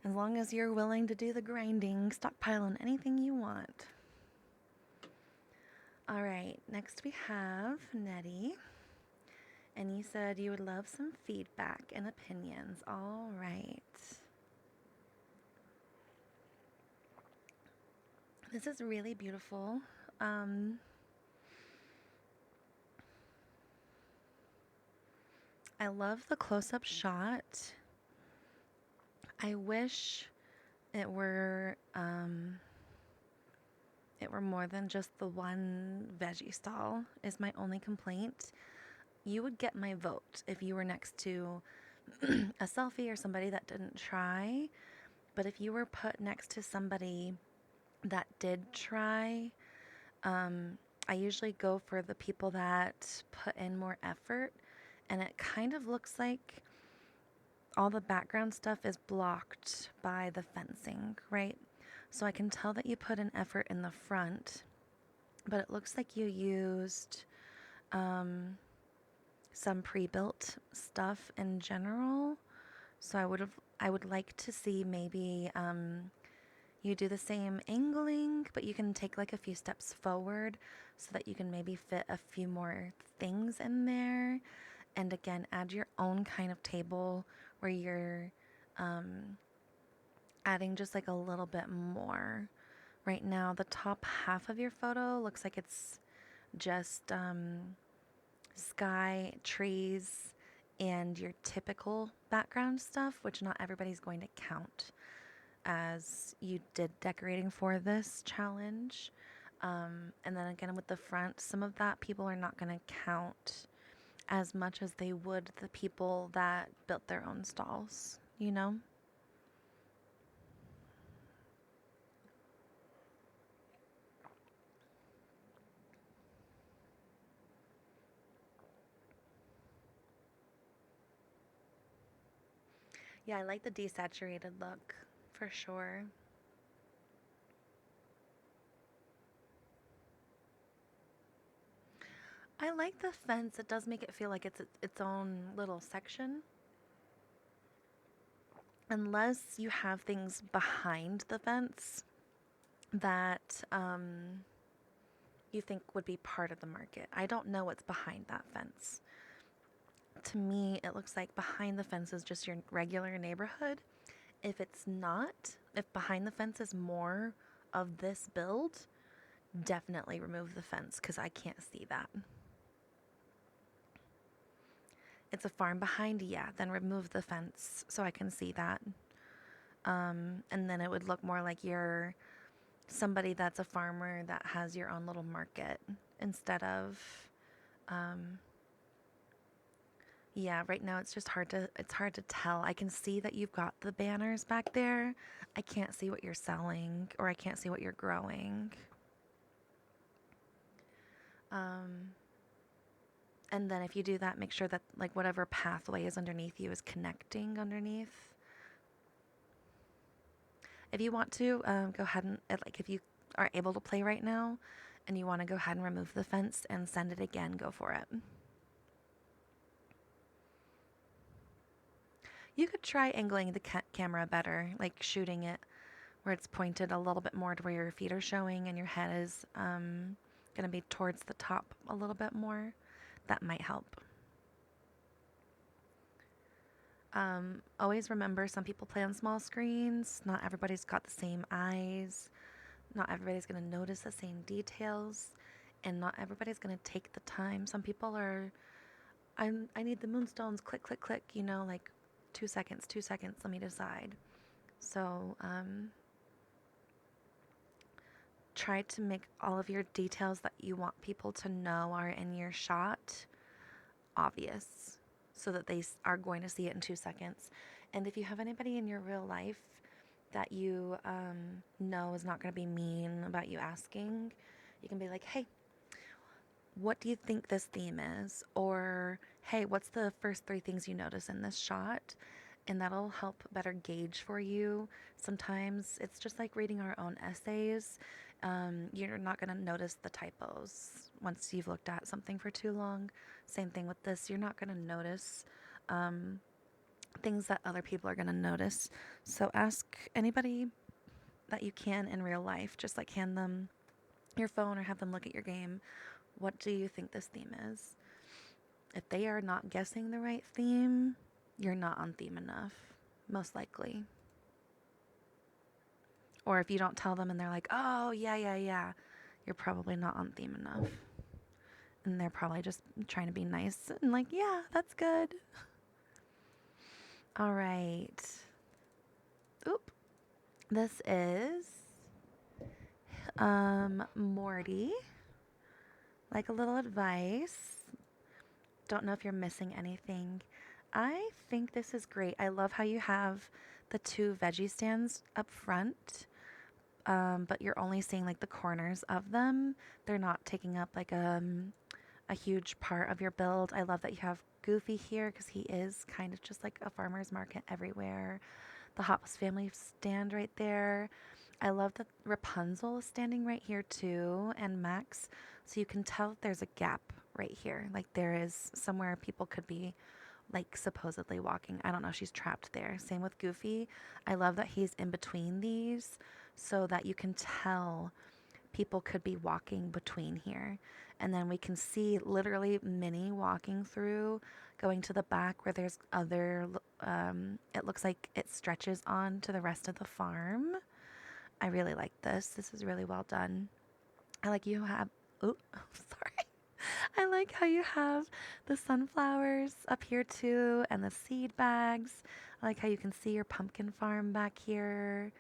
As long as you're willing to do the grinding, stockpiling anything you want. All right, next we have Nettie. And you said you would love some feedback and opinions. All right. This is really beautiful. I love the close-up shot. I wish it were more than just the one veggie stall is my only complaint. You would get my vote if you were next to a selfie or somebody that didn't try. But if you were put next to somebody that did try, I usually go for the people that put in more effort. And it kind of looks like all the background stuff is blocked by the fencing, right? So I can tell that you put an effort in the front, but it looks like you used some pre-built stuff in general. So I would like to see maybe you do the same angling, but you can take like a few steps forward so that you can maybe fit a few more things in there. And again, add your own kind of table where you're adding just like a little bit more. Right now, the top half of your photo looks like it's just sky, trees, and your typical background stuff, which not everybody's going to count as you did decorating for this challenge. And then again, with the front, some of that people are not going to count as much as they would the people that built their own stalls, you know? Yeah, I like the desaturated look for sure. I like the fence. It does make it feel like it's its own little section. Unless you have things behind the fence that you think would be part of the market. I don't know what's behind that fence. To me, it looks like behind the fence is just your regular neighborhood. If it's not, if behind the fence is more of this build, definitely remove the fence because I can't see that. It's a farm behind, yeah, then remove the fence so I can see that. And then it would look more like you're somebody that's a farmer that has your own little market instead of, yeah, right now it's just it's hard to tell. I can see that you've got the banners back there. I can't see what you're selling or I can't see what you're growing. And then if you do that, make sure that like whatever pathway is underneath you is connecting underneath. If you want to, go ahead and, like, if you are able to play right now and you want to go ahead and remove the fence and send it again, go for it. You could try angling the camera better, like shooting it where it's pointed a little bit more to where your feet are showing and your head is going to be towards the top a little bit more. That might help. Always remember, some people play on small screens. Not everybody's got the same eyes. Not everybody's going to notice the same details. And not everybody's going to take the time. Some people are, I need the moonstones, click, click, click, you know, like 2 seconds, let me decide. So try to make all of your details that you want people to know are in your shot obvious so that they are going to see it in 2 seconds. And if you have anybody in your real life that you know is not going to be mean about you asking, you can be like, hey, what do you think this theme is? Or, hey, what's the first 3 things you notice in this shot? And that'll help better gauge for you. Sometimes it's just like reading our own essays. You're not going to notice the typos once you've looked at something for too long. Same thing with this. You're not going to notice things that other people are going to notice. So ask anybody that you can in real life. Just like hand them your phone or have them look at your game. What do you think this theme is? If they are not guessing the right theme, you're not on theme enough, most likely. Or if you don't tell them and they're like, oh, yeah, you're probably not on theme enough. And they're probably just trying to be nice and like, yeah, that's good. All right. Oop. This is Morty. Like a little advice. Don't know if you're missing anything. I think this is great. I love how you have the 2 veggie stands up front, but you're only seeing like the corners of them. They're not taking up like a huge part of your build. I love that you have Goofy here because he is kind of just like a farmer's market everywhere. The Hops family stand right there. I love that Rapunzel is standing right here too, and Max. So you can tell there's a gap right here. Like there is somewhere people could be like supposedly walking. I don't know. She's trapped there. Same with Goofy. I love that he's in between these so that you can tell people could be walking between here. And then we can see literally Minnie walking through, going to the back where there's other, it looks like it stretches on to the rest of the farm. I really like this. This is really well done. I like you have, oh, sorry. I like how you have the sunflowers up here too and the seed bags. I like how you can see your pumpkin farm back here.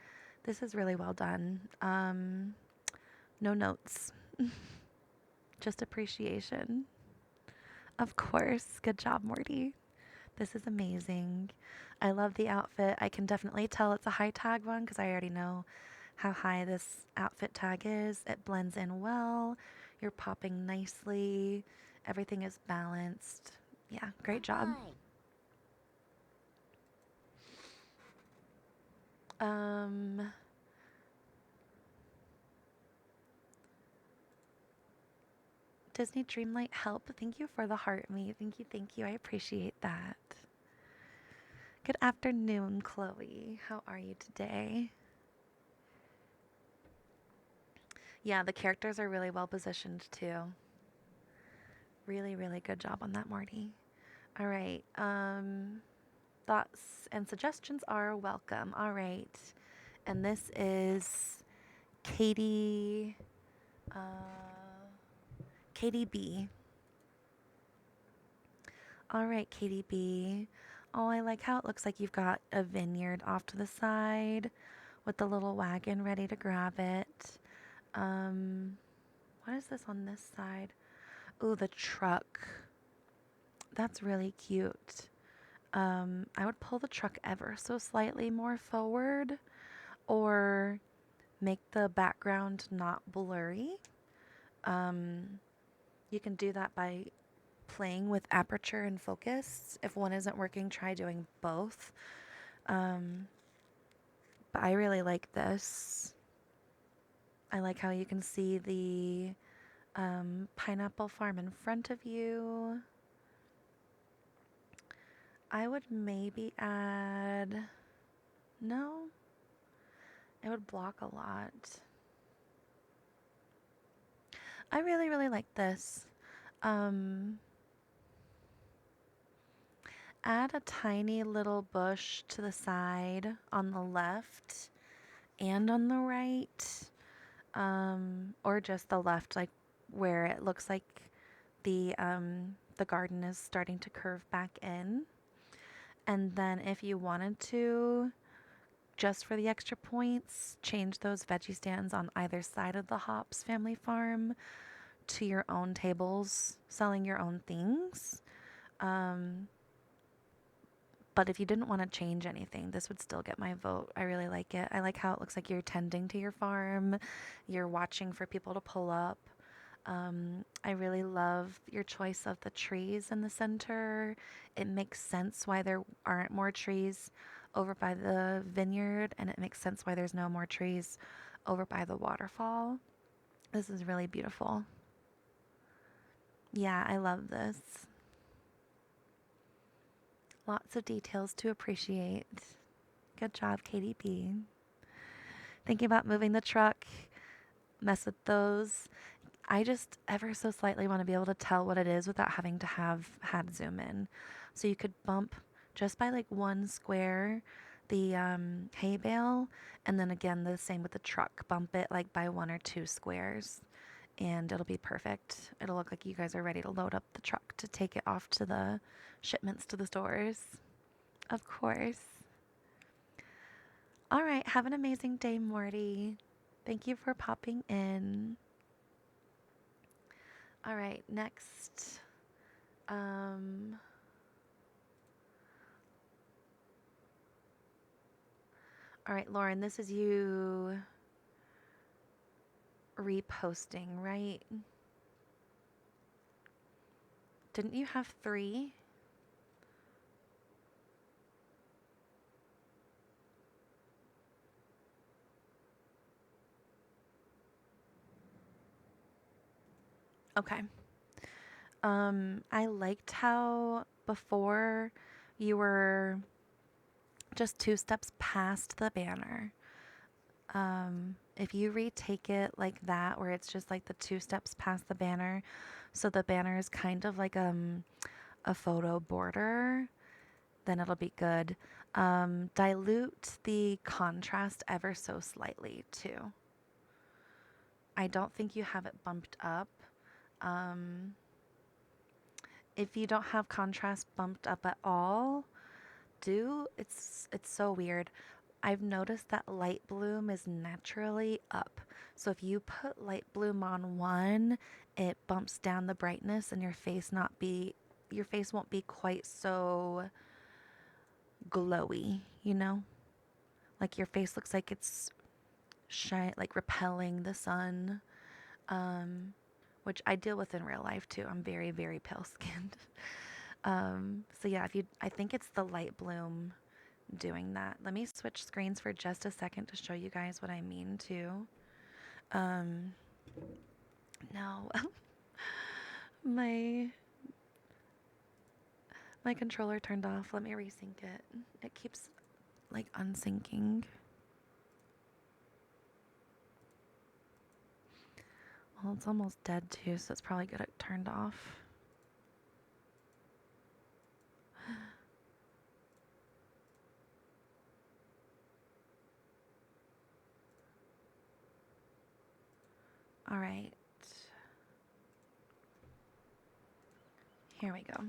This is really well done. No notes. Just appreciation. Of course. Good job, Morty. This is amazing. I love the outfit. I can definitely tell it's a high tag one because I already know how high this outfit tag is. It blends in well. You're popping nicely. Everything is balanced. Yeah, great job. Disney Dreamlight help. Thank you for the heart me. Thank you. I appreciate that. Good afternoon, Chloe. How are you today? Yeah, the characters are really well positioned too. Really, really good job on that, Marty. All right. Thoughts and suggestions are welcome. All right. And this is Katie KDB. All right, KDB. Oh, I like how it looks like you've got a vineyard off to the side with the little wagon ready to grab it. What is this on this side? Ooh, the truck. That's really cute. I would pull the truck ever so slightly more forward or make the background not blurry. You can do that by playing with aperture and focus. If one isn't working, try doing both. But I really like this. I like how you can see the pineapple farm in front of you. I would maybe add... No, it would block a lot. I really, really like this. Add a tiny little bush to the side on the left and on the right, or just the left, like where it looks like the garden is starting to curve back in. And then if you wanted to, just for the extra points, change those veggie stands on either side of the Hops family farm to your own tables, selling your own things. But if you didn't want to change anything, this would still get my vote. I really like it. I like how it looks like you're tending to your farm. You're watching for people to pull up. I really love your choice of the trees in the center. It makes sense why there aren't more trees over by the vineyard, and it makes sense why there's no more trees over by the waterfall. This is really beautiful. Yeah, I love this. Lots of details to appreciate. Good job, KDP. Thinking about moving the truck, mess with those. I just ever so slightly want to be able to tell what it is without having to have had zoom in. So you could bump just by like one square the hay bale, and then again the same with the truck. Bump it like by 1 or 2 squares, and it'll be perfect. It'll look like you guys are ready to load up the truck to take it off to the shipments to the stores. Of course. All right, have an amazing day, Morty. Thank you for popping in. All right, next. All right, Lauren, this is you reposting, right? Didn't you have 3? Okay. I liked how before you were just 2 steps past the banner. If you retake it like that, where it's just like the 2 steps past the banner, so the banner is kind of like a photo border, then it'll be good. Dilute the contrast ever so slightly too. I don't think you have it bumped up. If you don't have contrast bumped up at all, it's so weird. I've noticed that light bloom is naturally up. So if you put light bloom on 1, it bumps down the brightness and your face won't be quite so glowy, you know? Like your face looks like it's like repelling the sun. Which I deal with in real life too. I'm very, very pale skinned. So yeah, I think it's the light bloom doing that. Let me switch screens for just a second to show you guys what I mean too. No, my controller turned off. Let me resync it. It keeps like unsyncing. Well, it's almost dead too, so it's probably good it turned off. All right, Here we go.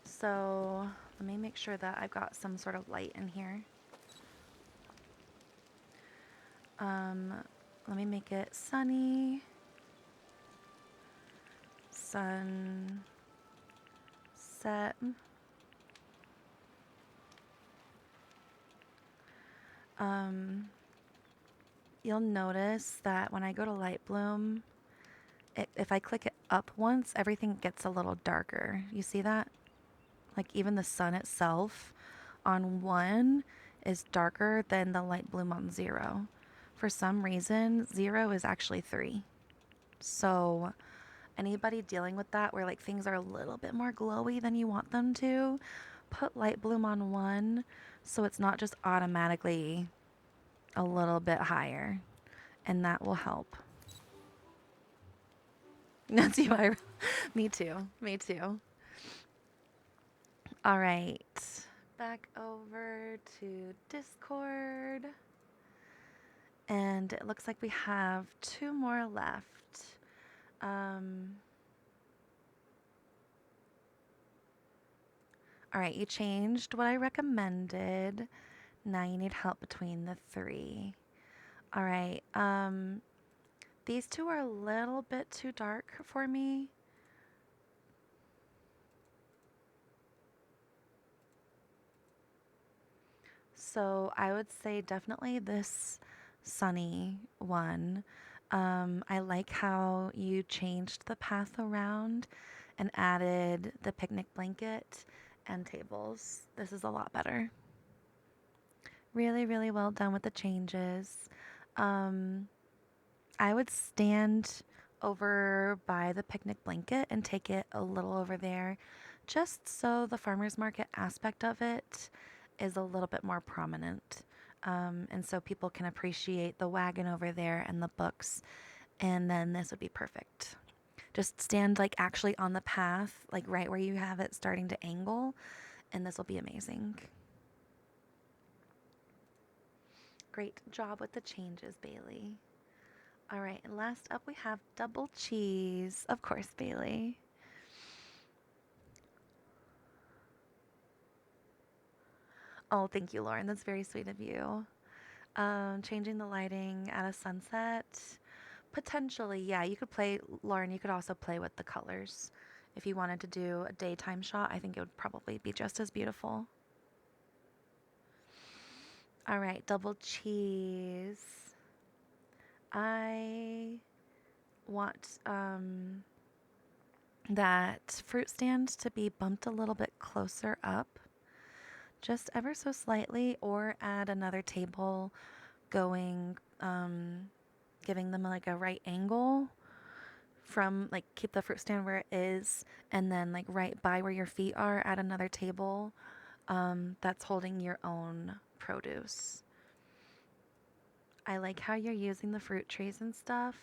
So let me make sure that I've got some sort of light in here. Let me make it sunny. Sun set. You'll notice that when I go to light bloom, if I click it up once, everything gets a little darker. You see that? Like even the sun itself on 1 is darker than the light bloom on 0. For some reason, 0 is actually 3. So anybody dealing with that where like things are a little bit more glowy than you want them to, put light bloom on 1 so it's not just automatically a little bit higher, and that will help. That's you, Ira. Me too. Me too. All right. Back over to Discord. And it looks like we have 2 more left. All right, you changed what I recommended. Now you need help between the 3. All right. These 2 are a little bit too dark for me. So I would say definitely this sunny one. I like how you changed the path around and added the picnic blanket and tables. This is a lot better. Really, really well done with the changes. I would stand over by the picnic blanket and take it a little over there, just so the farmer's market aspect of it is a little bit more prominent. And so people can appreciate the wagon over there and the books. And then this would be perfect. Just stand like actually on the path, like right where you have it starting to angle, and this will be amazing. Great job with the changes, Bailey. All right, and last up we have double cheese. Of course, Bailey. Oh, thank you, Lauren. That's very sweet of you. Changing the lighting at a sunset. Potentially, yeah. You could play, Lauren, you could also play with the colors. If you wanted to do a daytime shot, I think it would probably be just as beautiful. All right, double cheese. I want that fruit stand to be bumped a little bit closer up, just ever so slightly, or add another table going, giving them like a right angle from, like, keep the fruit stand where it is, and then like right by where your feet are, add another table that's holding your own produce. I like how you're using the fruit trees and stuff.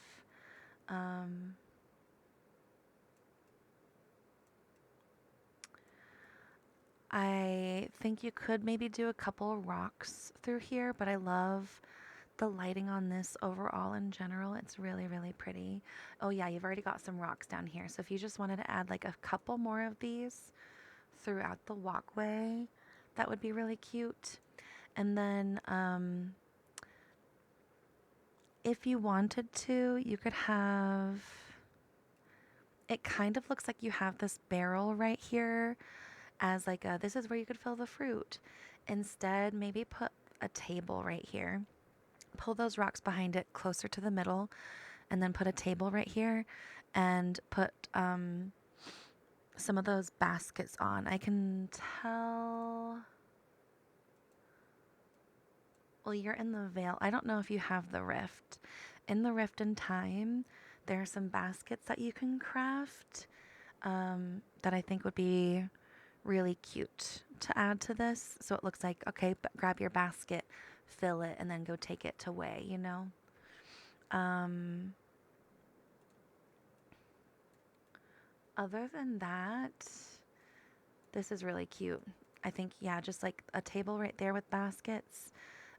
I think you could maybe do a couple rocks through here, but I love the lighting on this overall in general. It's really, really pretty. Oh yeah, you've already got some rocks down here. So if you just wanted to add like a couple more of these throughout the walkway, that would be really cute. And then if you wanted to, you could have, it kind of looks like you have this barrel right here as like a, this is where you could fill the fruit. Instead, maybe put a table right here. Pull those rocks behind it closer to the middle, and then put a table right here and put some of those baskets on. I can tell. Well, you're in the Vale. I don't know if you have the Rift. In the Rift in Time, there are some baskets that you can craft that I think would be really cute to add to this. So it looks like, okay, grab your basket, fill it, and then go take it to weigh, you know? Other than that, this is really cute. I think, yeah, just like a table right there with baskets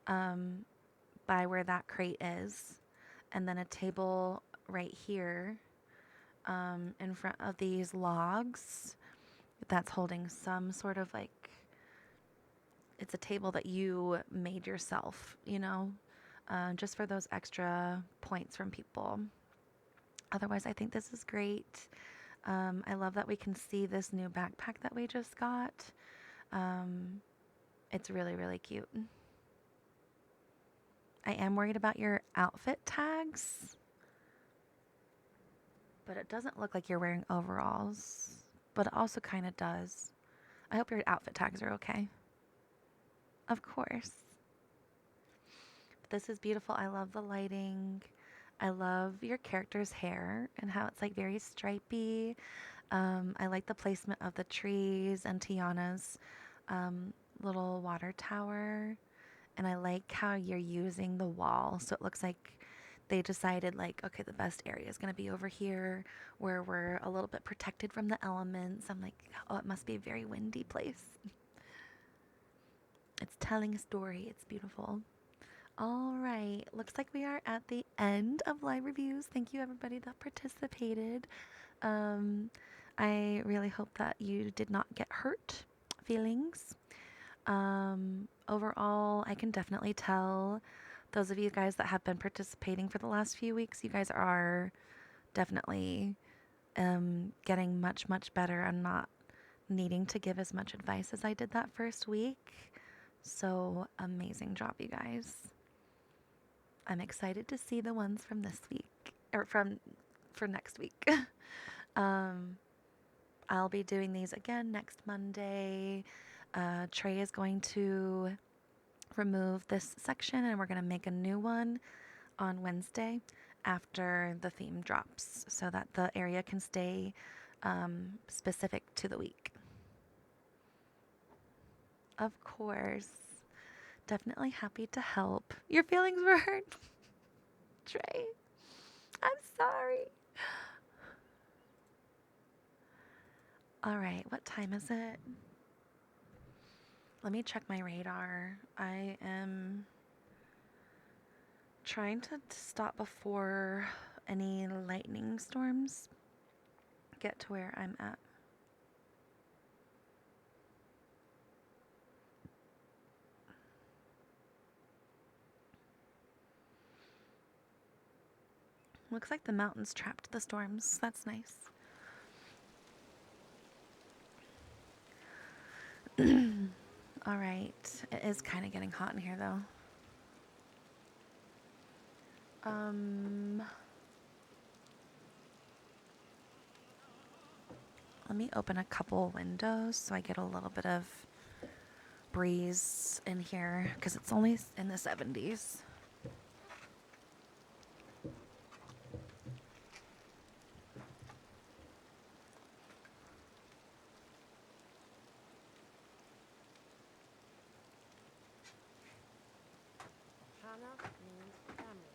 by where that crate is. And then a table right here in front of these logs that's holding some sort of like, it's a table that you made yourself, you know, just for those extra points from people. Otherwise, I think this is great. I love that we can see this new backpack that we just got. It's really, really cute. I am worried about your outfit tags, but it doesn't look like you're wearing overalls, but it also kind of does. I hope your outfit tags are okay. Of course. But this is beautiful. I love the lighting. I love your character's hair and how it's like very stripy. I like the placement of the trees and Tiana's little water tower. And I like how you're using the wall. So it looks like they decided like, okay, the best area is going to be over here where we're a little bit protected from the elements. I'm like, oh, it must be a very windy place. It's telling a story. It's beautiful. All right. Looks like we are at the end of live reviews. Thank you everybody that participated. I really hope that you did not get hurt feelings. Overall, I can definitely tell those of you guys that have been participating for the last few weeks, you guys are definitely getting much, much better. I'm not needing to give as much advice as I did that first week. So amazing job, you guys. I'm excited to see the ones from this week or for next week. I'll be doing these again next Monday. Trey is going to remove this section and we're going to make a new one on Wednesday after the theme drops so that the area can stay specific to the week. Of course. Definitely happy to help. Your feelings were hurt? Trey, I'm sorry. All right, what time is it? Let me check my radar. I am trying to stop before any lightning storms get to where I'm at. Looks like the mountains trapped the storms. That's nice. All right. It is kind of getting hot in here, though. Let me open a couple windows so I get a little bit of breeze in here because it's only in the 70s. Hana means family.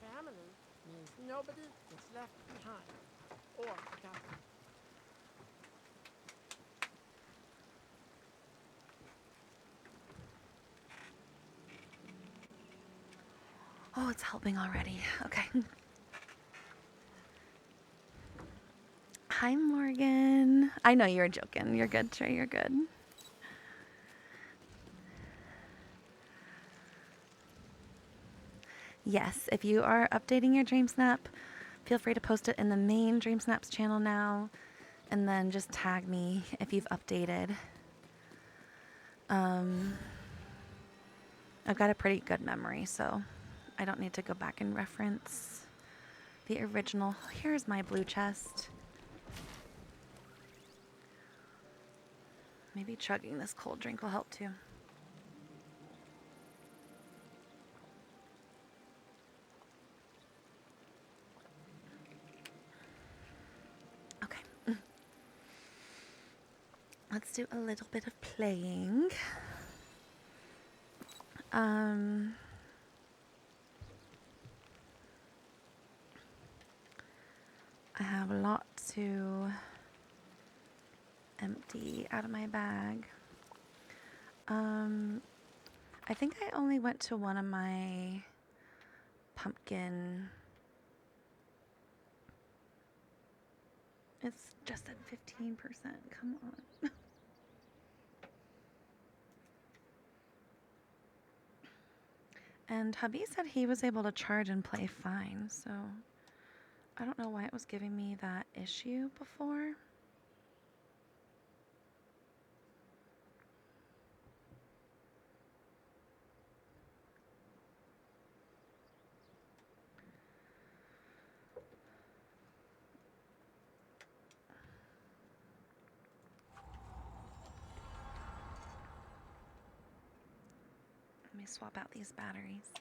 Family means nobody is left behind or forgotten. Oh, it's helping already. Okay. Hi, Morgan. I know you were joking. You're good, Trey. You're good. Yes, if you are updating your Dreamsnap, feel free to post it in the main Dreamsnaps channel now, and then just tag me if you've updated. I've got a pretty good memory, so I don't need to go back and reference the original. Here's my blue chest. Maybe chugging this cold drink will help too. Okay. Let's do a little bit of playing. I have a lot to empty out of my bag. I think I only went to one of my pumpkin It's just at 15%. Come on. And hubby said he was able to charge and play fine, so I don't know why it was giving me that issue before. Let me swap out these batteries.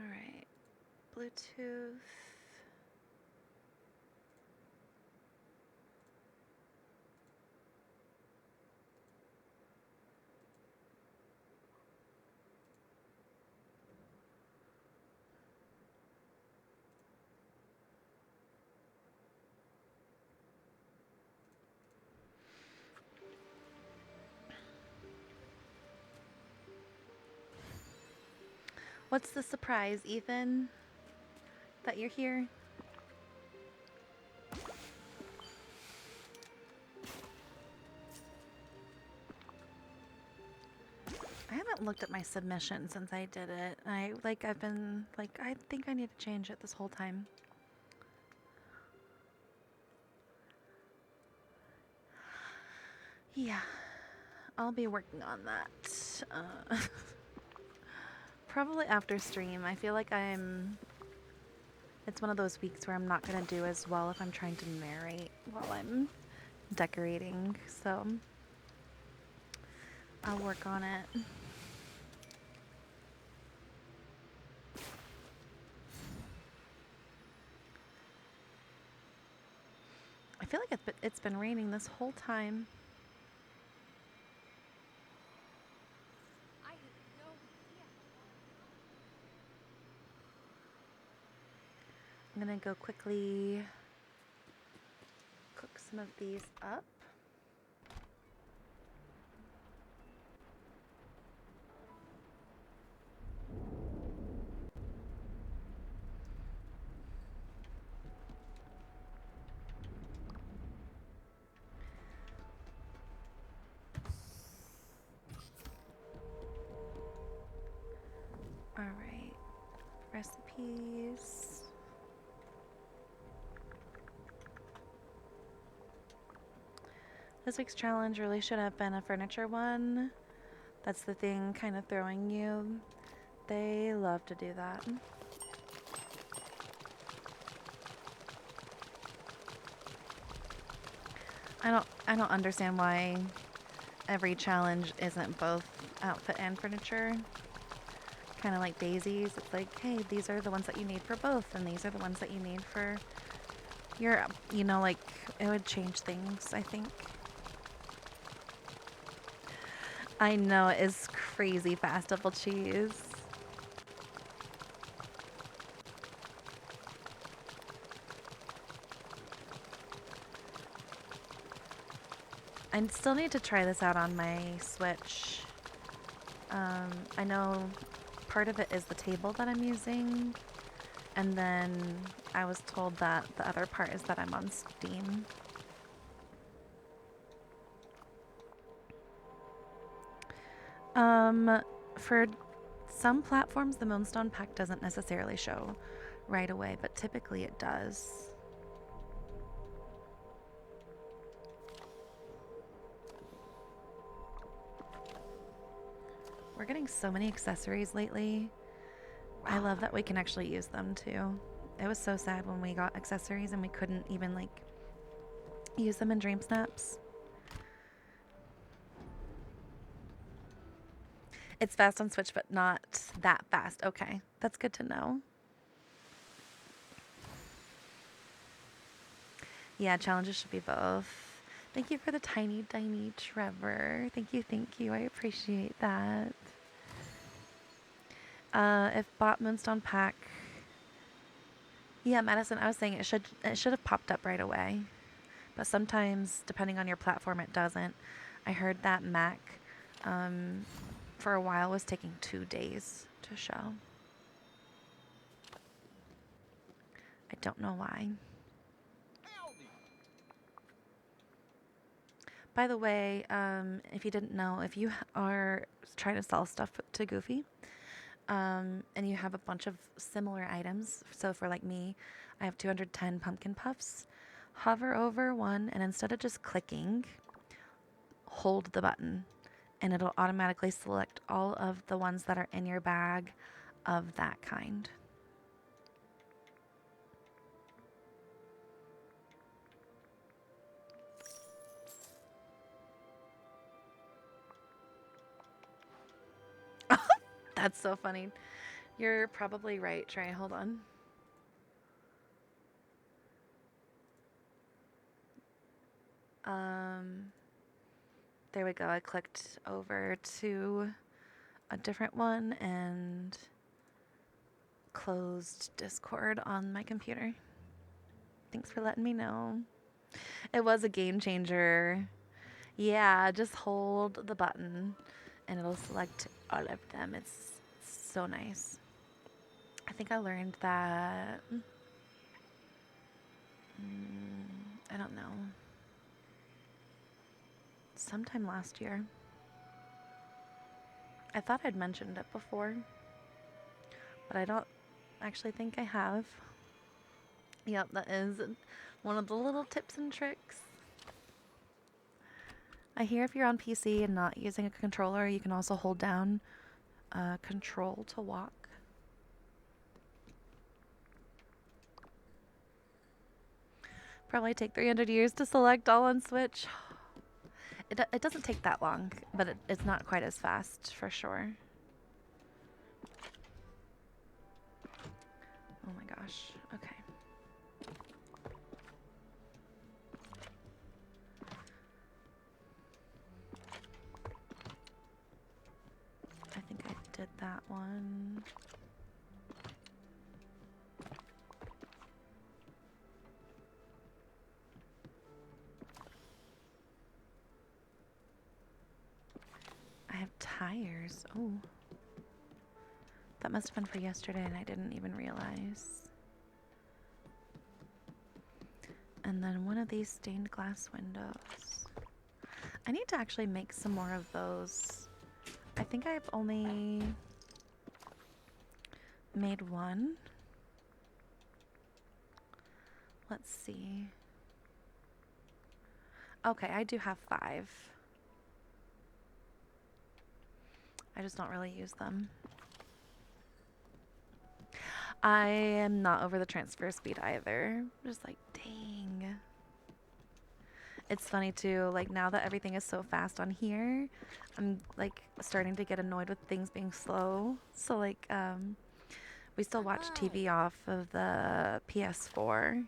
All right, Bluetooth. What's the surprise, Ethan? That you're here? I haven't looked at my submission since I did it. I've been like, I think I need to change it this whole time. Yeah, I'll be working on that. Probably after stream. I feel like it's one of those weeks where I'm not gonna do as well if I'm trying to narrate while I'm decorating, so I'll work on it. I feel like it's been raining this whole time. I had no idea. I'm gonna go quickly cook some of these up. All right, recipes. This week's challenge really should have been a furniture one. That's the thing kind of throwing you. They love to do that. I don't understand why every challenge isn't both outfit and furniture. Kind of like daisies. It's like, hey, these are the ones that you need for both, and these are the ones that you need for your, you know, like, it would change things, I think. I know, it's crazy fast double cheese. I still need to try this out on my Switch. I know part of it is the table that I'm using, and then I was told that the other part is that I'm on Steam. For some platforms, the Moonstone pack doesn't necessarily show right away, but typically it does. We're getting so many accessories lately. I love that we can actually use them too. It was so sad when we got accessories and we couldn't even like use them in Dreamsnaps. It's fast on Switch, but not that fast. Okay, that's good to know. Yeah, challenges should be both. Thank you for the tiny Trevor. Thank you. I appreciate that. If bot Moonstone pack. Yeah, Madison, I was saying it should have popped up right away. But sometimes, depending on your platform, it doesn't. I heard that Mac, for a while, was taking 2 days to show. I don't know why. By the way, if you didn't know, if you are trying to sell stuff to Goofy, and you have a bunch of similar items, so for like me, I have 210 pumpkin puffs, hover over one, and instead of just clicking, hold the button, and it'll automatically select all of the ones that are in your bag of that kind. That's so funny. You're probably right, Trey. Hold on. There we go. I clicked over to a different one and closed Discord on my computer. Thanks for letting me know. It was a game changer. Yeah, just hold the button and it'll select all of them. It's so nice. I think I learned that. I don't know. Sometime last year. I thought I'd mentioned it before, but I don't actually think I have. Yep, that is one of the little tips and tricks. I hear if you're on PC and not using a controller, you can also hold down control to walk. Probably take 300 years to select all on Switch. It doesn't take that long, but it's not quite as fast for sure. Oh my gosh. Okay. I think I did that one. I have tires. Oh. That must have been for yesterday and I didn't even realize. And then one of these stained glass windows. I need to actually make some more of those. I think I've only made one. Let's see. Okay, I do have 5. I just don't really use them. I am not over the transfer speed either. I'm just like, dang. It's funny too, like now that everything is so fast on here, I'm like starting to get annoyed with things being slow. So like, we still watch TV off of the PS4,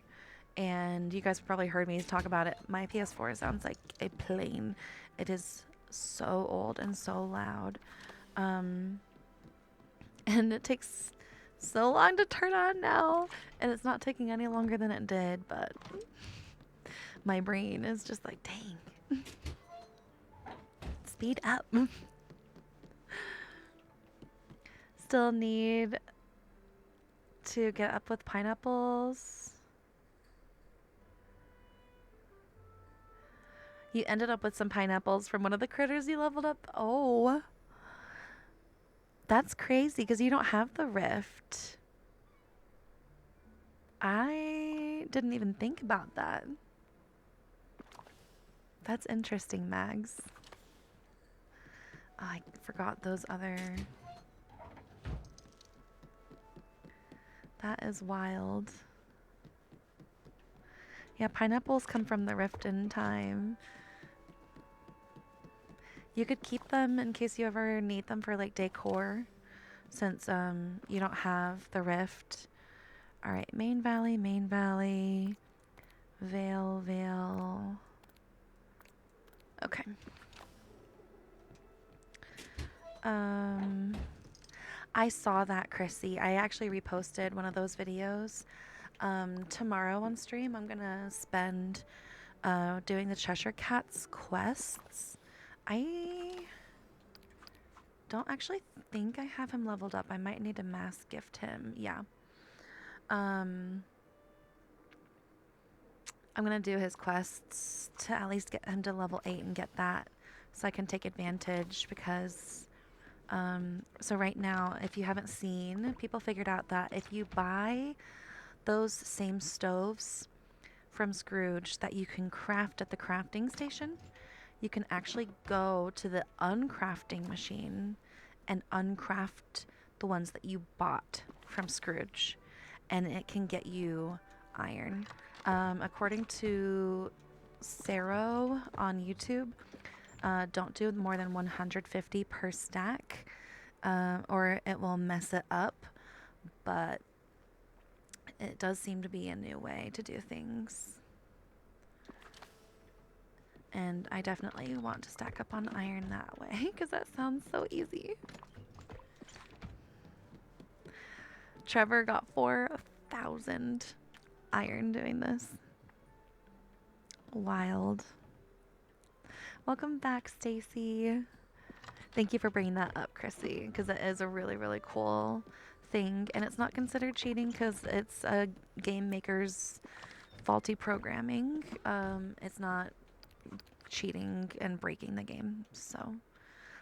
and you guys probably heard me talk about it. My PS4 sounds like a plane. It is so old and so loud. And it takes so long to turn on now, and it's not taking any longer than it did, but my brain is just like, dang. Speed up. Still need to get up with pineapples. You ended up with some pineapples from one of the critters you leveled up? Oh. That's crazy because you don't have the rift. I didn't even think about that. That's interesting, Mags. Oh, I forgot those other... That is wild. Yeah, pineapples come from the rift in time. You could keep them in case you ever need them for like decor, since you don't have the rift. All right, main valley, Vale. Okay. I saw that, Chrissy. I actually reposted one of those videos. Tomorrow on stream, I'm gonna spend doing the Cheshire Cat's quests. I don't actually think I have him leveled up. I might need to mass gift him. Yeah. I'm gonna do his quests to at least get him to level 8 and get that so I can take advantage because so right now, if you haven't seen, people figured out that if you buy those same stoves from Scrooge that you can craft at the crafting station, you can actually go to the uncrafting machine and uncraft the ones that you bought from Scrooge, and it can get you iron. According to Saro on YouTube, don't do more than 150 per stack, or it will mess it up, but it does seem to be a new way to do things. And I definitely want to stack up on iron that way because that sounds so easy. Trevor got 4,000 iron doing this. Wild. Welcome back, Stacy. Thank you for bringing that up, Chrissy, because it is a really, really cool thing. And it's not considered cheating because it's a game maker's faulty programming. It's not cheating and breaking the game. So,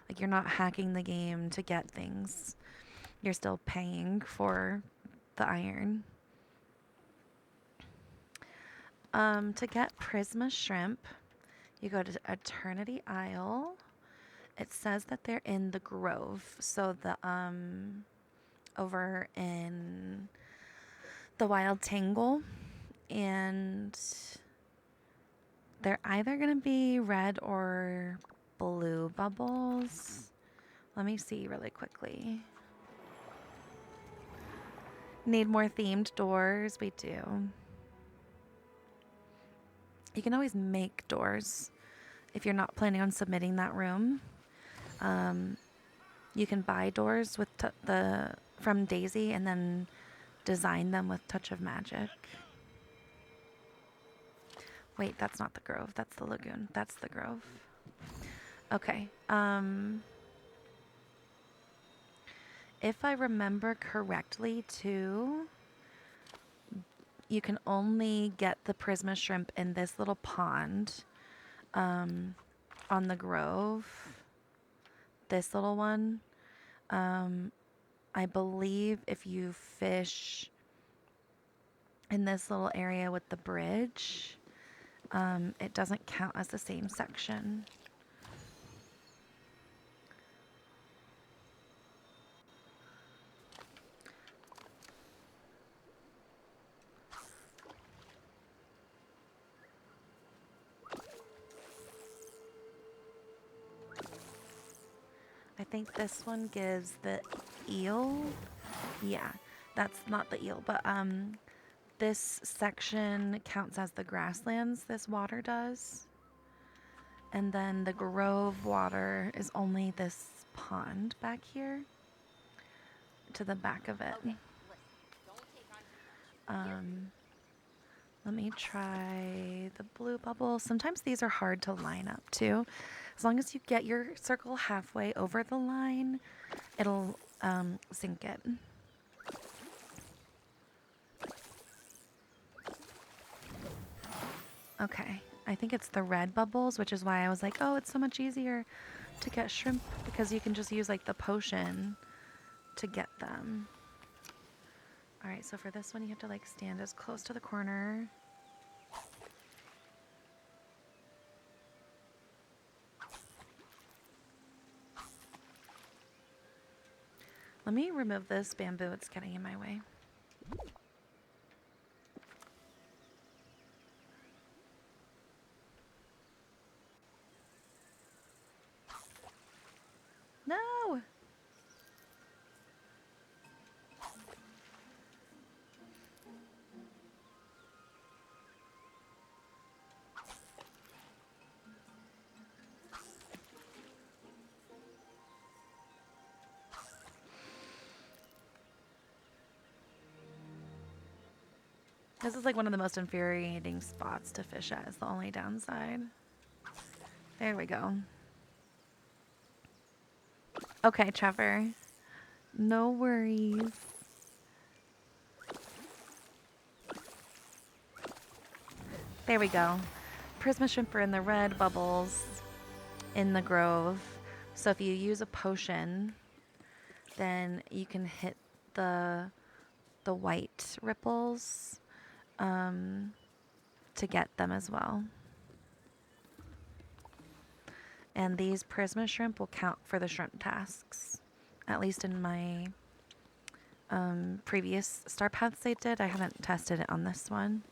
like, you're not hacking the game to get things. You're still paying for the iron. To get Prisma Shrimp, you go to Eternity Isle. It says that they're in the Grove, so the over in the Wild Tangle, and they're either gonna be red or blue bubbles. Let me see really quickly. Need more themed doors? We do. You can always make doors if you're not planning on submitting that room. You can buy doors with from Daisy and then design them with Touch of Magic. Wait, that's not the Grove. That's the Lagoon. That's the Grove. Okay. If I remember correctly, too, you can only get the Prisma Shrimp in this little pond on the Grove. This little one. I believe if you fish in this little area with the bridge, it doesn't count as the same section. I think this one gives the eel. Yeah, that's not the eel, but this section counts as the grasslands, this water does. And then the Grove water is only this pond back here to the back of it. Let me try the blue bubble. Sometimes these are hard to line up too. As long as you get your circle halfway over the line, it'll sync it. Okay, I think it's the red bubbles, which is why I was like, oh, it's so much easier to get shrimp because you can just use like the potion to get them. All right, so for this one, you have to like stand as close to the corner. Let me remove this bamboo. It's getting in my way. No! This is like one of the most infuriating spots to fish at. Is the only downside. There we go. Okay, Trevor. No worries. There we go. Prisma shrimp are in the red bubbles in the grove. So if you use a potion, then you can hit the white ripples to get them as well. And these Prisma shrimp will count for the shrimp tasks. At least in my previous star paths they did. I haven't tested it on this one.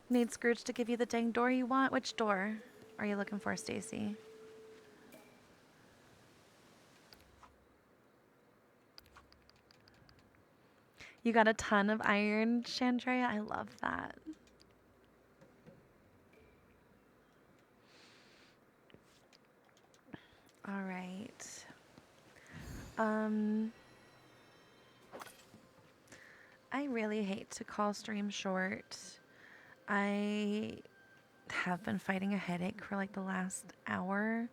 Need Scrooge to give you the dang door you want? Which door are you looking for, Stacy? You got a ton of iron, Chandrea. I love that. All right. I really hate to call stream short. I have been fighting a headache for like the last hour,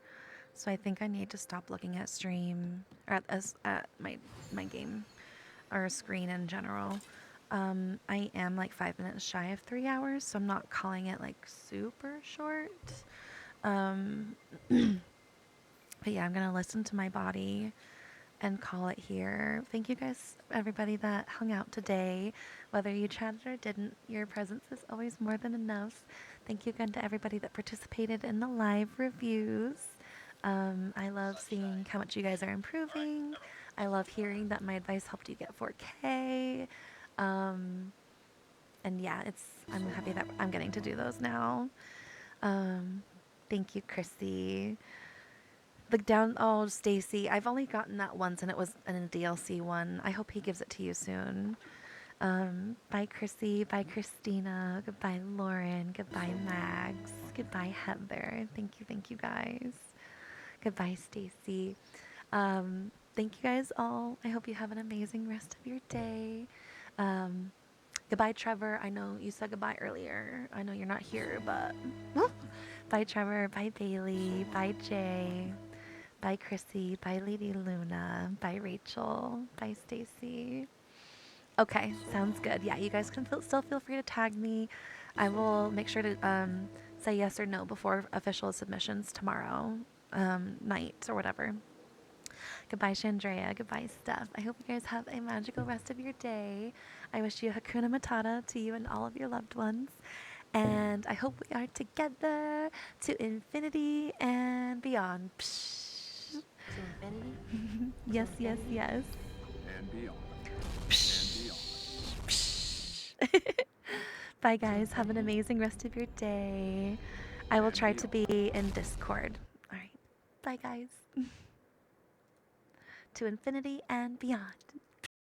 so I think I need to stop looking at stream or at my game or screen in general. I am like 5 minutes shy of 3 hours, so I'm not calling it like super short. But yeah, I'm gonna listen to my body and call it here. Thank you guys, everybody that hung out today. Whether you chatted or didn't, your presence is always more than enough. Thank you again to everybody that participated in the live reviews. I love seeing how much you guys are improving. I love hearing that my advice helped you get 4K. And yeah, I'm happy that I'm getting to do those now. Thank you, Chrissy. Oh, Stacy, I've only gotten that once, and it was in a DLC one. I hope he gives it to you soon. Bye, Chrissy. Bye, Christina. Goodbye, Lauren. Goodbye, Mags. Goodbye, Heather. Thank you, guys. Goodbye, Stacy. Thank you guys all. I hope you have an amazing rest of your day. Goodbye, Trevor. I know you said goodbye earlier. I know you're not here, but bye, Trevor. Bye, Bailey. Bye, Jay. Bye, Chrissy. Bye, Lady Luna. Bye, Rachel. Bye, Stacy. Okay, sounds good. Yeah, you guys can still feel free to tag me. I will make sure to say yes or no before official submissions tomorrow night or whatever. Goodbye, Chandrea. Goodbye, Steph. I hope you guys have a magical rest of your day. I wish you Hakuna Matata to you and all of your loved ones. And I hope we are together to infinity and beyond. Psh. To infinity? Yes, yes, yes. And beyond. Bye, guys. Have an amazing rest of your day. I will try to be in Discord. All right. Bye, guys. To infinity and beyond.